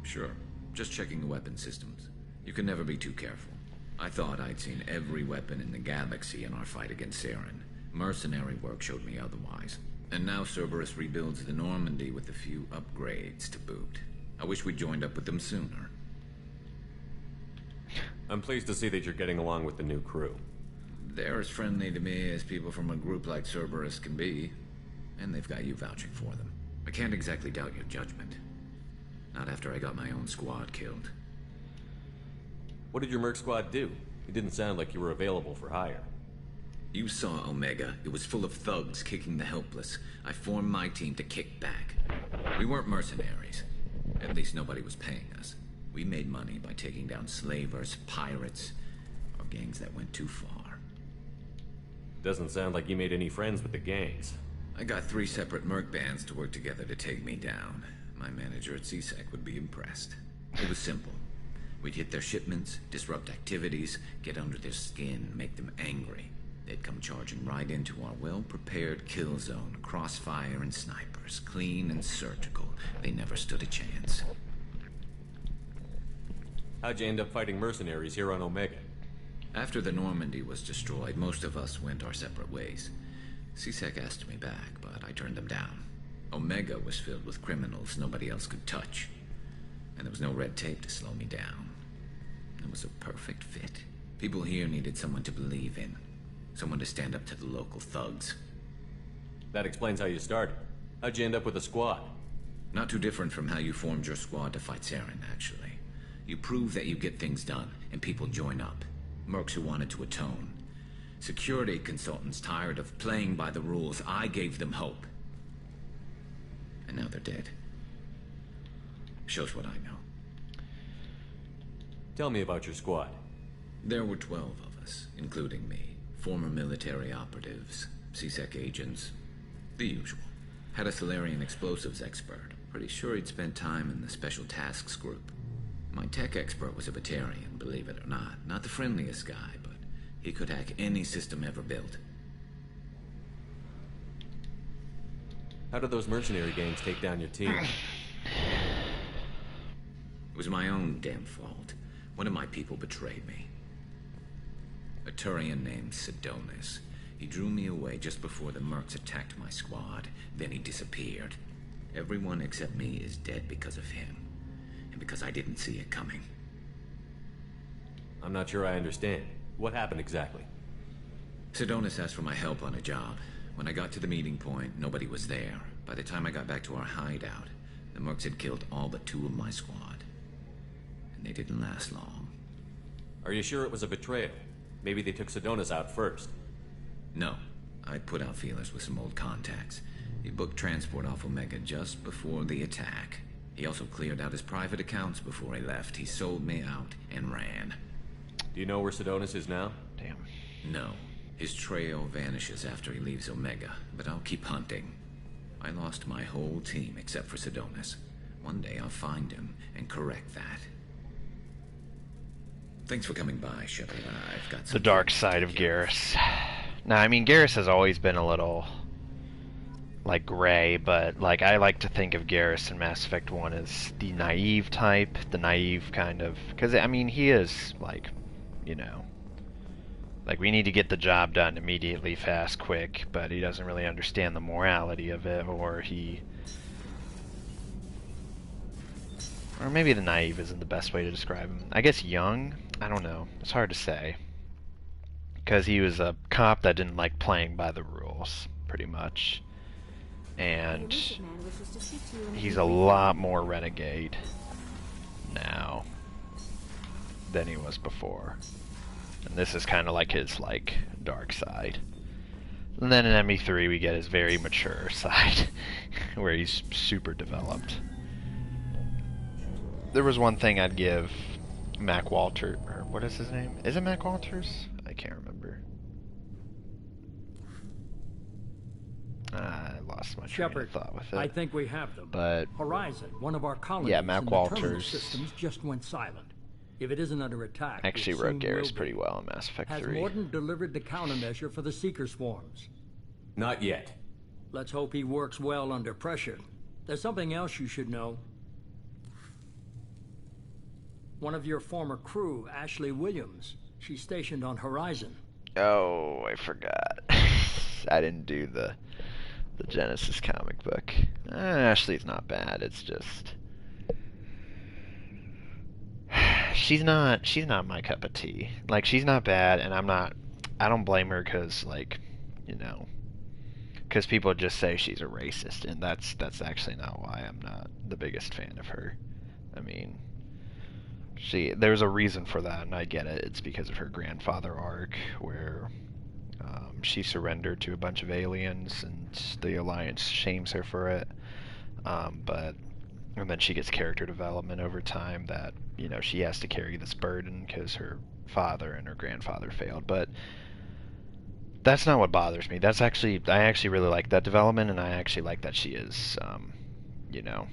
[SPEAKER 16] Sure. Just checking the weapon systems. You can never be too careful. I thought I'd seen every weapon in the galaxy in our fight against Saren. Mercenary work showed me otherwise. And now Cerberus rebuilds the Normandy with a few upgrades to boot. I wish we'd joined up with them sooner.
[SPEAKER 3] I'm pleased to see that you're getting along with the new crew.
[SPEAKER 16] They're as friendly to me as people from a group like Cerberus can be. And they've got you vouching for them. I can't exactly doubt your judgment. Not after I got my own squad killed.
[SPEAKER 3] What did your merc squad do? It didn't sound like you were available for hire.
[SPEAKER 16] You saw Omega. It was full of thugs kicking the helpless. I formed my team to kick back. We weren't mercenaries. At least nobody was paying us. We made money by taking down slavers, pirates, or gangs that went too far.
[SPEAKER 3] Doesn't sound like you made any friends with the gangs.
[SPEAKER 16] I got 3 separate merc bands to work together to take me down. My manager at CSEC would be impressed. It was simple. We'd hit their shipments, disrupt activities, get under their skin, make them angry. They'd come charging right into our well-prepared kill zone, crossfire and snipers, clean and surgical. They never stood a chance.
[SPEAKER 3] How'd you end up fighting mercenaries here on Omega?
[SPEAKER 16] After the Normandy was destroyed, most of us went our separate ways. CSEC asked me back, but I turned them down. Omega was filled with criminals nobody else could touch. And there was no red tape to slow me down. It was a perfect fit. People here needed someone to believe in. Someone to stand up to the local thugs.
[SPEAKER 3] That explains how you started. How'd you end up with a squad?
[SPEAKER 16] Not too different from how you formed your squad to fight Saren, actually. You prove that you get things done, and people join up. Mercs who wanted to atone. Security consultants tired of playing by the rules. I gave them hope. And now they're dead. Shows what I know.
[SPEAKER 3] Tell me about your squad.
[SPEAKER 16] There were 12 of us, including me. Former military operatives, CSEC agents, the usual. Had a Solarian explosives expert. Pretty sure he'd spent time in the Special Tasks Group. My tech expert was a Batarian, believe it or not. Not the friendliest guy, but he could hack any system ever built.
[SPEAKER 3] How did those mercenary gangs take down your team?
[SPEAKER 16] It was my own damn fault. One of my people betrayed me. A Turian named Sidonis. He drew me away just before the mercs attacked my squad. Then he disappeared. Everyone except me is dead because of him. And because I didn't see it coming.
[SPEAKER 3] I'm not sure I understand. What happened exactly?
[SPEAKER 16] Sidonis asked for my help on a job. When I got to the meeting point, nobody was there. By the time I got back to our hideout, the mercs had killed all but 2 of my squad. And they didn't last long.
[SPEAKER 3] Are you sure it was a betrayal? Maybe they took Sidonis out first.
[SPEAKER 16] No. I put out feelers with some old contacts. He booked transport off Omega just before the attack. He also cleared out his private accounts before he left. He sold me out and ran.
[SPEAKER 3] Do you know where Sidonis is now?
[SPEAKER 1] Damn.
[SPEAKER 16] No. His trail vanishes after he leaves Omega, but I'll keep hunting. I lost my whole team except for Sidonis. One day I'll find him and correct that. Thanks for coming by, Shepard. I've got
[SPEAKER 1] the dark side of Garrus. Now, I mean, Garrus has always been a little, like, gray, but, like, I like to think of Garrus in Mass Effect 1 as the naive type, the naive kind of, because, I mean, he is, like, you know, like, we need to get the job done immediately, fast, quick, but he doesn't really understand the morality of it, or maybe the naive isn't the best way to describe him. I guess young? I don't know. It's hard to say. Because he was a cop that didn't like playing by the rules, pretty much. And he's a lot more renegade now than he was before. And this is kind of like his, like, dark side. And then in ME3 we get his very mature side, where he's super developed. There was one thing I'd give Mac Walter, or what is his name? Is it Mac Walters? I can't remember. I lost my train of thought with it.
[SPEAKER 21] I think we have them.
[SPEAKER 1] But
[SPEAKER 21] Horizon, one of our colonies
[SPEAKER 1] yeah, Mac
[SPEAKER 21] in the
[SPEAKER 1] Walters
[SPEAKER 21] terminal systems just went silent. If it isn't under attack,
[SPEAKER 1] actually
[SPEAKER 21] it
[SPEAKER 1] wrote
[SPEAKER 21] soon
[SPEAKER 1] Garrus
[SPEAKER 21] will
[SPEAKER 1] pretty
[SPEAKER 21] be.
[SPEAKER 1] well in Mass Effect 3.
[SPEAKER 21] Has Mordin delivered the countermeasure for the Seeker swarms?
[SPEAKER 3] Not yet.
[SPEAKER 21] Let's hope he works well under pressure. There's something else you should know. One of your former crew, Ashley Williams, she's stationed on Horizon.
[SPEAKER 1] Oh, I forgot. I didn't do the Genesis comic book. Ashley's not bad. It's just she's not my cup of tea. Like, she's not bad, and I don't blame her because, like, you know, because people just say she's a racist, and that's actually not why I'm not the biggest fan of her. I mean, there's a reason for that, and I get it. It's because of her grandfather arc, where she surrendered to a bunch of aliens, and the Alliance shames her for it. And then she gets character development over time that, you know, she has to carry this burden because her father and her grandfather failed. But that's not what bothers me. I actually really like that development, and I actually like that she is, you know,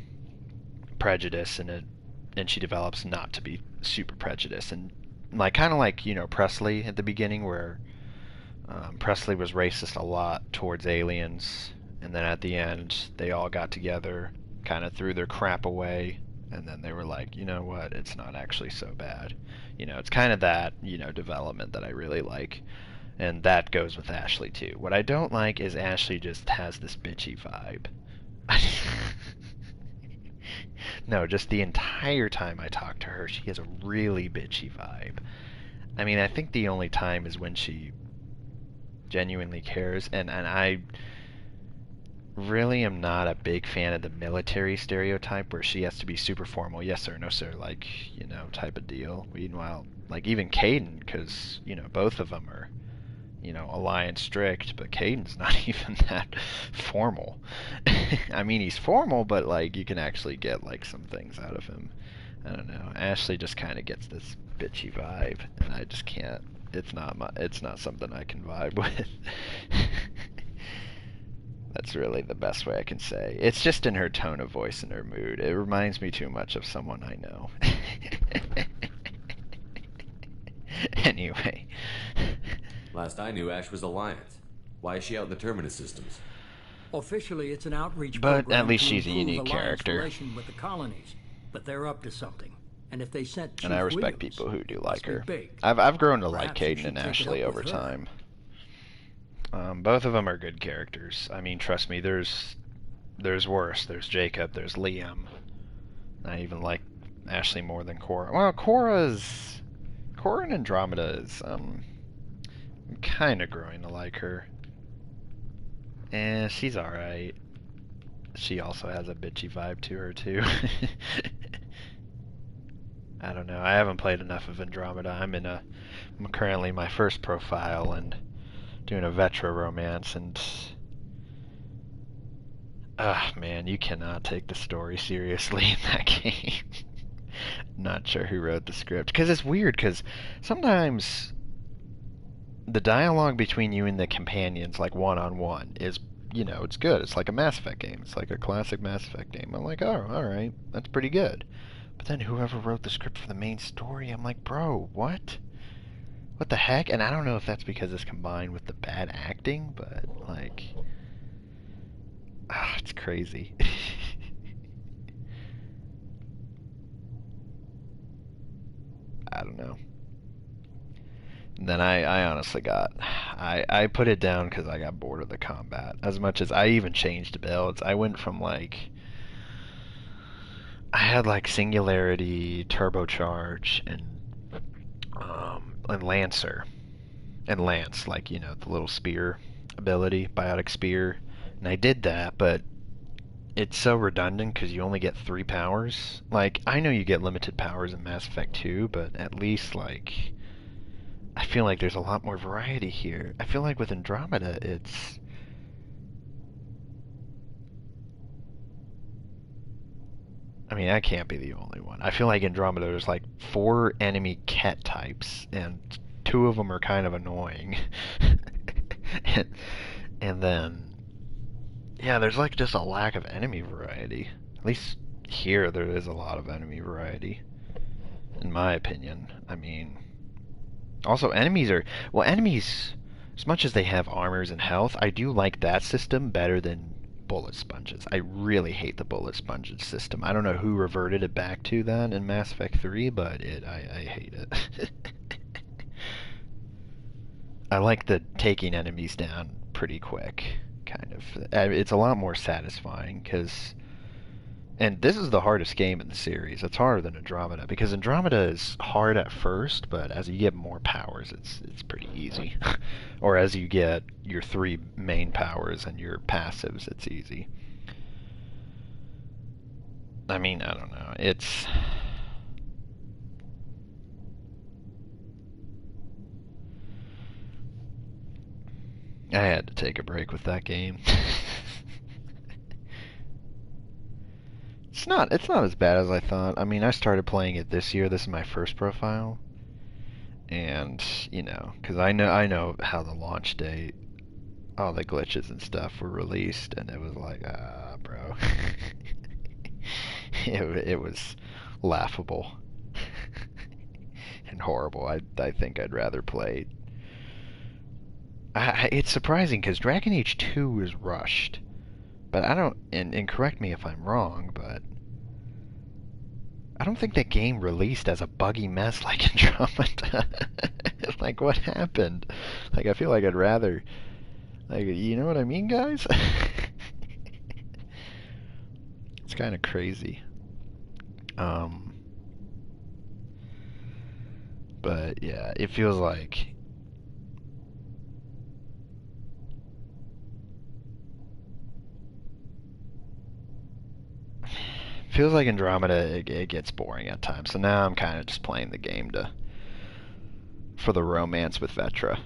[SPEAKER 1] prejudiced, and she develops not to be super prejudiced, and like kind of like, you know, Presley at the beginning, where Presley was racist a lot towards aliens, and then at the end they all got together, kind of threw their crap away, and then they were like, you know what, it's not actually so bad. You know, it's kind of that, you know, development that I really like. And that goes with Ashley too. What I don't like is Ashley just has this bitchy vibe. No, just the entire time I talk to her, she has a really bitchy vibe. I mean, I think the only time is when she genuinely cares, and I really am not a big fan of the military stereotype where she has to be super formal, yes sir, no sir, like, you know, type of deal. Meanwhile, like, even Caden, because, you know, both of them are, you know, Alliance strict, but Caden's not even that formal. I mean, he's formal, but, like, you can actually get, like, some things out of him. I don't know. Ashley just kind of gets this bitchy vibe, and I just can't. It's not something I can vibe with. That's really the best way I can say. It's just in her tone of voice and her mood. It reminds me too much of someone I know. Anyway.
[SPEAKER 3] Last I knew, Ash was Alliance. Why is she out in the Terminus systems?
[SPEAKER 21] Officially, it's an outreach
[SPEAKER 1] But
[SPEAKER 21] program
[SPEAKER 1] at least
[SPEAKER 21] to
[SPEAKER 1] she's a
[SPEAKER 21] improve
[SPEAKER 1] unique
[SPEAKER 21] Alliance
[SPEAKER 1] character.
[SPEAKER 21] relation with the colonies. But they're up to something. And if they sent Chief
[SPEAKER 1] And I respect
[SPEAKER 21] Williams,
[SPEAKER 1] people who do
[SPEAKER 21] must
[SPEAKER 1] like
[SPEAKER 21] be
[SPEAKER 1] her.
[SPEAKER 21] big.
[SPEAKER 1] I've grown to like
[SPEAKER 21] Perhaps you
[SPEAKER 1] Caden
[SPEAKER 21] should
[SPEAKER 1] and
[SPEAKER 21] take it
[SPEAKER 1] Ashley
[SPEAKER 21] up
[SPEAKER 1] over
[SPEAKER 21] with her.
[SPEAKER 1] time. Both of them are good characters. I mean, trust me, there's worse. There's Jacob, there's Liam. I even like Ashley more than Cora. Well, Cora and Andromeda is, I'm kind of growing to like her. She's alright. She also has a bitchy vibe to her, too. I don't know. I haven't played enough of Andromeda. I'm currently my first profile and doing a Vetra romance, and man, you cannot take the story seriously in that game. Not sure who wrote the script, because it's weird, because sometimes the dialogue between you and the companions, like one-on-one, is, you know, it's good. It's like a Mass Effect game. It's like a classic Mass Effect game. I'm like, oh, alright, that's pretty good. But then whoever wrote the script for the main story, I'm like, bro, what? What the heck? And I don't know if that's because it's combined with the bad acting, but, like, it's crazy. I don't know. And then I honestly I put it down because I got bored of the combat. As much as I even changed builds. I went from, like, I had, like, Singularity, Turbocharge, and Lancer. And Lance, like, you know, the little spear ability, Biotic Spear. And I did that, but it's so redundant because you only get 3 powers. Like, I know you get limited powers in Mass Effect 2, but at least, like, I feel like there's a lot more variety here. I feel like with Andromeda, it's... I mean, I can't be the only one. I feel like Andromeda, there's like 4 enemy cat types, and 2 of them are kind of annoying. and then, yeah, there's like just a lack of enemy variety. At least here there is a lot of enemy variety, in my opinion. I mean, also enemies, as much as they have armors and health, I do like that system better than bullet sponges. I really hate the bullet sponges system. I don't know who reverted it back to that in Mass Effect 3, but I hate it. I like the taking enemies down pretty quick, kind of. It's a lot more satisfying, because... And this is the hardest game in the series. It's harder than Andromeda, because Andromeda is hard at first, but as you get more powers, it's pretty easy. Or as you get your 3 main powers and your passives, it's easy. I mean, I don't know. It's... I had to take a break with that game. It's not as bad as I thought. I mean, I started playing it this year. This is my first profile. And, you know, because I know how the launch date, all the glitches and stuff were released, and it was like, bro. it was laughable. And horrible. I think I'd rather play... it's surprising, because Dragon Age 2 was rushed. But I don't, and correct me if I'm wrong, but I don't think that game released as a buggy mess like Andromeda. Like, what happened? Like, I feel like I'd rather, like, you know what I mean, guys? It's kind of crazy. But yeah, it feels like Andromeda it gets boring at times. So now I'm kind of just playing the game for the romance with Vetra.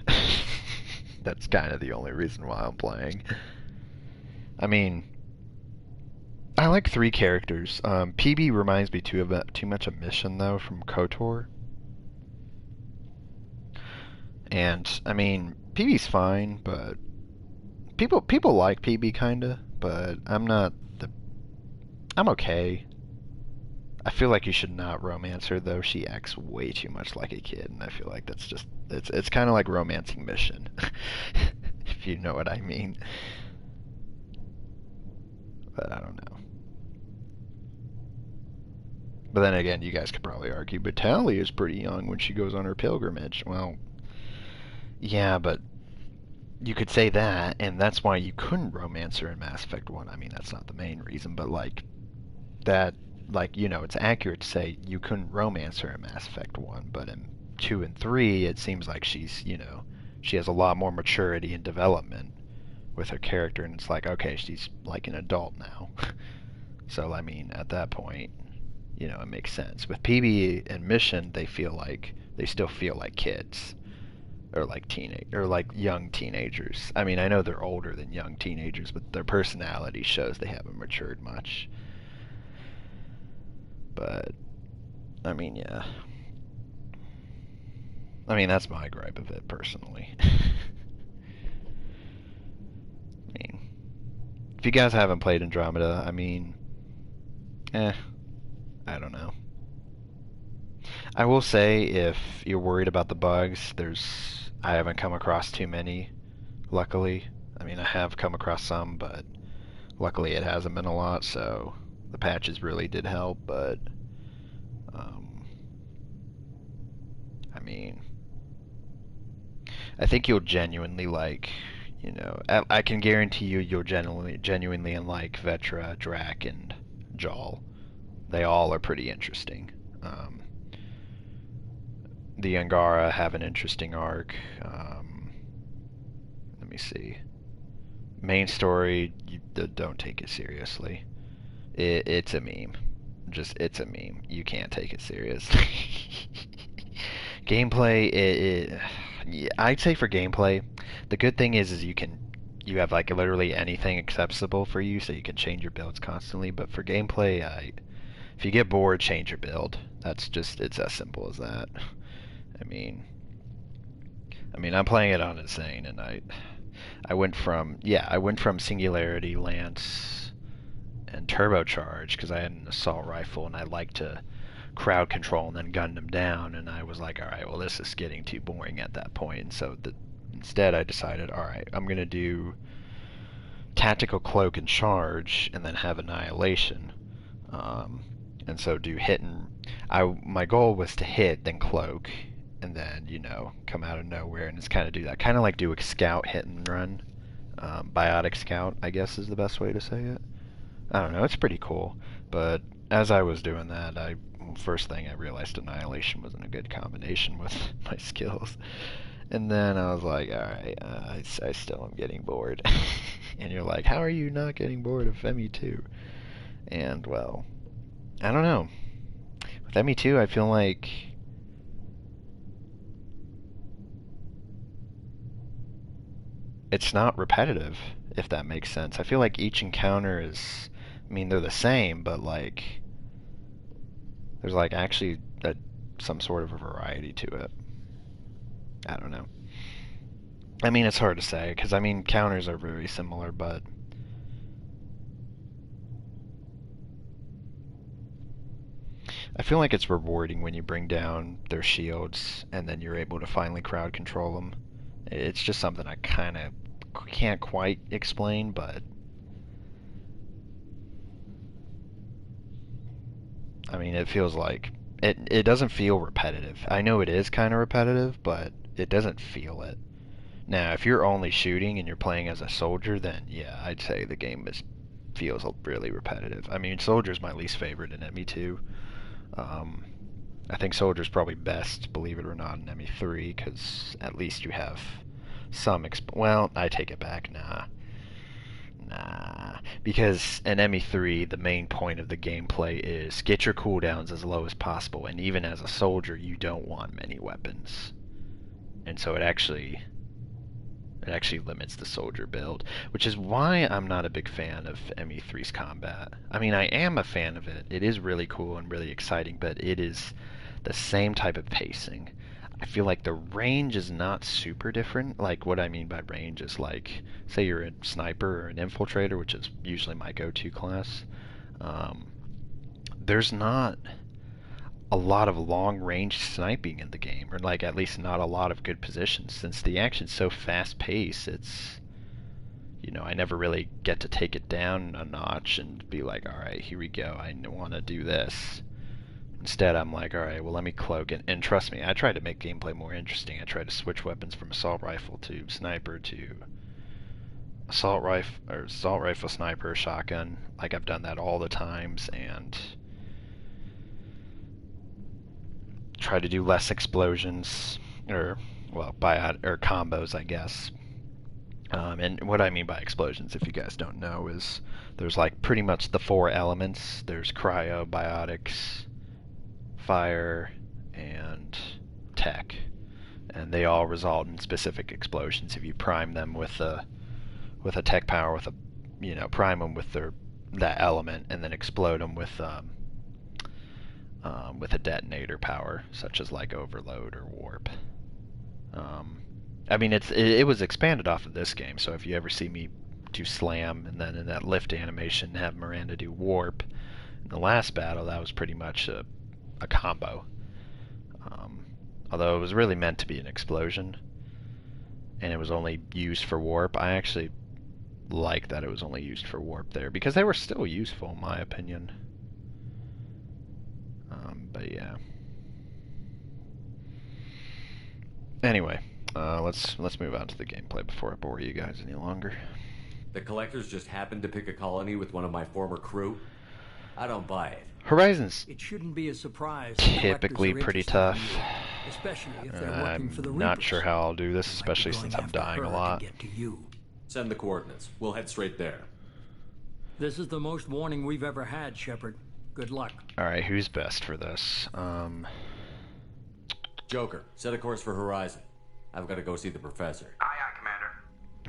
[SPEAKER 1] That's kind of the only reason why I'm playing. I mean, I like 3 characters. PB reminds me too much of Mission though from KOTOR. And I mean, PB's fine, but people like PB kinda, but I'm okay. I feel like you should not romance her though. She acts way too much like a kid, and I feel like that's just it's kind of like romancing Mission, if you know what I mean. But I don't know. But then again, you guys could probably argue, but Tali is pretty young when she goes on her pilgrimage. Well, yeah, but you could say that, and that's why you couldn't romance her in Mass Effect 1. I mean, that's not the main reason, but like that, like, you know, it's accurate to say you couldn't romance her in Mass Effect 1, but in 2 and 3, it seems like she's, you know, she has a lot more maturity and development with her character, and it's like, okay, she's like an adult now. So, I mean, at that point, you know, it makes sense. With PB and Mission, they still feel like kids. Or like young teenagers. I mean, I know they're older than young teenagers, but their personality shows they haven't matured much. But, I mean, yeah. I mean, that's my gripe of it, personally. I mean, if you guys haven't played Andromeda, I mean, I don't know. I will say, if you're worried about the bugs, I haven't come across too many, luckily. I mean, I have come across some, but luckily it hasn't been a lot, so the patches really did help, but I mean, I think you'll genuinely like, you know, I can guarantee you'll genuinely like Vetra, Drac, and Jal. They all are pretty interesting. The Angara have an interesting arc. Let me see. Main story, don't take it seriously. It's a meme. It's a meme. You can't take it seriously. Gameplay, yeah, I'd say for gameplay, the good thing is you have like literally anything accessible for you, so you can change your builds constantly. But for gameplay, if you get bored, change your build. It's as simple as that. I mean, I'm playing it on Insane, and I went from Singularity, Lance, and Turbocharge because I had an assault rifle, and I like to crowd control and then gun them down, and I was like, alright, well, this is getting too boring at that point, and so instead I decided, alright, I'm going to do Tactical Cloak and Charge, and then have Annihilation, and so do hit my goal was to hit, then cloak, and then, you know, come out of nowhere and just kind of do that. Kind of like do a scout, hit and run. Biotic scout, I guess is the best way to say it. I don't know, it's pretty cool. But as I was doing that, first thing I realized Annihilation wasn't a good combination with my skills. And then I was like, alright, I still am getting bored. And you're like, how are you not getting bored of ME2? And, well, I don't know. With ME2, I feel like it's not repetitive, if that makes sense. I feel like each encounter is, I mean, they're the same, but like there's like actually some sort of a variety to it. I don't know. I mean, it's hard to say, because I mean, counters are very similar, but I feel like it's rewarding when you bring down their shields and then you're able to finally crowd control them. It's just something I kind of can't quite explain, but I mean, it feels like it doesn't feel repetitive. I know it is kind of repetitive, but it doesn't feel it. Now, if you're only shooting and you're playing as a soldier, then yeah, I'd say the game feels really repetitive. I mean, soldier's my least favorite in ME2. I think soldier's probably best, believe it or not, in ME3, because at least you have some well, I take it back, nah. Because in ME3, the main point of the gameplay is get your cooldowns as low as possible, and even as a soldier, you don't want many weapons. And so it actually limits the soldier build, which is why I'm not a big fan of ME3's combat. I mean, I am a fan of it. It is really cool and really exciting, but it is the same type of pacing. I feel like the range is not super different. Like, what I mean by range is, like, say you're a sniper or an infiltrator, which is usually my go-to class. There's not a lot of long-range sniping in the game, or, like, at least not a lot of good positions. Since the action's so fast-paced, it's, you know, I never really get to take it down a notch and be like, alright, here we go, I want to do this. Instead, I'm like, alright, well, let me cloak it. And trust me, I try to make gameplay more interesting. I try to switch weapons from assault rifle to sniper to assault rifle, sniper, shotgun. Like, I've done that all the times, and try to do less explosions, or, well, or combos, I guess. And what I mean by explosions, if you guys don't know, is there's, like, pretty much the 4 elements. There's cryo, biotics, fire, and tech, and they all result in specific explosions. If you prime them with a tech power, prime them with that element, and then explode them with a detonator power, such as like overload or warp. I mean, it was expanded off of this game, so if you ever see me do slam and then in that lift animation have Miranda do warp in the last battle, that was pretty much a combo. Although it was really meant to be an explosion, and it was only used for warp, I actually like that it was only used for warp there, because they were still useful in my opinion. But yeah. Anyway, let's move on to the gameplay before I bore you guys any longer.
[SPEAKER 3] The collectors just happened to pick a colony with one of my former crew? I don't buy it.
[SPEAKER 1] Horizon's
[SPEAKER 21] it shouldn't be a surprise.
[SPEAKER 1] Typically pretty tough.
[SPEAKER 21] Especially if they're working for the
[SPEAKER 1] I'm not sure how I'll do this, especially since I'm dying a lot.
[SPEAKER 3] Send the coordinates. We'll head straight there.
[SPEAKER 21] This is the most warning we've ever had, Shepard. Good luck.
[SPEAKER 1] Alright, who's best for this?
[SPEAKER 3] Joker, set a course for Horizon. I've got to go see the professor.
[SPEAKER 4] Aye, aye, Commander.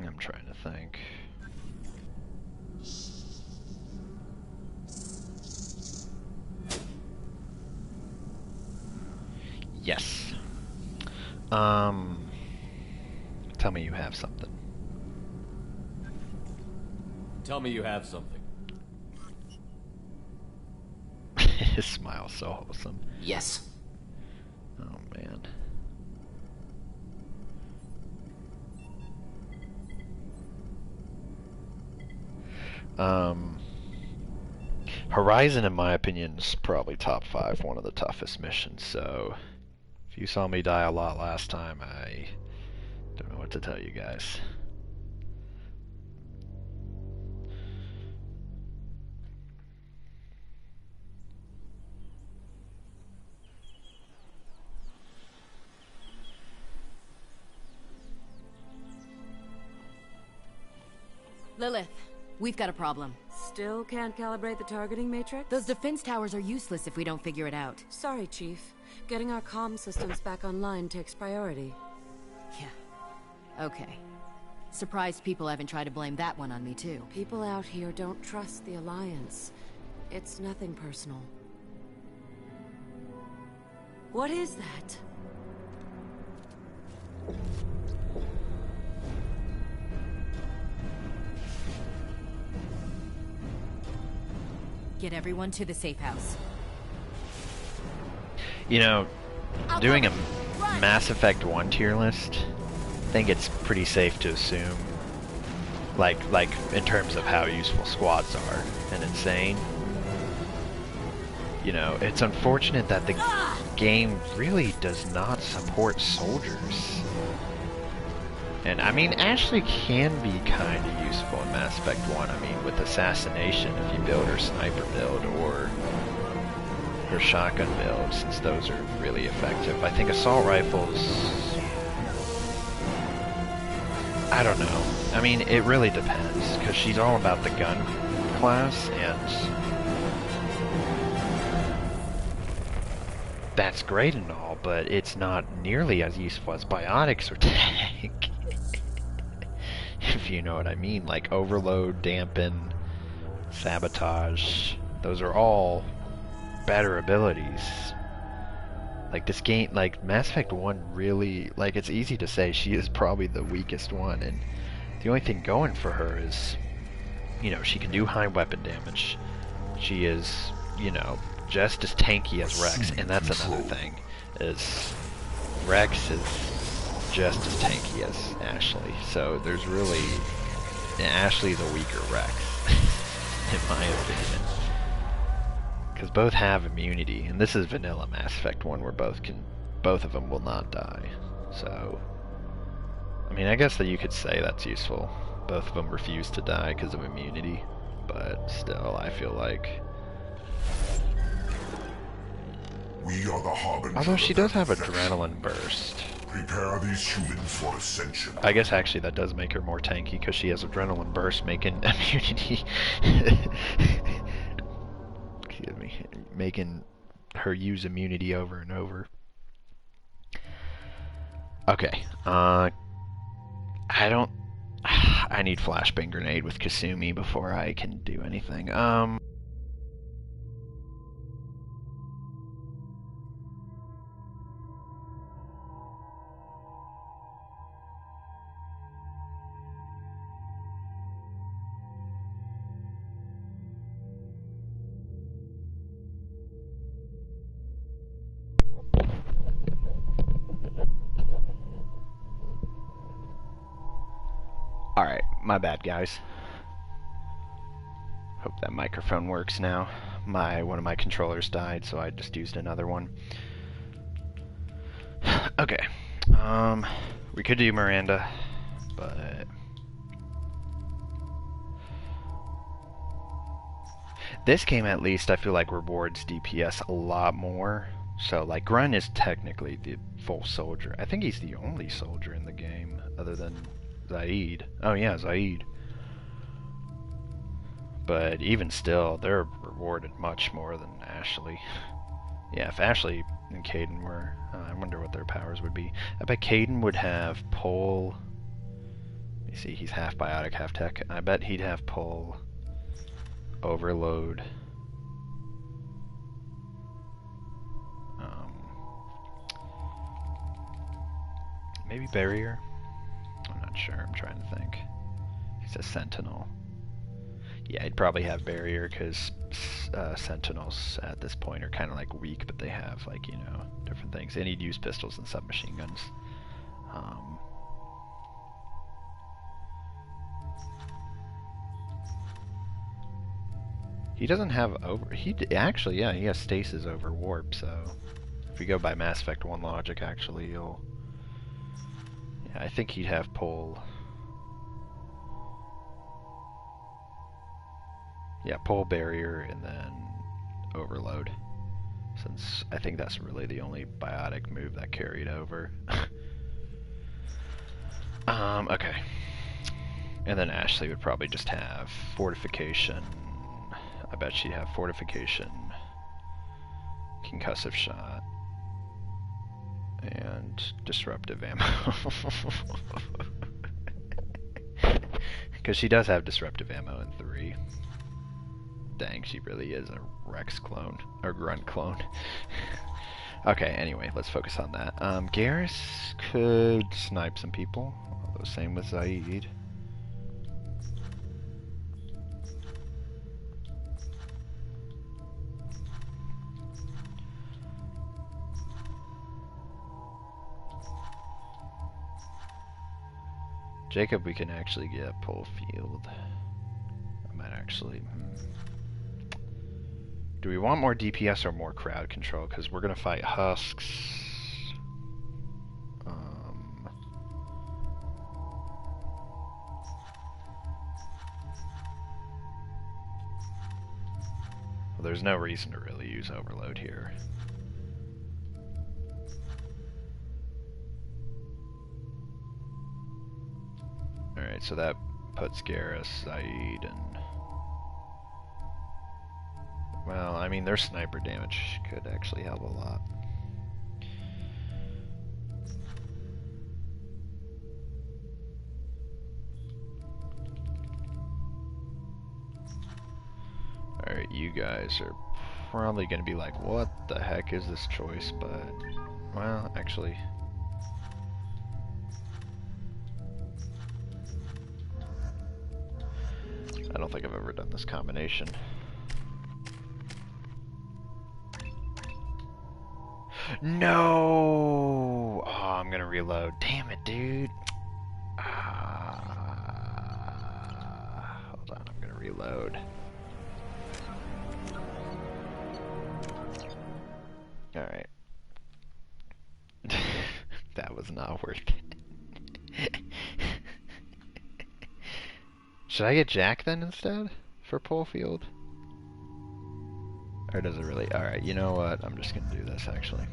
[SPEAKER 1] I'm trying to think. Yes. Tell me you have something.
[SPEAKER 3] Tell me you have something.
[SPEAKER 1] His smile's so wholesome.
[SPEAKER 2] Yes.
[SPEAKER 1] Oh, man. Horizon, in my opinion, is probably top 5, one of the toughest missions, so if you saw me die a lot last time, I don't know what to tell you guys.
[SPEAKER 22] Lilith, we've got a problem.
[SPEAKER 7] Still can't calibrate the targeting matrix?
[SPEAKER 22] Those defense towers are useless if we don't figure it out.
[SPEAKER 7] Sorry, Chief. Getting our comm systems back online takes priority.
[SPEAKER 22] Yeah. Okay. Surprised people haven't tried to blame that one on me, too.
[SPEAKER 7] People out here don't trust the Alliance. It's nothing personal. What is that?
[SPEAKER 22] Get everyone to the safe house.
[SPEAKER 1] You know, doing a Mass Effect 1 tier list, I think it's pretty safe to assume, like in terms of how useful squads are and insane, you know, it's unfortunate that the game really does not support soldiers. And I mean, Ashley can be kind of useful in Mass Effect 1. I mean, with assassination, if you build her sniper build or her shotgun build, since those are really effective. I think assault rifles, I don't know. I mean, it really depends, because she's all about the gun class, and that's great and all, but it's not nearly as useful as biotics or tank. If you know what I mean. Like overload, dampen, sabotage, those are all better abilities. Like this game, like Mass Effect 1 really, like it's easy to say she is probably the weakest one, and the only thing going for her is, you know, she can do high weapon damage. She is, you know, just as tanky as Rex, and that's another thing, is Rex is just as tanky as Ashley, so there's really, Ashley's a weaker Rex, in my opinion. Because both have immunity, and this is vanilla Mass Effect 1 where both of them will not die. So, I mean, I guess that you could say that's useful. Both of them refuse to die because of immunity, but still, I feel like...
[SPEAKER 10] We are the harbingers.
[SPEAKER 1] Although she does have adrenaline burst.
[SPEAKER 10] Prepare these humans for ascension.
[SPEAKER 1] I guess actually that does make her more tanky because she has adrenaline burst, making immunity... excuse me, making her use immunity over and over. Okay, I need flashbang grenade with Kasumi before I can do anything. Alright, my bad, guys. Hope that microphone works now. One of my controllers died, so I just used another one. Okay. We could do Miranda, but... This game, at least, I feel like rewards DPS a lot more. So, like, Grun is technically the full soldier. I think he's the only soldier in the game, other than... Zaid. Oh yeah, Zaid. But even still, they're rewarded much more than Ashley. Yeah, if Ashley and Caden were... I wonder what their powers would be. I bet Caden would have pull... Let me see, he's half biotic, half tech. I bet he'd have pull, overload, maybe barrier? I'm not sure, I'm trying to think. He says sentinel. Yeah, he'd probably have barrier because sentinels at this point are kind of like weak, but they have, like, you know, different things. And he'd use pistols and submachine guns. He doesn't have over... Actually, yeah, he has stasis over warp, so... If we go by Mass Effect 1 logic, actually, you'll... Yeah, I think he'd have pull... Yeah, pull, barrier, and then overload. Since I think that's really the only biotic move that carried over. Okay. And then Ashley would probably just have fortification... I bet she'd have fortification, concussive shot, and disruptive ammo. Because she does have disruptive ammo in 3. Dang, she really is a Rex clone, or Grunt clone. Okay, anyway, let's focus on that. Garrus could snipe some people, although same with Zaid. Jacob, we can actually get pull field. I might actually... Do we want more DPS or more crowd control? Because we're going to fight husks. Well, there's no reason to really use overload here. Alright, so that puts Garrus, Zaid, and... Well, I mean, their sniper damage could actually help a lot. Alright, you guys are probably going to be like, what the heck is this choice? But, well, actually... I don't think I've ever done this combination. No! Oh, I'm gonna reload. Damn it, dude. Hold on, I'm gonna reload. Alright. That was not worth it. Should I get Jack then instead? For Pole Field? Or does it really? Alright, you know what? I'm just gonna do this actually.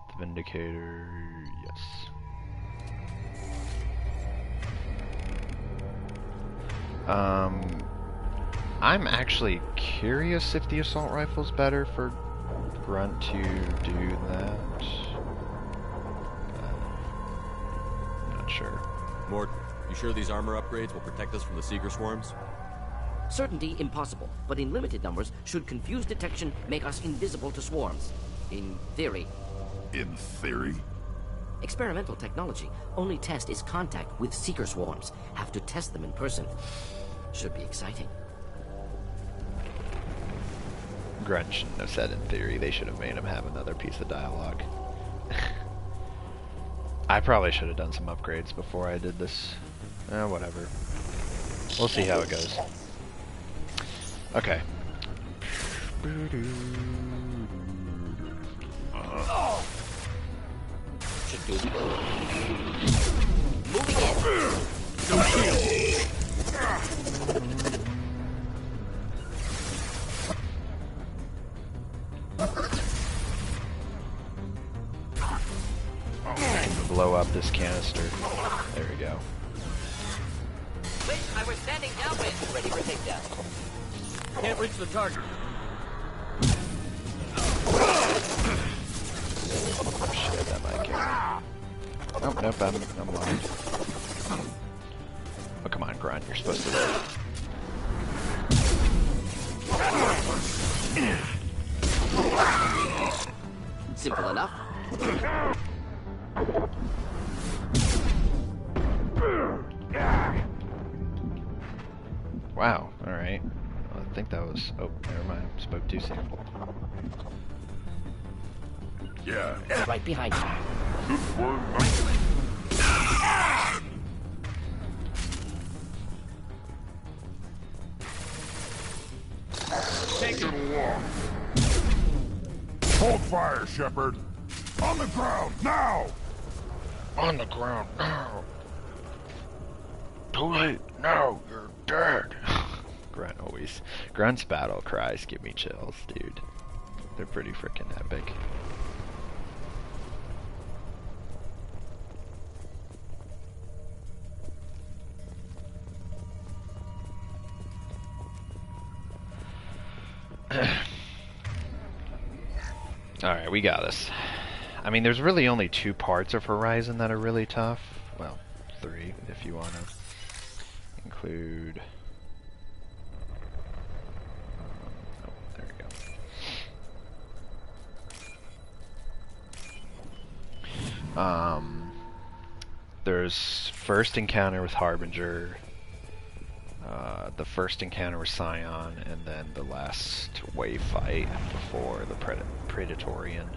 [SPEAKER 1] The Vindicator, yes. I'm actually curious if the assault rifle's better for Grunt to do that. Not sure.
[SPEAKER 3] Mort, you sure these armor upgrades will protect us from the Seeker swarms?
[SPEAKER 2] Certainty impossible, but in limited numbers, should confused detection make us invisible to swarms. In theory.
[SPEAKER 6] In theory?
[SPEAKER 2] Experimental technology. Only test is contact with Seeker swarms. Have to test them in person. Should be exciting.
[SPEAKER 1] Grunt shouldn't have said in theory. They should have made him have another piece of dialogue. I probably should have done some upgrades before I did this. Whatever. We'll see how it goes. Okay.
[SPEAKER 2] Should do. Moving in. No shield.
[SPEAKER 1] Blow up this canister. There we go.
[SPEAKER 5] Wait, I was standing downwind, ready for takedown.
[SPEAKER 21] Can't reach the target.
[SPEAKER 1] Shit, that might kill me. Oh, nope, I'm blind. Oh, come on, Grunt, you're supposed to live.
[SPEAKER 2] Simple enough.
[SPEAKER 1] Wow, alright. Well, I think that was... Oh, never mind. Spoke too soon.
[SPEAKER 6] Yeah.
[SPEAKER 2] Right behind you.
[SPEAKER 10] Take it along. Hold fire, Shepard. On the ground, now!
[SPEAKER 1] On the ground, now! Too late, now, you're dead! Grunt always... Grunt's battle cries give me chills, dude. They're pretty freaking epic. Alright, we got this. I mean, there's really only 2 parts of Horizon that are really tough. Well, 3, if you want to include... oh, there we go. There's first encounter with Harbinger, the first encounter with Scion, and then the last wave fight before the Predatorian.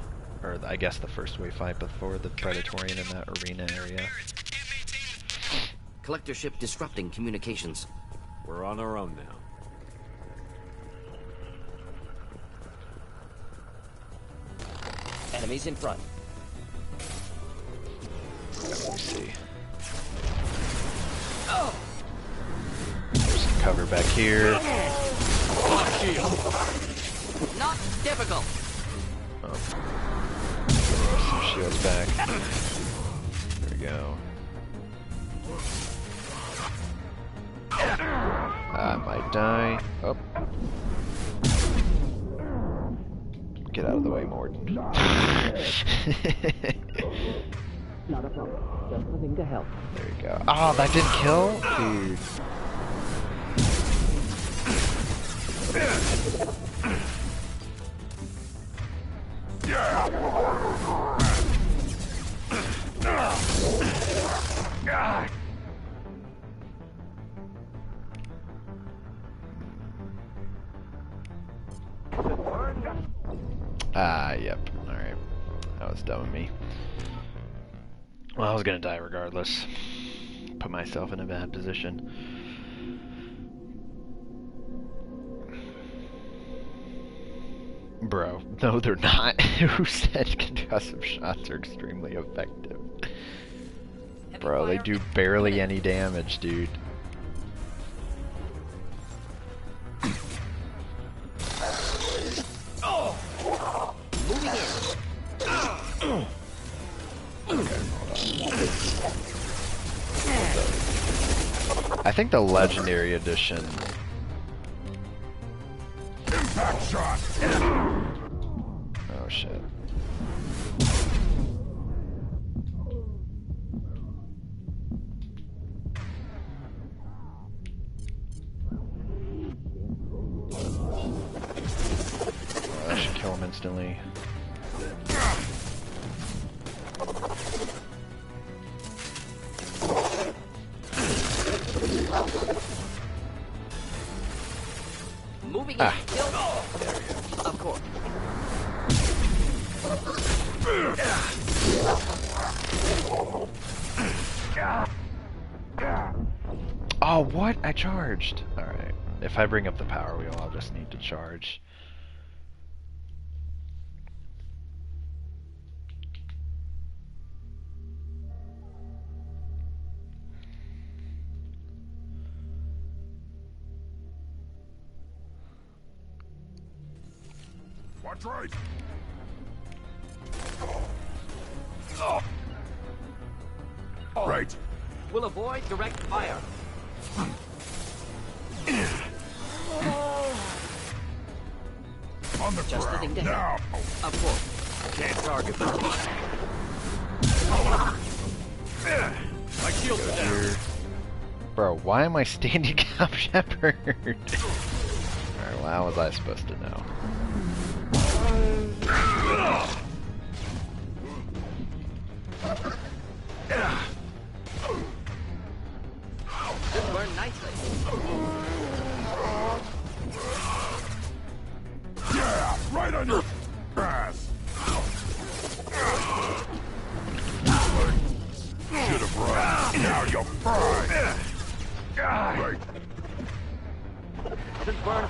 [SPEAKER 1] or I guess the first wave fight before the Predatorian in that arena area.
[SPEAKER 2] Collector ship disrupting communications.
[SPEAKER 3] We're on our own now.
[SPEAKER 2] Enemies in front.
[SPEAKER 1] Let me see. There's some cover back here.
[SPEAKER 2] Not difficult.
[SPEAKER 1] Oh. Some shields back. There we go. I might die. Oh. Get out of the way, Morden.
[SPEAKER 2] Not a problem. Just looking to help.
[SPEAKER 1] There you go. Oh, that didn't kill? Dude. Ah, yep. Alright. That was dumb of me. Well, I was gonna die regardless. Put myself in a bad position. Bro, no they're not. Who said concussive shots are extremely effective? Bro, they do barely any damage, dude. I think the Legendary Edition.
[SPEAKER 10] Impact shot.
[SPEAKER 1] Oh shit. Oh, that should kill him instantly.
[SPEAKER 2] Moving in. Kill. Of course.
[SPEAKER 1] Oh, what? I charged. Alright. If I bring up the power wheel, I'll just need to charge.
[SPEAKER 10] Watch right. Right.
[SPEAKER 2] We'll avoid direct fire.
[SPEAKER 10] On the
[SPEAKER 2] Just the thing
[SPEAKER 10] ground
[SPEAKER 2] to
[SPEAKER 10] now.
[SPEAKER 2] Of course.
[SPEAKER 3] Can't target them. My shields are down.
[SPEAKER 1] Bro, why am I standing up, Shepard? Alright, well, how was I supposed to know?
[SPEAKER 2] Should burn nicely.
[SPEAKER 10] Yeah, right on your ass. Should have run. Now you're fried. Right.
[SPEAKER 2] Should burn.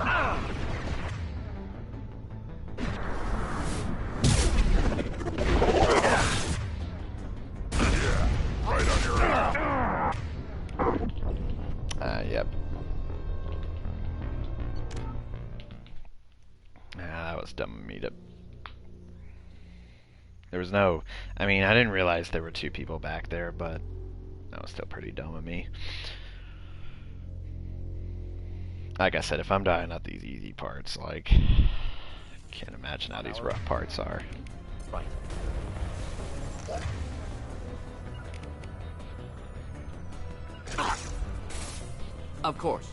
[SPEAKER 10] Right on your ass.
[SPEAKER 1] Yep. That was dumb of me to... There was no... I mean, I didn't realize there were two people back there, but that was still pretty dumb of me. Like I said, if I'm dying at these easy parts, like... Can't imagine how these rough parts are.
[SPEAKER 2] Right. Of course.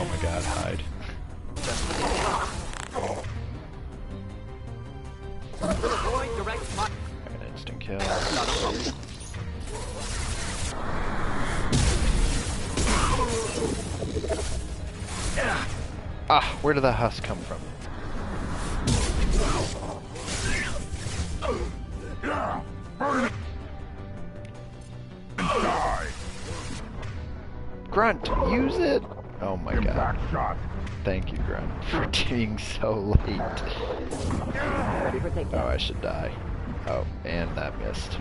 [SPEAKER 1] Oh my god, hide.
[SPEAKER 2] Avoid direct fire.
[SPEAKER 1] An instant kill. Ah, where did that husk come from? Grunt, use it! Oh my god. Thank you, Grunt, for being so late. Oh, I should die. Oh, and that missed.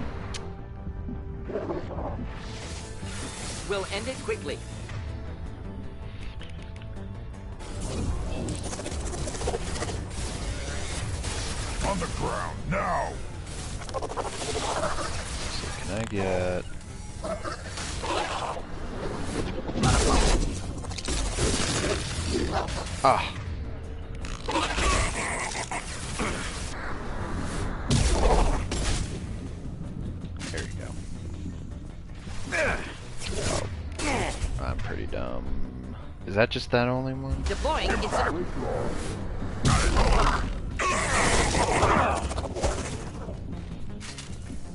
[SPEAKER 2] We'll end it quickly.
[SPEAKER 10] On the ground, now!
[SPEAKER 1] So can I get... Ah! There you go. Oh. I'm pretty dumb. Is that just that only one?
[SPEAKER 2] Deploying instant.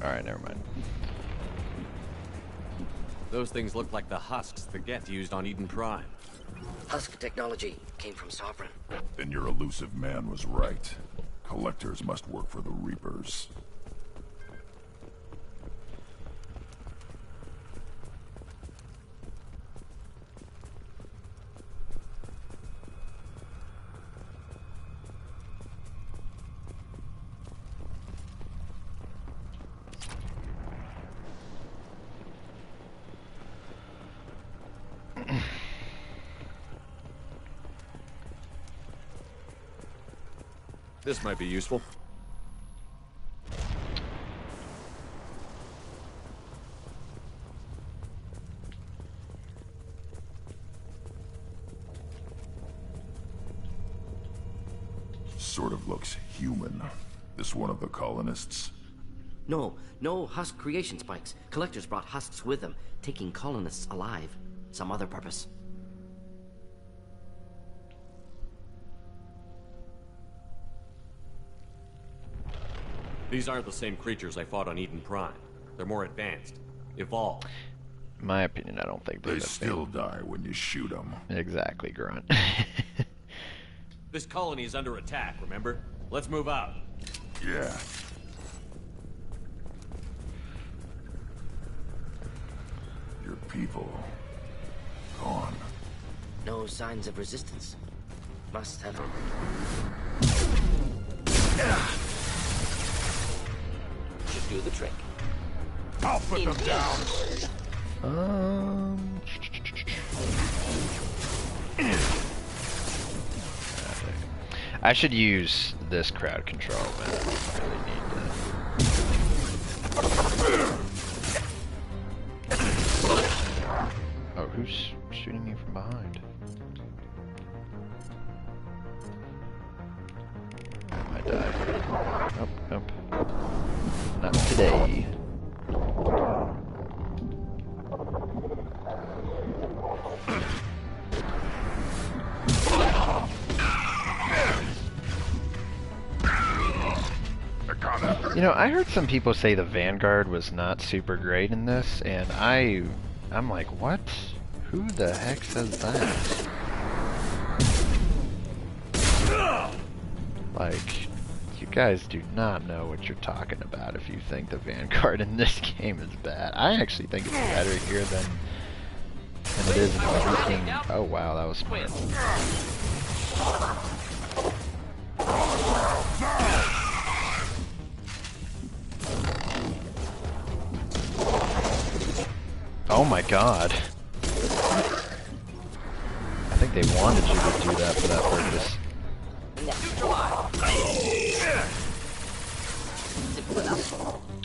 [SPEAKER 1] Alright, never mind.
[SPEAKER 3] Those things look like the husks the Geth used on Eden Prime.
[SPEAKER 2] Husk technology came from Sovereign.
[SPEAKER 6] Then your elusive man was right. Collectors must work for the Reapers.
[SPEAKER 3] This might be useful.
[SPEAKER 6] Sort of looks human. This one of the colonists?
[SPEAKER 2] No husk creation spikes. Collectors brought husks with them, taking colonists alive. Some other purpose.
[SPEAKER 3] These aren't the same creatures I fought on Eden Prime. They're more advanced. Evolved.
[SPEAKER 1] In my opinion, I don't think
[SPEAKER 6] they still die when you shoot them.
[SPEAKER 1] Exactly, Grunt.
[SPEAKER 3] This colony is under attack, remember? Let's move out.
[SPEAKER 6] Yeah. Your people... gone.
[SPEAKER 2] No signs of resistance. Must have... Should do the trick.
[SPEAKER 10] I'll put them down.
[SPEAKER 1] I should use this crowd control, but I really need to. Oh, who's shooting me from behind? I might die. Nope, nope. Not today. You know, I heard some people say the Vanguard was not super great in this, and I'm like, what? Who the heck says that? Like, you guys do not know what you're talking about if you think the Vanguard in this game is bad. I actually think it's better here than it is in the freaking... Oh wow, that was smart. Oh my god. I think they wanted you to do that for that purpose.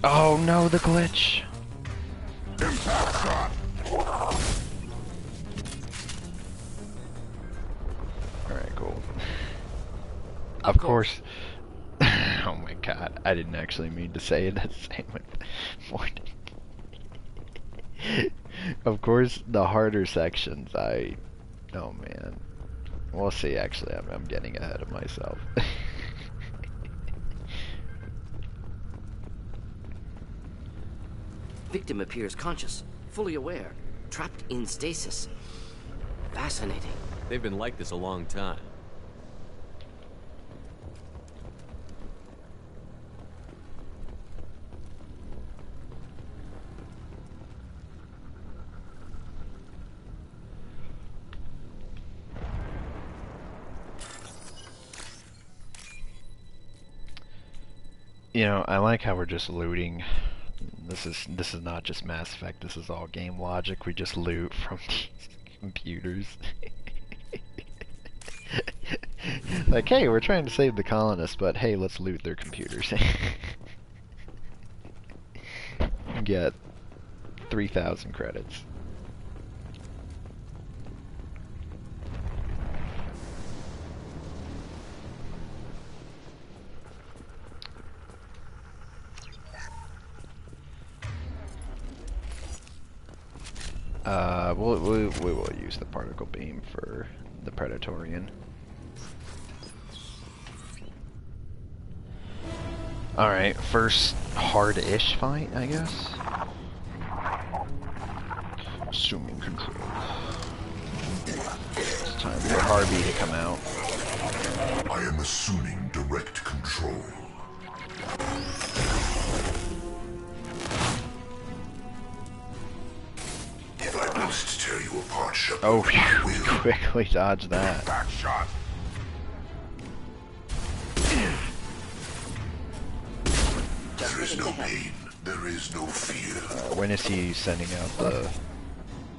[SPEAKER 1] Oh no, the glitch. Alright, cool. Of course. Oh my god, I didn't actually mean to say it the same with Morton. Of course, the harder sections, oh man. We'll see, actually, I'm getting ahead of myself.
[SPEAKER 2] Victim appears conscious, fully aware, trapped in stasis. Fascinating.
[SPEAKER 3] They've been like this a long time.
[SPEAKER 1] You know, I like how we're just looting. This is not just Mass Effect. This is all game logic. We just loot from these computers. Like, hey, we're trying to save the colonists, but hey, let's loot their computers. Get 3,000 credits. We will use the particle beam for the Predatorian. Alright, first hard-ish fight, I guess. Assuming control. It's time for Harvey to come out.
[SPEAKER 6] I am assuming direct control. If I must tear you apart, Shepard,
[SPEAKER 1] oh, phew, quickly dodge that.
[SPEAKER 10] Back shot.
[SPEAKER 6] There is no pain. There is no fear.
[SPEAKER 1] When is he sending out the...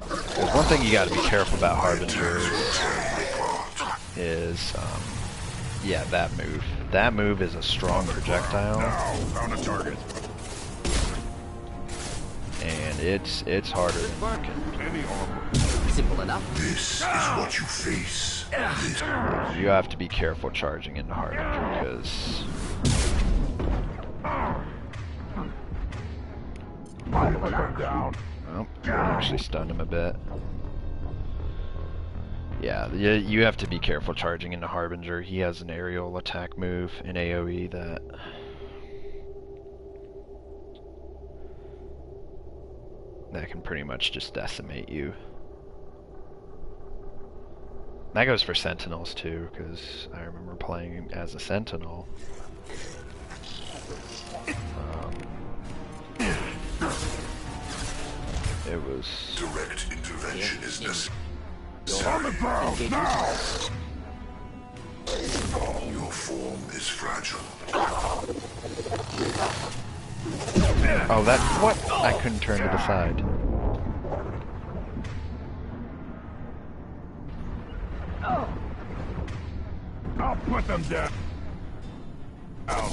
[SPEAKER 1] There's one thing you gotta be careful about Harbingers is, yeah, that move. That move is a strong projectile.
[SPEAKER 10] Now, found a target.
[SPEAKER 1] And it's harder than you can.
[SPEAKER 10] Any armor.
[SPEAKER 2] Simple enough.
[SPEAKER 6] This is what you face. This.
[SPEAKER 1] You have to be careful charging into Harbinger because...
[SPEAKER 10] Down.
[SPEAKER 1] Oh, actually stunned him a bit. Yeah, you have to be careful charging into Harbinger. He has an aerial attack move in AoE that can pretty much just decimate you. That goes for Sentinels too, because I remember playing as a Sentinel. It was...
[SPEAKER 6] Direct intervention is necessary.
[SPEAKER 10] On the ground, now!
[SPEAKER 6] Your form is fragile.
[SPEAKER 1] Oh, that... What? I couldn't turn to the side.
[SPEAKER 10] I'll put them down.
[SPEAKER 1] Oh,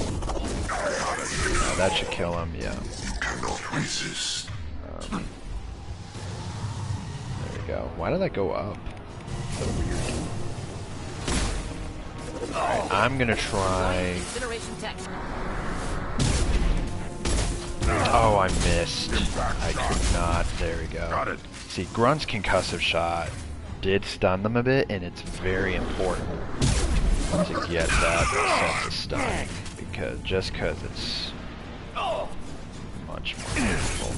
[SPEAKER 1] that should kill him, yeah.
[SPEAKER 6] You cannot resist.
[SPEAKER 1] There we go. Why did that go up? So weird. Alright, I'm gonna try... Oh, I missed. I could not. There we go.
[SPEAKER 10] Got it.
[SPEAKER 1] See, Grunt's concussive shot did stun them a bit, and it's very important to get that sense of stun, because it's much more painful.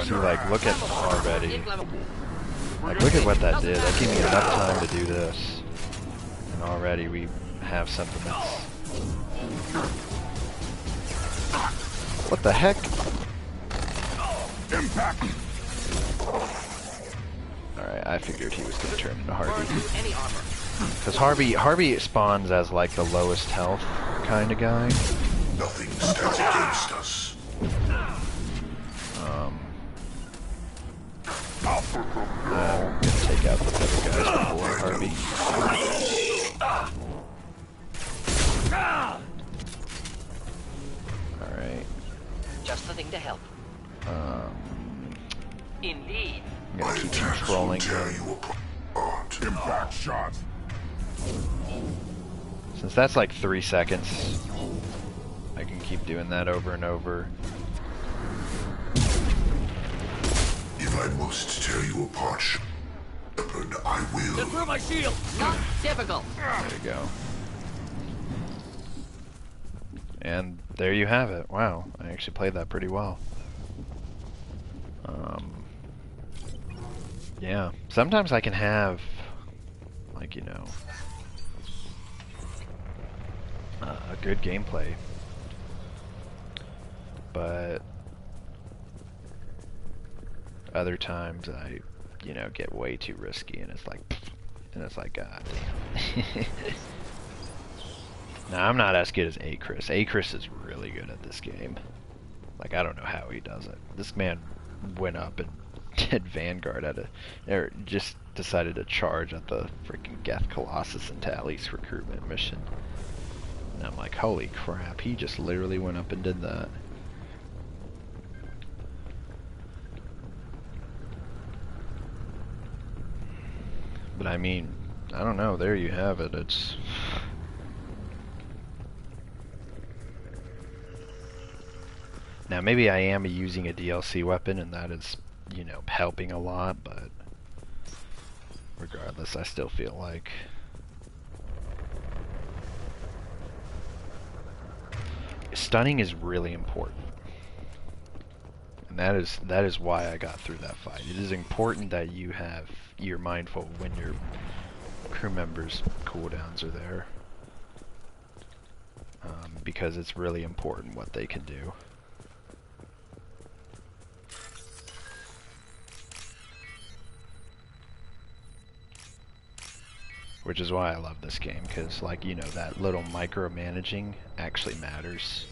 [SPEAKER 1] See, like, look at already. Like, look at what that did. That gave me enough time to do this. And already we have something that's... What the heck?
[SPEAKER 10] Impact.
[SPEAKER 1] Alright, I figured he was going to turn into Harvey. Because Harvey spawns as, like, the lowest health kind of guy.
[SPEAKER 6] Nothing stands against us.
[SPEAKER 1] I'm gonna take out the other guys before Harvey. Alright.
[SPEAKER 5] Just the thing to help. Indeed.
[SPEAKER 1] I'm gonna keep controlling him.
[SPEAKER 10] Impact shot.
[SPEAKER 1] Since that's like 3 seconds, I can keep doing that over and over.
[SPEAKER 6] If I must tear you apart, Shepard, I will.
[SPEAKER 5] Just through my shield. Not difficult.
[SPEAKER 1] There you go. And there you have it. Wow, I actually played that pretty well. Yeah, sometimes I can have, like, you know, a good gameplay, but other times I, you know, get way too risky and it's like, And it's like, god damn. Now, I'm not as good as Akris. Akris is really good at this game. Like, I don't know how he does it. This man went up and did Vanguard at or just decided to charge at the freaking Geth Colossus and Tali's recruitment mission. And I'm like, holy crap, he just literally went up and did that. But I mean, I don't know, there you have it. It's... Now maybe I am using a DLC weapon and that is, you know, helping a lot, but regardless, I still feel like stunning is really important. And that is why I got through that fight. It is important that you're mindful when your crew members' cooldowns are there. Because it's really important what they can do. Which is why I love this game, because, like, you know, that little micromanaging actually matters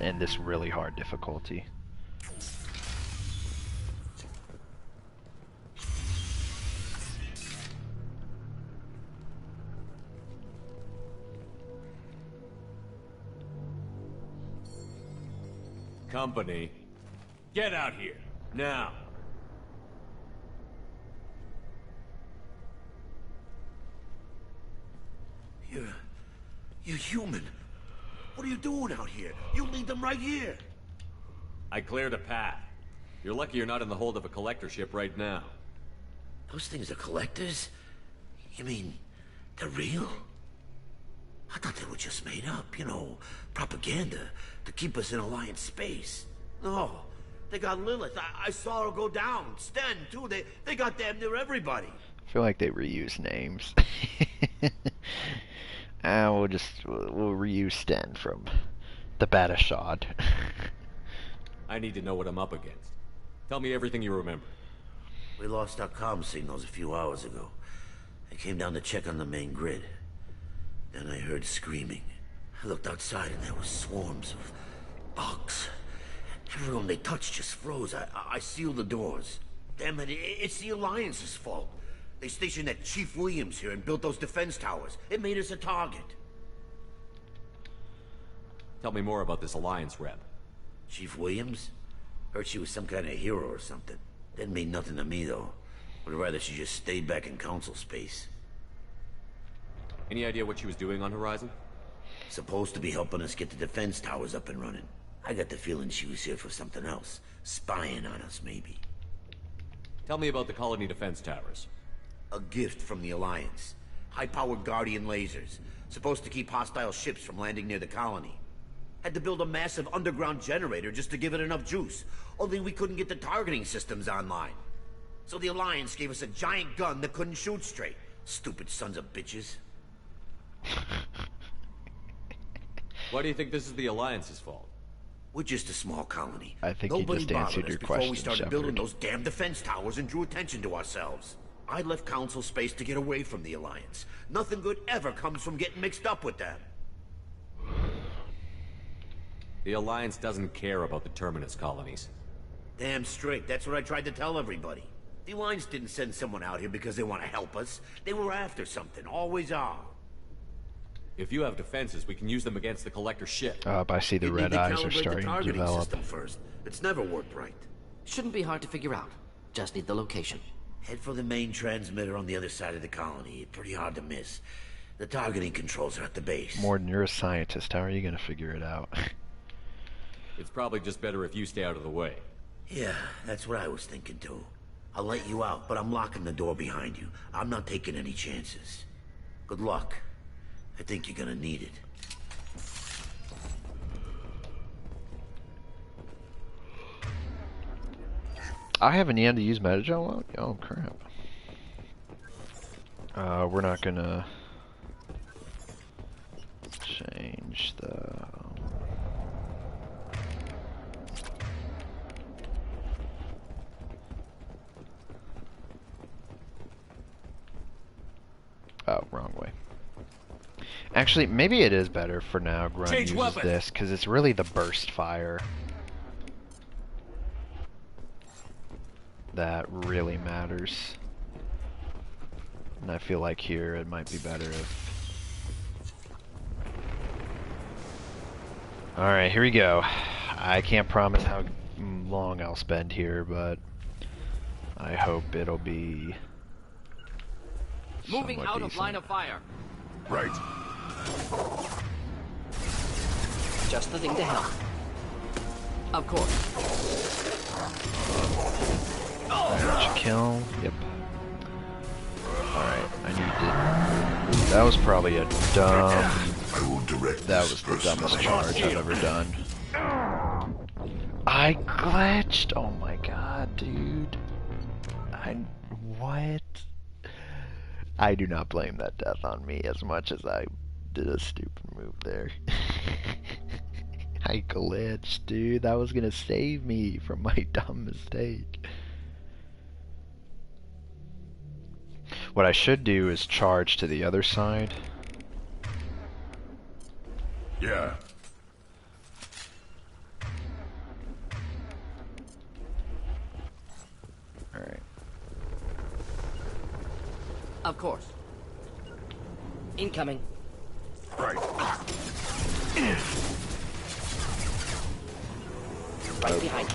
[SPEAKER 1] in this really hard difficulty.
[SPEAKER 3] Company, get out here, now!
[SPEAKER 10] You're human. What are you doing out here? You lead them right here.
[SPEAKER 3] I cleared a path. You're lucky you're not in the hold of a collector ship right now.
[SPEAKER 10] Those things are collectors? You mean, they're real? I thought they were just made up, you know, propaganda to keep us in Alliance space. No, they got Lilith. I saw her go down. Sten, too. They got damn near everybody.
[SPEAKER 1] I feel like they reuse names. We'll reuse Sten from the Batashad.
[SPEAKER 3] I need to know what I'm up against. Tell me everything you remember.
[SPEAKER 10] We lost our comm signals a few hours ago. I came down to check on the main grid. Then I heard screaming. I looked outside and there were swarms of bugs. Everyone they touched just froze. I sealed the doors. Damn it, it's the Alliance's fault. They stationed that Chief Williams here and built those defense towers. It made us a target.
[SPEAKER 3] Tell me more about this Alliance rep.
[SPEAKER 10] Chief Williams? Heard she was some kind of hero or something. Didn't mean nothing to me, though. Would rather she just stayed back in Council space.
[SPEAKER 3] Any idea what she was doing on Horizon?
[SPEAKER 10] Supposed to be helping us get the defense towers up and running. I got the feeling she was here for something else. Spying on us, maybe.
[SPEAKER 3] Tell me about the colony defense towers.
[SPEAKER 10] A gift from the Alliance. High-powered Guardian lasers. Supposed to keep hostile ships from landing near the colony. Had to build a massive underground generator just to give it enough juice. Only we couldn't get the targeting systems online. So the Alliance gave us a giant gun that couldn't shoot straight. Stupid sons of bitches.
[SPEAKER 3] Why do you think this is the Alliance's fault?
[SPEAKER 10] We're just a small colony.
[SPEAKER 1] I think
[SPEAKER 10] Nobody
[SPEAKER 1] you just answered your
[SPEAKER 10] before
[SPEAKER 1] question,
[SPEAKER 10] we started
[SPEAKER 1] Shepard.
[SPEAKER 10] building those damn defense towers and drew attention to ourselves. I left Council space to get away from the Alliance. Nothing good ever comes from getting mixed up with them.
[SPEAKER 3] The Alliance doesn't care about the Terminus colonies.
[SPEAKER 10] Damn straight. That's what I tried to tell everybody. The Alliance didn't send someone out here because they want to help us. They were after something. Always are.
[SPEAKER 3] If you have defenses, we can use them against the Collector ship.
[SPEAKER 1] I see the red eyes are starting to develop.
[SPEAKER 10] First. It's never worked right.
[SPEAKER 2] Shouldn't be hard to figure out. Just need the location.
[SPEAKER 10] Head for the main transmitter on the other side of the colony. Pretty hard to miss. The targeting controls are at the base.
[SPEAKER 1] Morden, you're a scientist. How are you going to figure it out?
[SPEAKER 3] It's probably just better if you stay out of the way.
[SPEAKER 10] Yeah, that's what I was thinking too. I'll let you out, but I'm locking the door behind you. I'm not taking any chances. Good luck. I think you're gonna need it.
[SPEAKER 1] I haven't yet to use Metagel. Oh crap. We're not gonna change the. Oh, wrong way. Actually, maybe it is better for now. Grunt
[SPEAKER 12] Change
[SPEAKER 1] uses
[SPEAKER 12] weapon.
[SPEAKER 1] this because it's really the burst fire that really matters. And I feel like here it might be better if... Alright, here we go. I can't promise how long I'll spend here, but I hope it'll be...
[SPEAKER 2] Moving
[SPEAKER 1] somewhat
[SPEAKER 2] out
[SPEAKER 1] decent.
[SPEAKER 2] of line of fire.
[SPEAKER 6] Right.
[SPEAKER 2] Just the thing to help. Of course.
[SPEAKER 1] Alright, did you kill? Yep. Alright, I need to... That was probably a dumb... That was the dumbest charge I've ever done. I glitched! Oh my god, dude. What? I do not blame that death on me as much as I did a stupid move there. I glitched, dude. That was gonna save me from my dumb mistake. What I should do is charge to the other side.
[SPEAKER 6] Yeah.
[SPEAKER 1] Alright.
[SPEAKER 2] Of course. Incoming.
[SPEAKER 6] Right.
[SPEAKER 2] Right behind.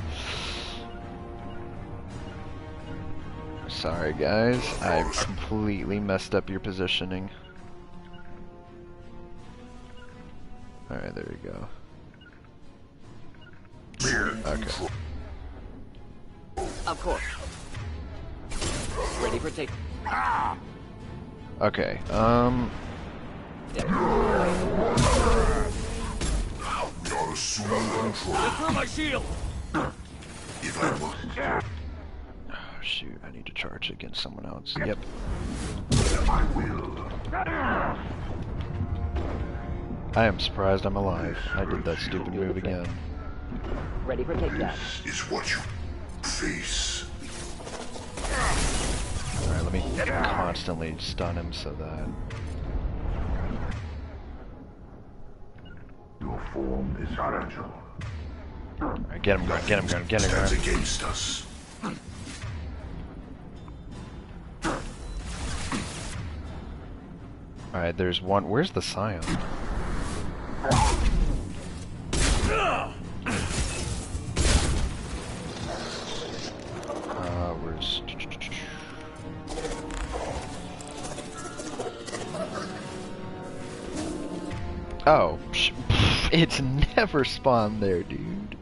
[SPEAKER 1] Sorry guys, I completely messed up your positioning. Alright, there we go. Okay.
[SPEAKER 2] Of course. Ready for take.
[SPEAKER 1] Okay,
[SPEAKER 12] Through my shield.
[SPEAKER 1] Oh shoot, I need to charge against someone else. Yep. I am surprised I'm alive. I did that stupid move again.
[SPEAKER 2] Ready for takedown.
[SPEAKER 6] Is what you face.
[SPEAKER 1] Alright, let me constantly stun him so that...
[SPEAKER 6] Your form is fragile.
[SPEAKER 1] Alright, get him going, get him going, get him going.
[SPEAKER 6] Stands against us.
[SPEAKER 1] Alright, there's one... Where's the Scion? Where's... Oh, it's never spawned there, dude.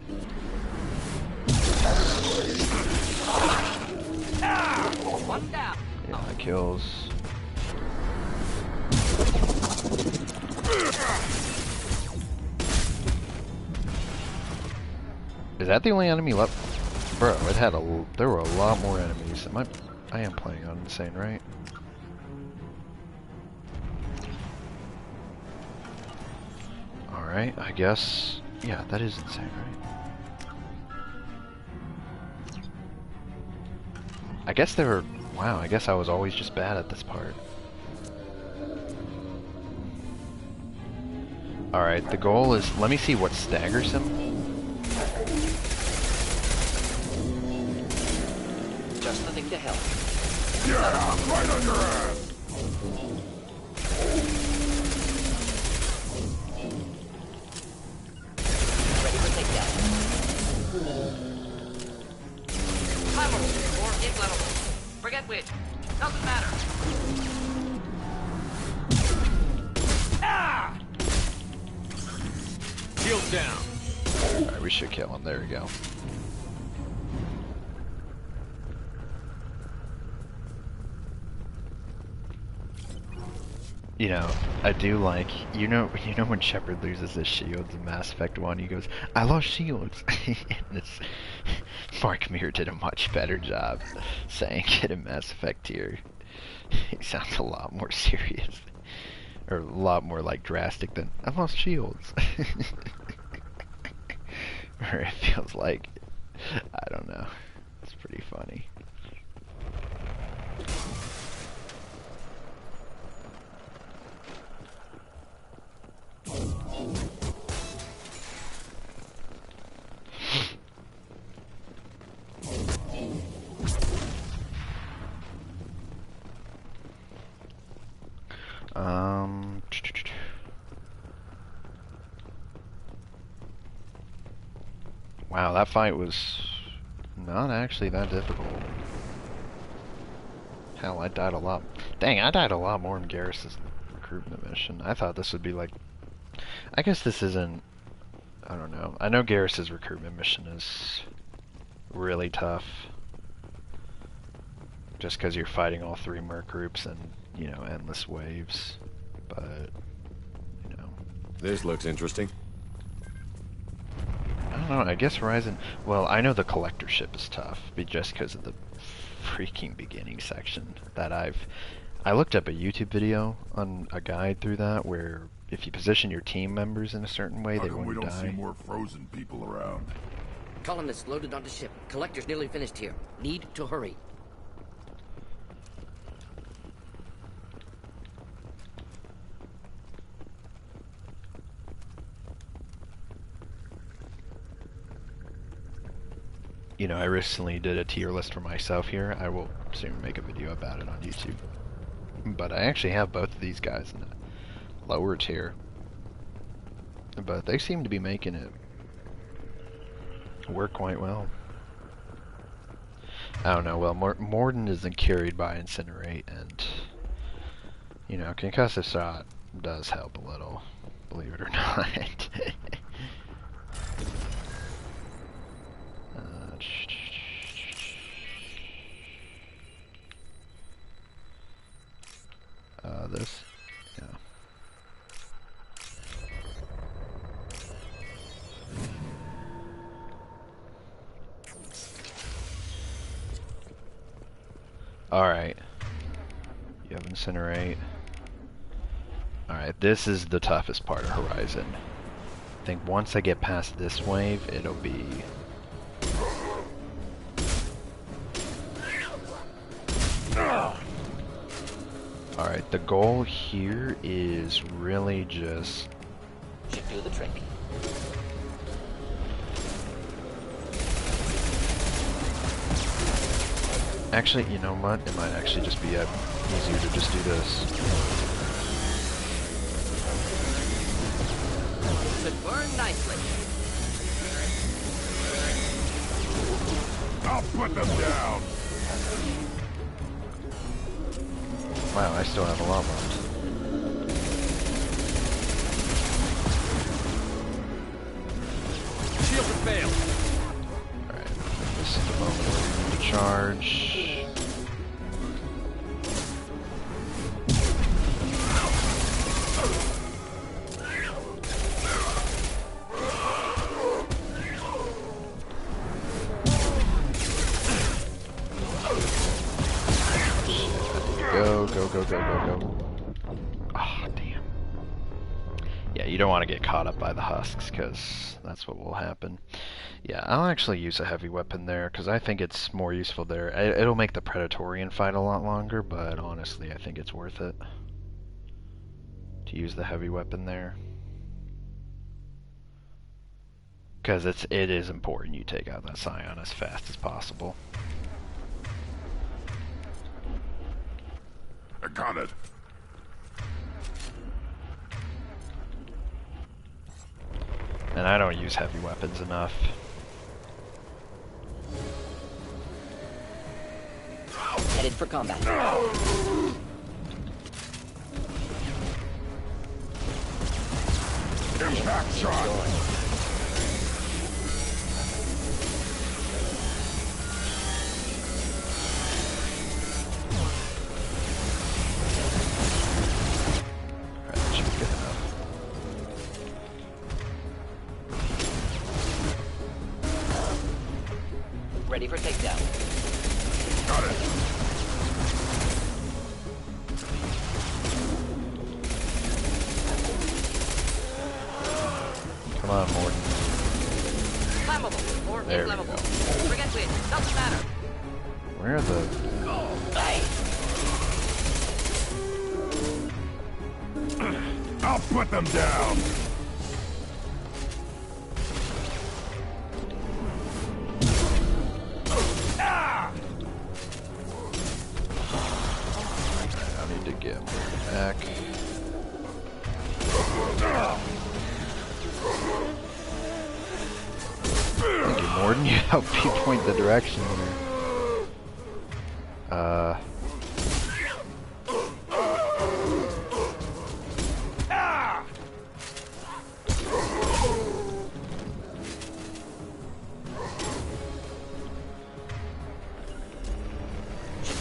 [SPEAKER 2] One down.
[SPEAKER 1] Yeah, that kills. Is that the only enemy left? Bro, it had a... There were a lot more enemies. I am playing on Insane, right? Alright, I guess... Yeah, that is Insane, right? I guess they were... Wow, I guess I was always just bad at this part. Alright, the goal is... Let me see what staggers him.
[SPEAKER 2] Just the thing to help.
[SPEAKER 6] Yeah, right on your ass.
[SPEAKER 2] Ready for takedown. Flammable or inflammable. Forget which. Doesn't matter.
[SPEAKER 12] Ah! Shield down.
[SPEAKER 1] Alright, we should kill him. There we go. You know, I do like, you know when Shepard loses his shields in Mass Effect 1, he goes, I lost shields. And Mark Mir did a much better job saying it in Mass Effect here. He sounds a lot more serious. Or a lot more like drastic than, I lost shields. Or it feels like, I don't know. It's pretty funny. Wow, that fight was not actually that difficult. Hell, I died a lot. Dang, I died a lot more in Garrus's recruitment mission. I thought this would be like... I guess this isn't... I don't know. I know Garrus's recruitment mission is really tough. Just because you're fighting all 3 merc groups and, you know, endless waves. But, you know...
[SPEAKER 3] This looks interesting.
[SPEAKER 1] I don't know, I guess Horizon... Well, I know the collector ship is tough, but just because of the freaking beginning section that I looked up a YouTube video on a guide through that where if you position your team members in a certain way, they won't die.
[SPEAKER 6] We don't see more frozen people around.
[SPEAKER 2] Colonists loaded onto ship. Collector's nearly finished here. Need to hurry.
[SPEAKER 1] You know, I recently did a tier list for myself here. I will soon make a video about it on YouTube. But I actually have both of these guys in a lower tier. But they seem to be making it work quite well. I don't know, well, Morden isn't carried by Incinerate, and, you know, Concussive Shot does help a little, believe it or not. This, yeah. Alright. You have Incinerate. Alright, this is the toughest part of Horizon. I think once I get past this wave, it'll be... Alright, the goal here is really just...
[SPEAKER 2] Should do the trick.
[SPEAKER 1] Actually, you know what? It might actually just be easier to just do this.
[SPEAKER 2] Should burn nicely.
[SPEAKER 6] I'll put them down.
[SPEAKER 1] Wow, I still have a lot left.
[SPEAKER 12] Shield to fail.
[SPEAKER 1] Alright, this is the moment where we need to charge. Go. Ah, damn. Yeah, you don't want to get caught up by the husks, because that's what will happen. Yeah, I'll actually use a heavy weapon there, because I think it's more useful there. It'll make the Predatorian fight a lot longer, but honestly, I think it's worth it to use the heavy weapon there. Because it is important you take out that Scion as fast as possible.
[SPEAKER 6] I got it.
[SPEAKER 1] And I don't use heavy weapons enough.
[SPEAKER 2] Headed for combat.
[SPEAKER 6] Impact shot.
[SPEAKER 2] Ready for takedown.
[SPEAKER 6] Got it.
[SPEAKER 1] Come on, Morden.
[SPEAKER 2] Flammable or
[SPEAKER 1] There we
[SPEAKER 2] inflammable.
[SPEAKER 1] go.
[SPEAKER 2] Forget it. Doesn't matter.
[SPEAKER 1] Where are the...
[SPEAKER 6] I'll put them down.
[SPEAKER 1] I need to get Morden back. Morden, you helped me point the direction there.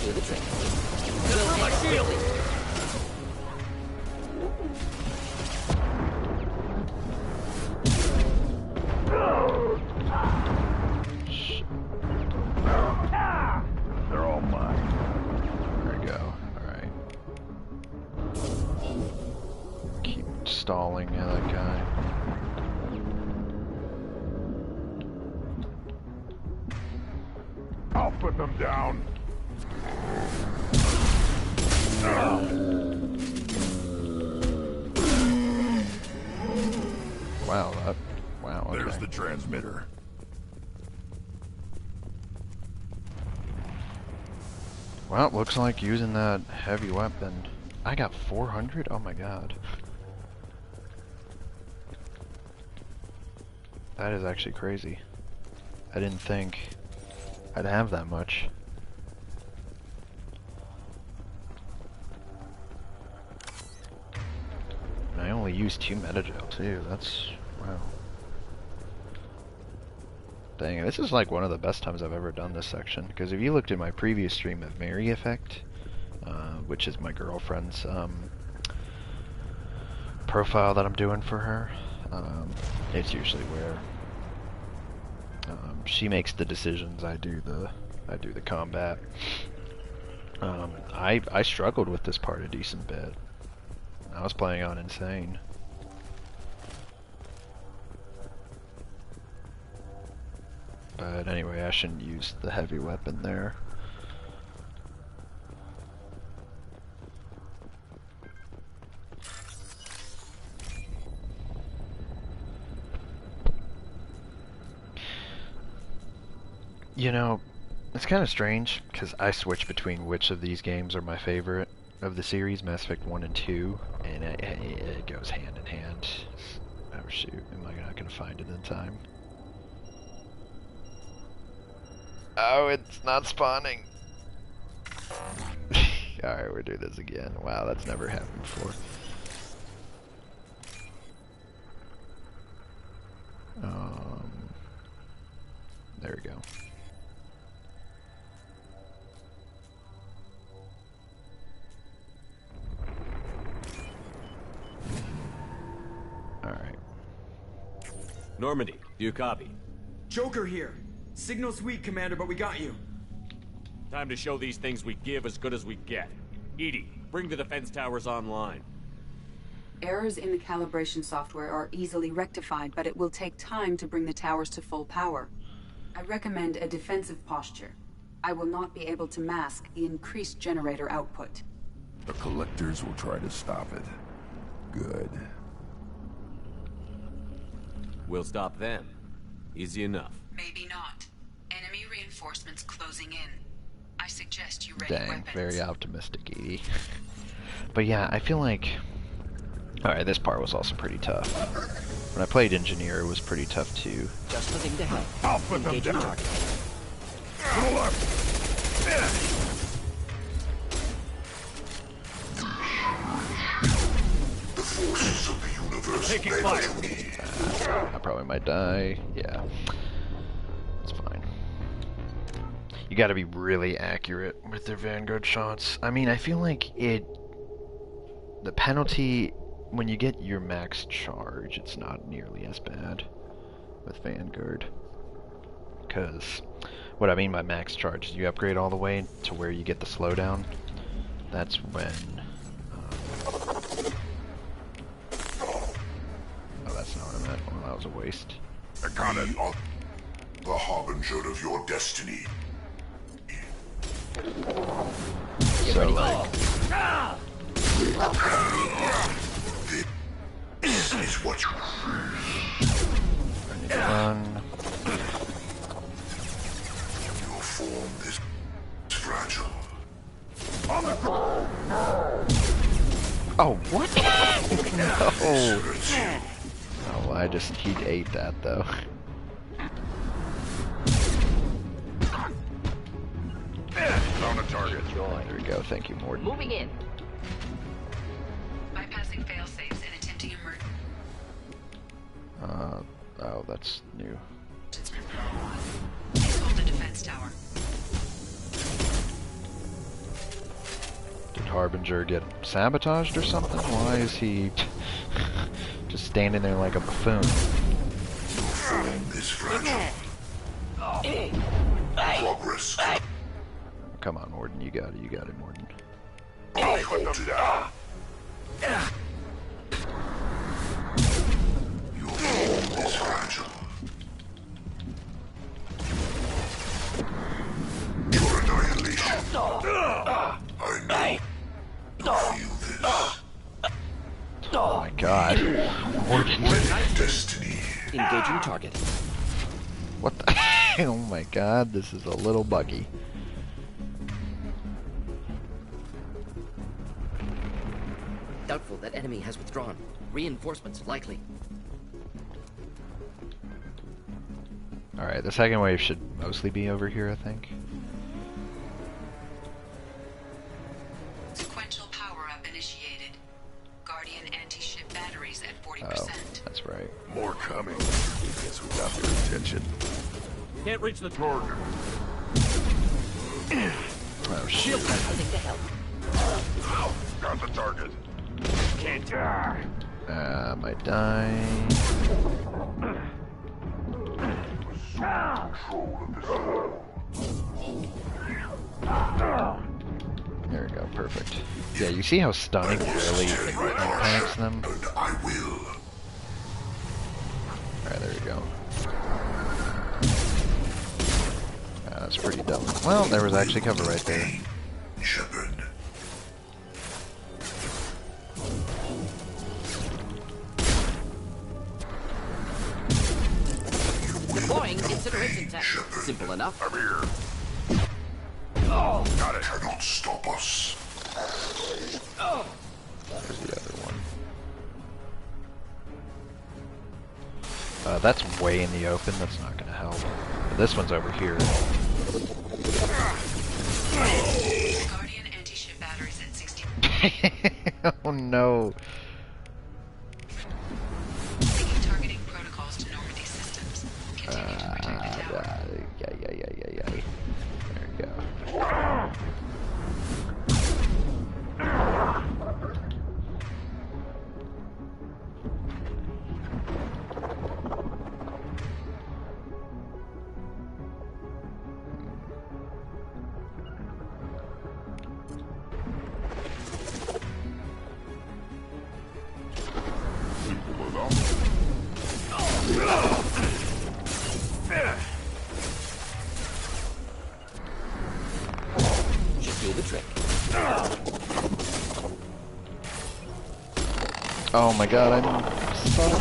[SPEAKER 2] Do the trick. Fill my shield.
[SPEAKER 1] They're all mine. There we go. Alright. Keep stalling that guy.
[SPEAKER 6] I'll put them down.
[SPEAKER 1] Wow, wow, okay.
[SPEAKER 6] There's the transmitter.
[SPEAKER 1] Well, looks like using that heavy weapon. I got 400? Oh my god. That is actually crazy. I didn't think I'd have that much. And I only used 2 metagel too. That's... wow. Dang, this is like one of the best times I've ever done this section, because if you looked at my previous stream of Mary Effect, which is my girlfriend's profile that I'm doing for her, it's usually where she makes the decisions, I do the combat. I struggled with this part a decent bit. I was playing on insane. But anyway, I shouldn't use the heavy weapon there. You know, it's kind of strange, because I switch between which of these games are my favorite of the series, Mass Effect 1 and 2, and it goes hand in hand. Oh shoot, am I not going to find it in time? Oh, it's not spawning. Alright, we'll do this again. Wow, that's never happened before. There we go. Alright.
[SPEAKER 3] Normandy, do you copy?
[SPEAKER 11] Joker here. Signal's weak, Commander, but we got you.
[SPEAKER 3] Time to show these things we give as good as we get. EDI, bring the defense towers online.
[SPEAKER 15] Errors in the calibration software are easily rectified, but it will take time to bring the towers to full power. I recommend a defensive posture. I will not be able to mask the increased generator output.
[SPEAKER 6] The collectors will try to stop it. Good.
[SPEAKER 3] We'll stop them. Easy enough.
[SPEAKER 15] Maybe not. Enemy reinforcements closing in. I suggest you ready
[SPEAKER 1] Dang,
[SPEAKER 15] weapons.
[SPEAKER 1] very optimistic, Edie. But yeah, I feel like... Alright, this part was also pretty tough. When I played Engineer, it was pretty tough too.
[SPEAKER 2] Just looking to help.
[SPEAKER 6] I'll put them
[SPEAKER 2] Engaging
[SPEAKER 6] down.
[SPEAKER 2] target.
[SPEAKER 6] To the left. The forces of the universe
[SPEAKER 3] taking fire.
[SPEAKER 1] I probably might die. Yeah. It's fine. You gotta be really accurate with their Vanguard shots. I mean, I feel like the penalty, when you get your max charge, it's not nearly as bad with Vanguard. Because what I mean by max charge is you upgrade all the way to where you get the slowdown. That's when... oh, that's not what I meant. Well, that was a waste.
[SPEAKER 6] Ekanen, the harbinger of your destiny.
[SPEAKER 1] So, like...
[SPEAKER 6] This is what you...
[SPEAKER 1] I need to run.
[SPEAKER 6] Your form is fragile.
[SPEAKER 1] Oh, what? No! Oh, I just... he ate that, though.
[SPEAKER 4] target.
[SPEAKER 1] There we go. Thank you, Morden.
[SPEAKER 2] Moving in.
[SPEAKER 15] Bypassing fail-safes and attempting emergency.
[SPEAKER 1] Oh, that's new.
[SPEAKER 15] Please hold the defense tower.
[SPEAKER 1] Did Harbinger get sabotaged or something? Why is he just standing there like a buffoon?
[SPEAKER 6] This fragile. Progress.
[SPEAKER 1] Come on, Morden. You got it, Morden.
[SPEAKER 6] I hold it out. Your form is fragile. Your annihilation. I know. You feel this.
[SPEAKER 1] Oh my god. Morden.
[SPEAKER 6] Destiny.
[SPEAKER 2] Engaging target.
[SPEAKER 1] What the? Oh my god, this is a little buggy.
[SPEAKER 2] Doubtful that enemy has withdrawn. Reinforcements likely.
[SPEAKER 1] Alright, the second wave should mostly be over here, I think.
[SPEAKER 15] Sequential power-up initiated. Guardian anti-ship batteries at 40%.
[SPEAKER 1] Oh, that's right.
[SPEAKER 6] More coming. Guess we got their attention.
[SPEAKER 3] Can't reach the target.
[SPEAKER 1] Oh shit.
[SPEAKER 2] Something to help.
[SPEAKER 6] Got the target.
[SPEAKER 4] Can't die.
[SPEAKER 1] Might die.
[SPEAKER 6] Control of this world.
[SPEAKER 1] There we go, perfect. Yeah, you see how stunning really impacts them?
[SPEAKER 6] And I will.
[SPEAKER 1] Alright, there we go. That's pretty dumb. Well, there was actually cover right there.
[SPEAKER 6] Shepard.
[SPEAKER 2] Deploying incineration tech. Simple enough.
[SPEAKER 6] I'm here. Oh, got it. Cannot stop us.
[SPEAKER 1] There's the other one. That's way in the open. That's not going to help. But this one's over here.
[SPEAKER 15] Guardian anti-ship batteries at 60.
[SPEAKER 1] Oh no.
[SPEAKER 15] Seeking targeting protocols to Normandy systems. Continue to protect the tower.
[SPEAKER 1] Yeah. There we go.
[SPEAKER 2] Should do the trick.
[SPEAKER 1] Oh my god, I'm sorry.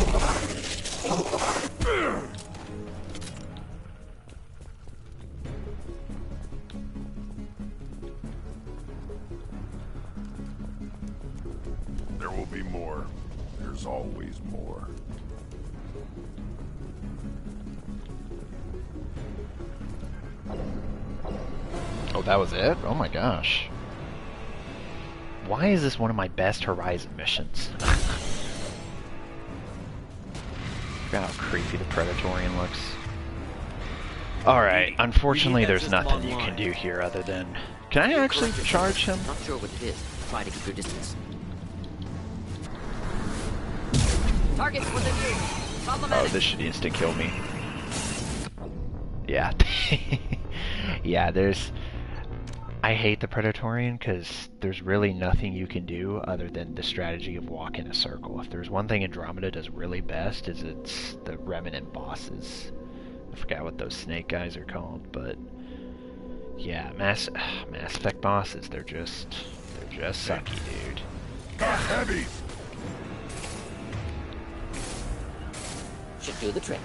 [SPEAKER 6] There will be more. There's always more.
[SPEAKER 1] Oh, that was it? Oh my gosh. Why is this one of my best Horizon missions? Look how creepy the Predatorian looks. Alright, unfortunately there's nothing you can do here other than... Can I actually charge him?
[SPEAKER 2] Not sure what it is. Try to keep your distance. Targets within view.
[SPEAKER 1] Oh, this should instant kill me. Yeah. Yeah, there's... I hate the Predatorian because there's really nothing you can do other than the strategy of walk in a circle. If there's one thing Andromeda does really best is it's the remnant bosses. I forgot what those snake guys are called, but yeah, Mass Effect bosses, they're just sucky, dude.
[SPEAKER 6] Got heavy.
[SPEAKER 2] Should do the trick.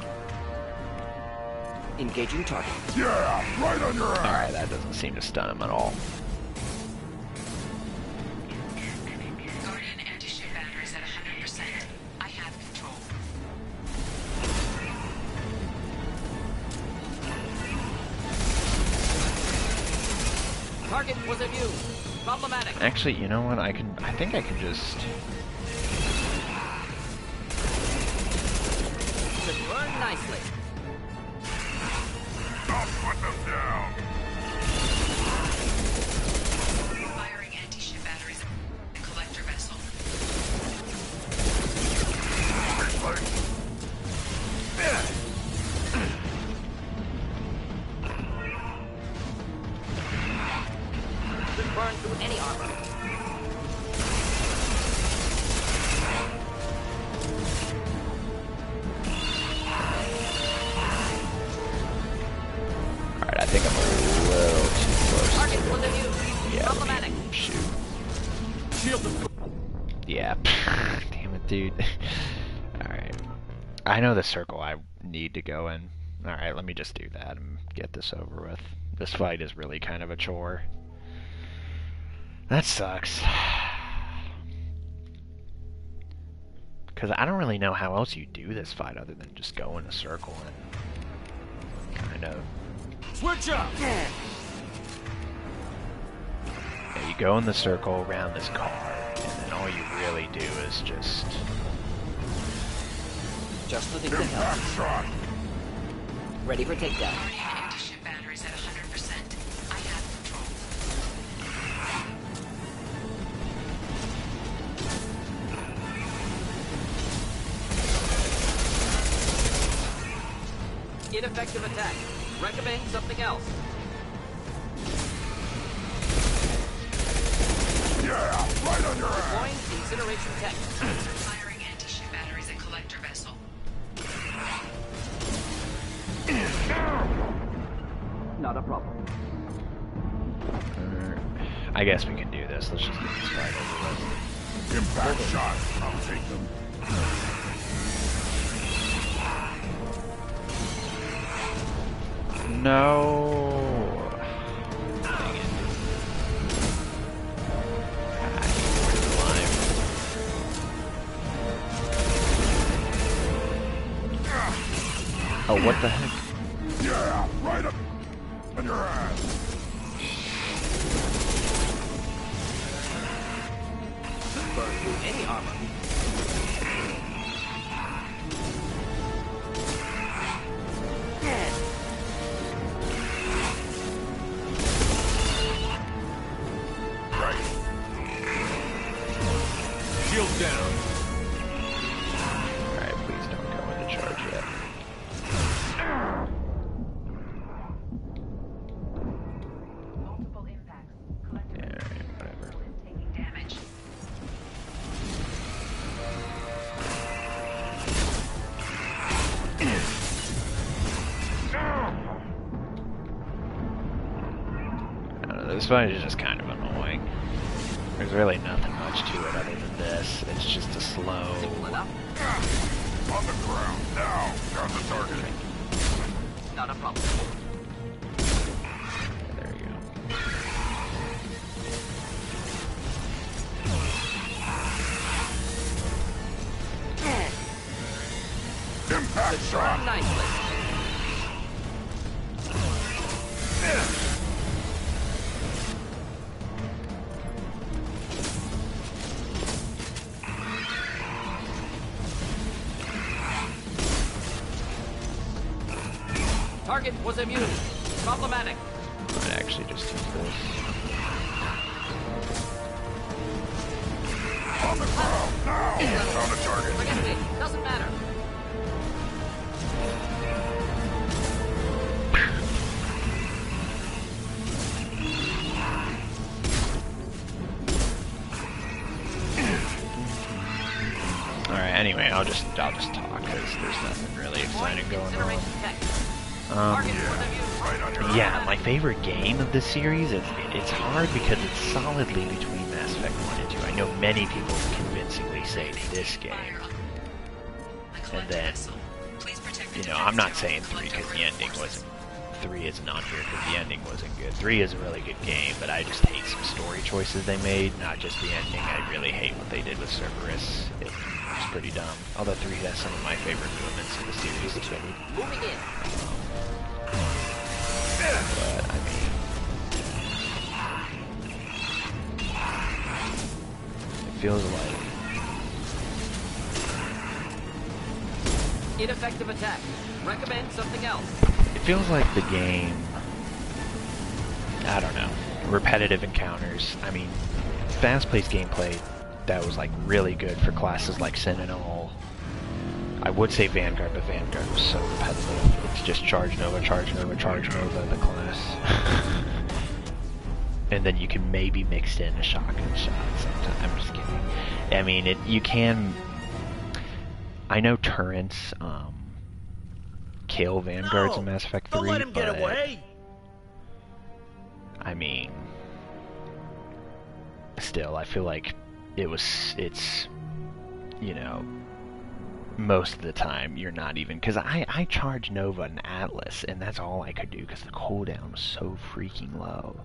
[SPEAKER 2] Engaging target.
[SPEAKER 6] Yeah, right on your ass.
[SPEAKER 1] Alright, that doesn't seem to stun him at all.
[SPEAKER 15] Guardian anti-ship batteries at 100%. I have control.
[SPEAKER 2] Target
[SPEAKER 5] Target was immune. Problematic.
[SPEAKER 1] Actually, you know what? I think I can just...
[SPEAKER 5] Should burn nicely.
[SPEAKER 4] Don't put them down.
[SPEAKER 15] Firing anti-ship batteries in collector vessel.
[SPEAKER 5] Should burn through any armor.
[SPEAKER 1] Alright, I think I'm a little too close
[SPEAKER 5] Target
[SPEAKER 1] to
[SPEAKER 5] was
[SPEAKER 1] it.
[SPEAKER 5] immune.
[SPEAKER 1] Yeah,
[SPEAKER 5] Problematic.
[SPEAKER 1] shoot.
[SPEAKER 3] Shield them.
[SPEAKER 1] Yeah. Damn it, dude. Alright. I know the circle I need to go in. Alright, let me just do that and get this over with. This fight is really kind of a chore. That sucks. Because I don't really know how else you do this fight other than just go in a circle and kind of...
[SPEAKER 3] Switch up!
[SPEAKER 1] Yeah, you go in the circle around this car, and then all you really do is just
[SPEAKER 5] looking to help. Ready for takedown.
[SPEAKER 15] Anti-ship batteries at 100%. I have control.
[SPEAKER 5] Ineffective attack. Recommend something else.
[SPEAKER 4] Yeah, right on your ass.
[SPEAKER 5] Deploying incineration tech.
[SPEAKER 15] Firing anti-ship batteries at collector vessel.
[SPEAKER 5] Not a problem.
[SPEAKER 1] I guess we can do this. Let's just get this fight over with.
[SPEAKER 4] Impact shot. I'll take them.
[SPEAKER 1] No. Dang it. Oh, what the heck?
[SPEAKER 4] Yeah, right up on your ass.
[SPEAKER 5] Burn through any armor.
[SPEAKER 4] Right.
[SPEAKER 3] Shield down.
[SPEAKER 1] Alright, please don't go into charge yet.
[SPEAKER 15] Multiple impacts. Collector
[SPEAKER 1] Yeah, alright, whatever.
[SPEAKER 15] is taking damage.
[SPEAKER 1] I don't know, this fight is just kind of annoying. There's really nothing much to it other than this. It's just a slow...
[SPEAKER 5] Simple enough.
[SPEAKER 4] On the ground. Now. Down the target.
[SPEAKER 5] Not a problem.
[SPEAKER 1] There you go.
[SPEAKER 4] Impact
[SPEAKER 5] Burn
[SPEAKER 4] shot.
[SPEAKER 5] nicely. Target was immune. Problematic.
[SPEAKER 1] Might actually just use this.
[SPEAKER 4] On the ground. Now. Down the target.
[SPEAKER 5] Forget me. Doesn't matter.
[SPEAKER 1] Alright, anyway, I'll just talk because there's nothing really exciting going on.
[SPEAKER 5] Incineration tech.
[SPEAKER 1] Yeah, my favorite game of this series, it's hard because it's solidly between Mass Effect 1 and 2. I know many people convincingly say this game. And then, you know, I'm not saying 3 because the ending wasn't... 3 isn't on here because the ending wasn't good. 3 is a really good game, but I just hate some story choices they made, not just the ending. I really hate what they did with Cerberus. It was pretty dumb. Although 3 has some of my favorite movements in the series too.
[SPEAKER 5] Moving in.
[SPEAKER 1] But, I mean... feels like...
[SPEAKER 5] Ineffective attack. Recommend something else.
[SPEAKER 1] It feels like the game... I don't know. Repetitive encounters. I mean, fast-paced gameplay that was like really good for classes like Sentinel. I would say Vanguard, but Vanguard was so repetitive. It's just charge Nova, charge Nova, charge Nova, the class. And then you can maybe mix in a shotgun shot sometime. I'm just kidding. I mean, you can... I know turrets kill Vanguards in Mass Effect 3,
[SPEAKER 10] don't let him
[SPEAKER 1] but...
[SPEAKER 10] get away!
[SPEAKER 1] I mean... Still, I feel like it's... You know... Most of the time, you're not even... Because I charged Nova and Atlas, and that's all I could do, because the cooldown was so freaking low.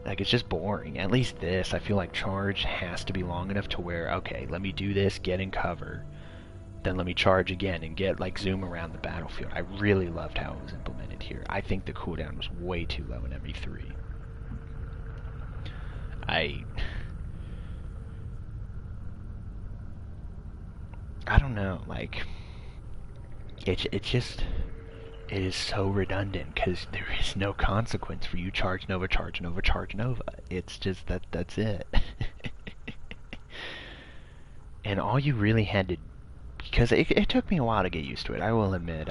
[SPEAKER 1] Like, it's just boring. At least this, I feel like charge has to be long enough to where, okay, let me do this, get in cover, then let me charge again and get, like, zoom around the battlefield. I really loved how it was implemented here. I think the cooldown was way too low in ME3. I don't know, like, it is so redundant, because there is no consequence for you charge Nova, charge Nova, charge Nova. It's just that's it. And all you really had to... Because it took me a while to get used to it. I will admit,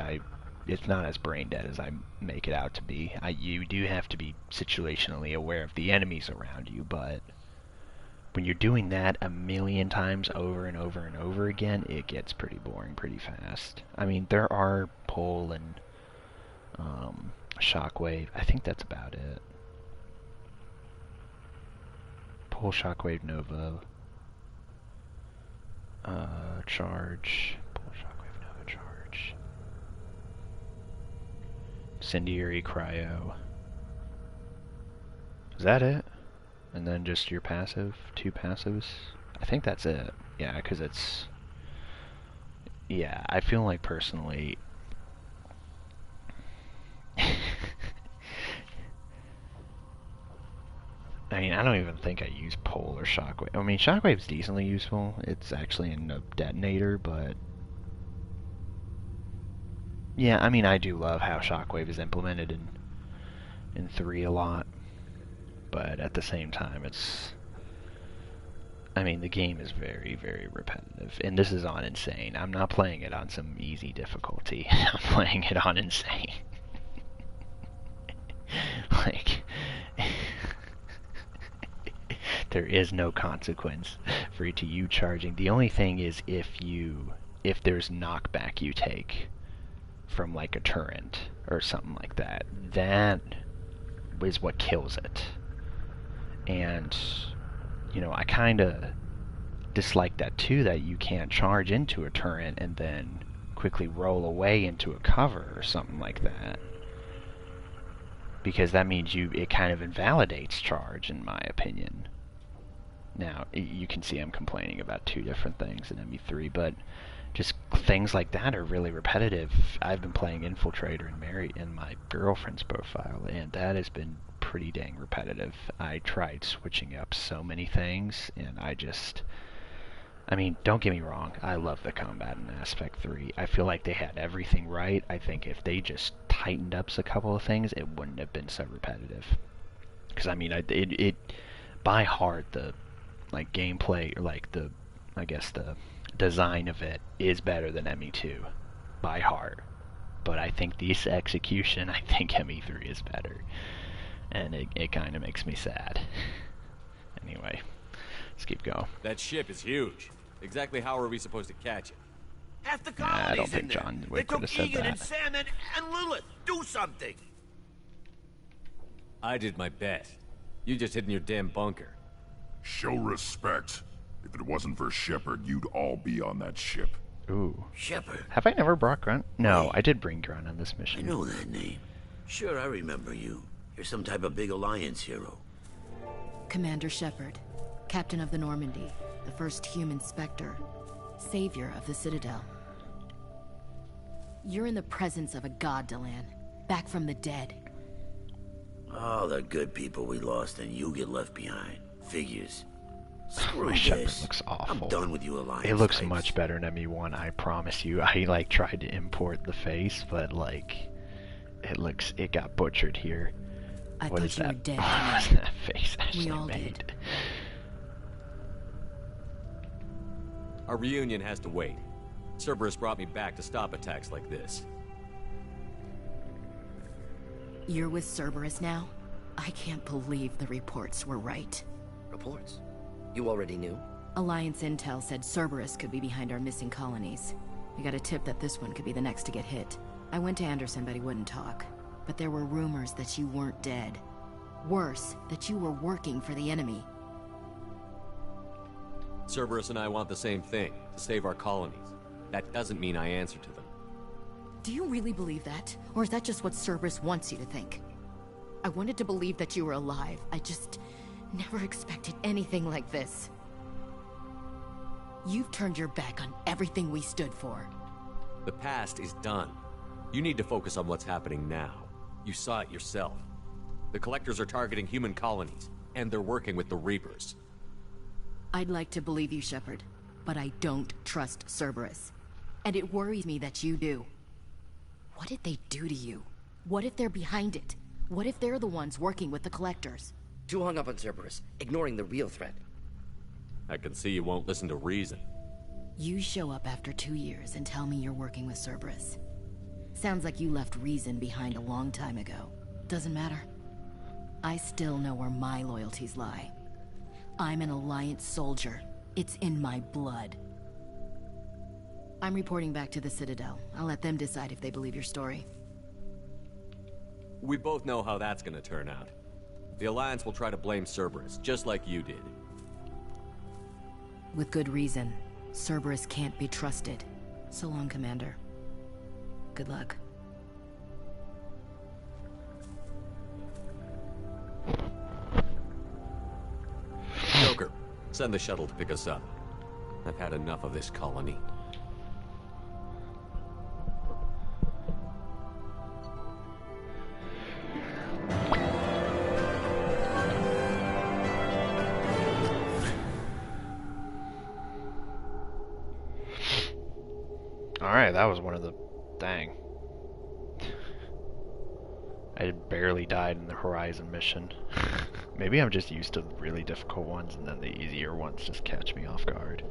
[SPEAKER 1] it's not as brain dead as I make it out to be. You do have to be situationally aware of the enemies around you, but... When you're doing that a million times over and over and over again, it gets pretty boring pretty fast. I mean, there are pull and shockwave. I think that's about it. Pull, shockwave, Nova. Charge. Pull, shockwave, Nova, charge. Incendiary, cryo. Is that it? And then just your passive, 2 passives. I think that's it. Yeah, because it's... Yeah, I feel like personally... I mean, I don't even think I use pole or shockwave. I mean, shockwave's decently useful. It's actually in a detonator, but... Yeah, I mean, I do love how shockwave is implemented in 3 a lot. But at the same time, it's... I mean, the game is very, very repetitive. And this is on Insane. I'm not playing it on some easy difficulty. I'm playing it on Insane. Like... There is no consequence for you charging. The only thing is if there's knockback you take from like a turret or something like that. That is what kills it. And, you know, I kind of dislike that too, that you can't charge into a turret and then quickly roll away into a cover or something like that. Because that means it kind of invalidates charge, in my opinion. Now, you can see I'm complaining about 2 different things in ME3, but just things like that are really repetitive. I've been playing Infiltrator and Mary in my girlfriend's profile, and that has been pretty dang repetitive. I tried switching up so many things, and I mean, don't get me wrong, I love the combat in Mass Effect 3. I feel like they had everything right. I think if they just tightened up a couple of things, it wouldn't have been so repetitive. Because, I mean, it by heart, the like gameplay, or like the design of it is better than ME2 by heart. But I think this execution, I think ME3 is better. And it kind of makes me sad. Anyway, let's keep going.
[SPEAKER 3] That ship is huge. Exactly how are we supposed to catch it?
[SPEAKER 10] Half the
[SPEAKER 1] I
[SPEAKER 10] colony's
[SPEAKER 1] don't think
[SPEAKER 10] in there.
[SPEAKER 1] John
[SPEAKER 10] They
[SPEAKER 1] Wick would have
[SPEAKER 10] took
[SPEAKER 1] said
[SPEAKER 10] Egan and
[SPEAKER 1] that.
[SPEAKER 10] Sam and Lilith. Do something.
[SPEAKER 3] I did my best. You just hid in your damn bunker.
[SPEAKER 4] Show respect. If it wasn't for Shepard, you'd all be on that ship.
[SPEAKER 1] Ooh.
[SPEAKER 10] Shepard.
[SPEAKER 1] Have I never brought Grunt? No, I did bring Grunt on this mission.
[SPEAKER 10] I know that name. Sure, I remember you. You're some type of big Alliance hero.
[SPEAKER 22] Commander Shepard, Captain of the Normandy, the first human Spectre, savior of the Citadel. You're in the presence of a god, Delan, back from the dead.
[SPEAKER 10] All the good people we lost and you get left behind. Figures. Screw
[SPEAKER 1] My Shepard
[SPEAKER 10] this.
[SPEAKER 1] looks awful.
[SPEAKER 10] I'm done with you, Alliance.
[SPEAKER 1] It looks
[SPEAKER 10] types.
[SPEAKER 1] much better than ME1, I promise you. I like tried to import the face, but like it got butchered here.
[SPEAKER 22] I
[SPEAKER 1] What
[SPEAKER 22] thought
[SPEAKER 1] is
[SPEAKER 22] you
[SPEAKER 1] that?
[SPEAKER 22] were dead,
[SPEAKER 1] What is
[SPEAKER 22] Commander.
[SPEAKER 1] that face Ashley
[SPEAKER 22] We all
[SPEAKER 1] made?
[SPEAKER 22] did.
[SPEAKER 3] Our reunion has to wait. Cerberus brought me back to stop attacks like this.
[SPEAKER 22] You're with Cerberus now? I can't believe the reports were right.
[SPEAKER 2] Reports? You already knew?
[SPEAKER 22] Alliance intel said Cerberus could be behind our missing colonies. We got a tip that this one could be the next to get hit. I went to Anderson, but he wouldn't talk. But there were rumors that you weren't dead. Worse, that you were working for the enemy.
[SPEAKER 3] Cerberus and I want the same thing, to save our colonies. That doesn't mean I answer to them.
[SPEAKER 22] Do you really believe that? Or is that just what Cerberus wants you to think? I wanted to believe that you were alive. I just never expected anything like this. You've turned your back on everything we stood for.
[SPEAKER 3] The past is done. You need to focus on what's happening now. You saw it yourself. The Collectors are targeting human colonies, and they're working with the Reapers.
[SPEAKER 22] I'd like to believe you, Shepard, but I don't trust Cerberus. And it worries me that you do. What did they do to you? What if they're behind it? What if they're the ones working with the Collectors?
[SPEAKER 2] Too hung up on Cerberus, ignoring the real threat.
[SPEAKER 3] I can see you won't listen to reason.
[SPEAKER 22] You show up after 2 years and tell me you're working with Cerberus. Sounds like you left reason behind a long time ago. Doesn't matter. I still know where my loyalties lie. I'm an Alliance soldier. It's in my blood. I'm reporting back to the Citadel. I'll let them decide if they believe your story.
[SPEAKER 3] We both know how that's gonna turn out. The Alliance will try to blame Cerberus, just like you did.
[SPEAKER 22] With good reason. Cerberus can't be trusted. So long, Commander. Good luck.
[SPEAKER 3] Joker, send the shuttle to pick us up. I've had enough of this colony.
[SPEAKER 1] Alright, that was one of the... Dang. I barely died in the Horizon mission. Maybe I'm just used to really difficult ones and then the easier ones just catch me off guard.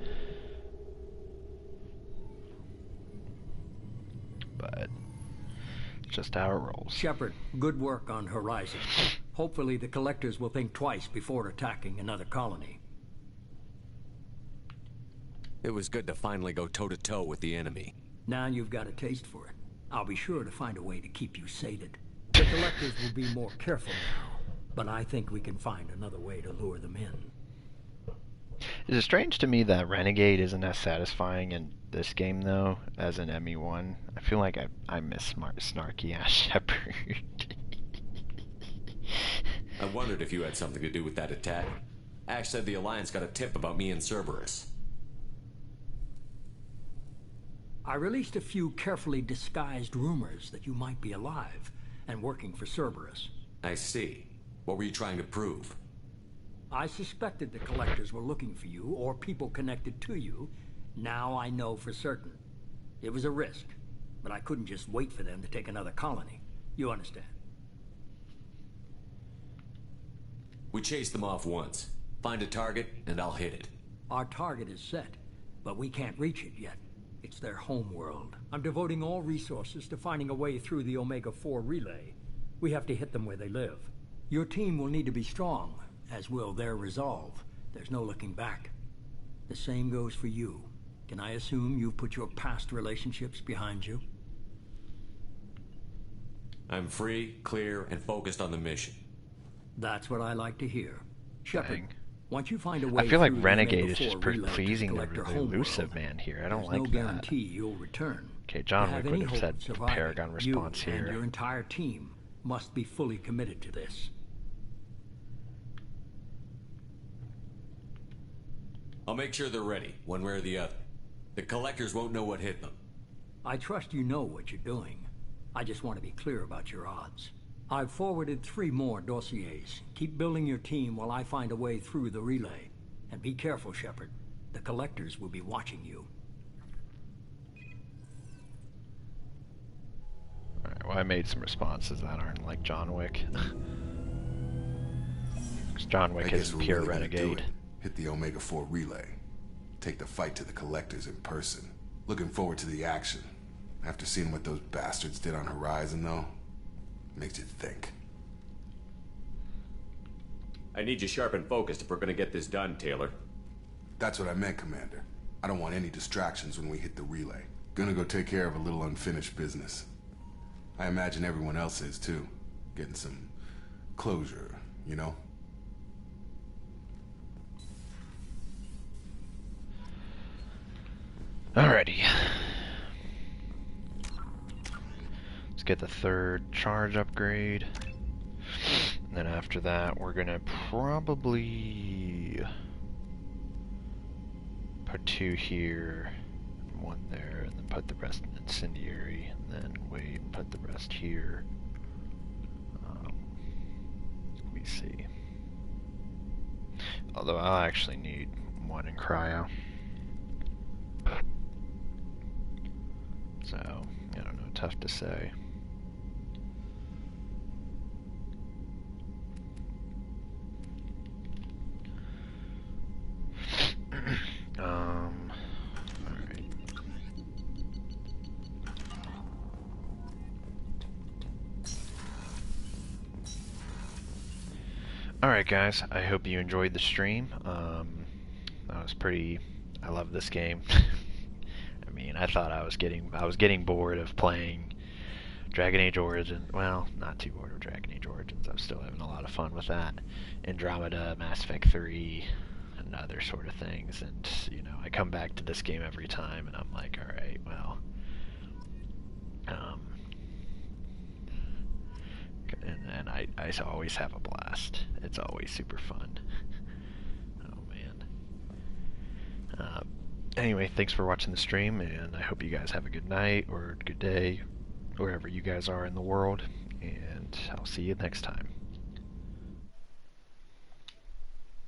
[SPEAKER 1] But it's just how it rolls.
[SPEAKER 21] Shepard, good work on Horizon. Hopefully the Collectors will think twice before attacking another colony.
[SPEAKER 3] It was good to finally go toe-to-toe with the enemy.
[SPEAKER 21] Now you've got a taste for it. I'll be sure to find a way to keep you sated. The Collectors will be more careful now, but I think we can find another way to lure them in.
[SPEAKER 1] Is it strange to me that Renegade isn't as satisfying in this game, though, as in ME1? I feel like I miss snarky-ass Shepard.
[SPEAKER 3] I wondered if you had something to do with that attack. Ash said the Alliance got a tip about me and Cerberus.
[SPEAKER 21] I released a few carefully disguised rumors that you might be alive and working for Cerberus.
[SPEAKER 3] I see. What were you trying to prove?
[SPEAKER 21] I suspected the Collectors were looking for you, or people connected to you. Now I know for certain. It was a risk, but I couldn't just wait for them to take another colony. You understand?
[SPEAKER 3] We chased them off once. Find a target, and I'll hit it.
[SPEAKER 21] Our target is set, but we can't reach it yet. It's their home world. I'm devoting all resources to finding a way through the Omega-4 relay. We have to hit them where they live. Your team will need to be strong, as will their resolve. There's no looking back. The same goes for you. Can I assume you've put your past relationships behind you?
[SPEAKER 3] I'm free, clear, and focused on the mission.
[SPEAKER 21] That's what I like to hear. Shepard, once you find a way
[SPEAKER 1] I feel like
[SPEAKER 21] through
[SPEAKER 1] Renegade
[SPEAKER 21] the
[SPEAKER 1] is just
[SPEAKER 21] Omega-4 relay to
[SPEAKER 1] pleasing the
[SPEAKER 21] collect our home
[SPEAKER 1] elusive
[SPEAKER 21] world,
[SPEAKER 1] man here. I don't
[SPEAKER 21] there's
[SPEAKER 1] like
[SPEAKER 21] no
[SPEAKER 1] that.
[SPEAKER 21] guarantee you'll return.
[SPEAKER 1] Okay, John
[SPEAKER 21] To
[SPEAKER 1] Wick
[SPEAKER 21] have
[SPEAKER 1] would
[SPEAKER 21] any
[SPEAKER 1] have said
[SPEAKER 21] hope of
[SPEAKER 1] the
[SPEAKER 21] surviving,
[SPEAKER 1] Paragon response
[SPEAKER 21] you
[SPEAKER 1] here.
[SPEAKER 21] and your entire team must be fully committed to this.
[SPEAKER 3] I'll make sure they're ready, one way or the other. The Collectors won't know what hit them.
[SPEAKER 21] I trust you know what you're doing. I just want to be clear about your odds. I've forwarded 3 more dossiers. Keep building your team while I find a way through the relay. And be careful, Shepard. The collectors will be watching you.
[SPEAKER 1] Alright, well I made some responses that aren't like John Wick. Because John Wick is pure renegade.
[SPEAKER 18] Hit the Omega 4 relay. Take the fight to the collectors in person. Looking forward to the action. After seeing what those bastards did on Horizon, though, makes you think.
[SPEAKER 3] I need you sharp and focused if we're gonna get this done, Taylor.
[SPEAKER 18] That's what I meant, Commander. I don't want any distractions when we hit the relay. Gonna go take care of a little unfinished business. I imagine everyone else is, too. Getting some closure, you know?
[SPEAKER 1] Alrighty. Let's get the third charge upgrade. And then after that, we're gonna probably put 2 here, 1 there, and then put the rest in incendiary, and then wait and put the rest here. Let me see. Although I'll actually need 1 in cryo. So, I don't know, tough to say. Alright. Alright guys, I hope you enjoyed the stream. That was pretty, I love this game. I mean, I thought I was getting bored of playing Dragon Age Origins. Well, not too bored of Dragon Age Origins. I'm still having a lot of fun with that. Andromeda, Mass Effect 3, and other sort of things. And, you know, I come back to this game every time, and I'm like, alright, well... and I always have a blast. It's always super fun. Oh, man. Anyway, thanks for watching the stream, and I hope you guys have a good night or a good day, wherever you guys are in the world, and I'll see you next time.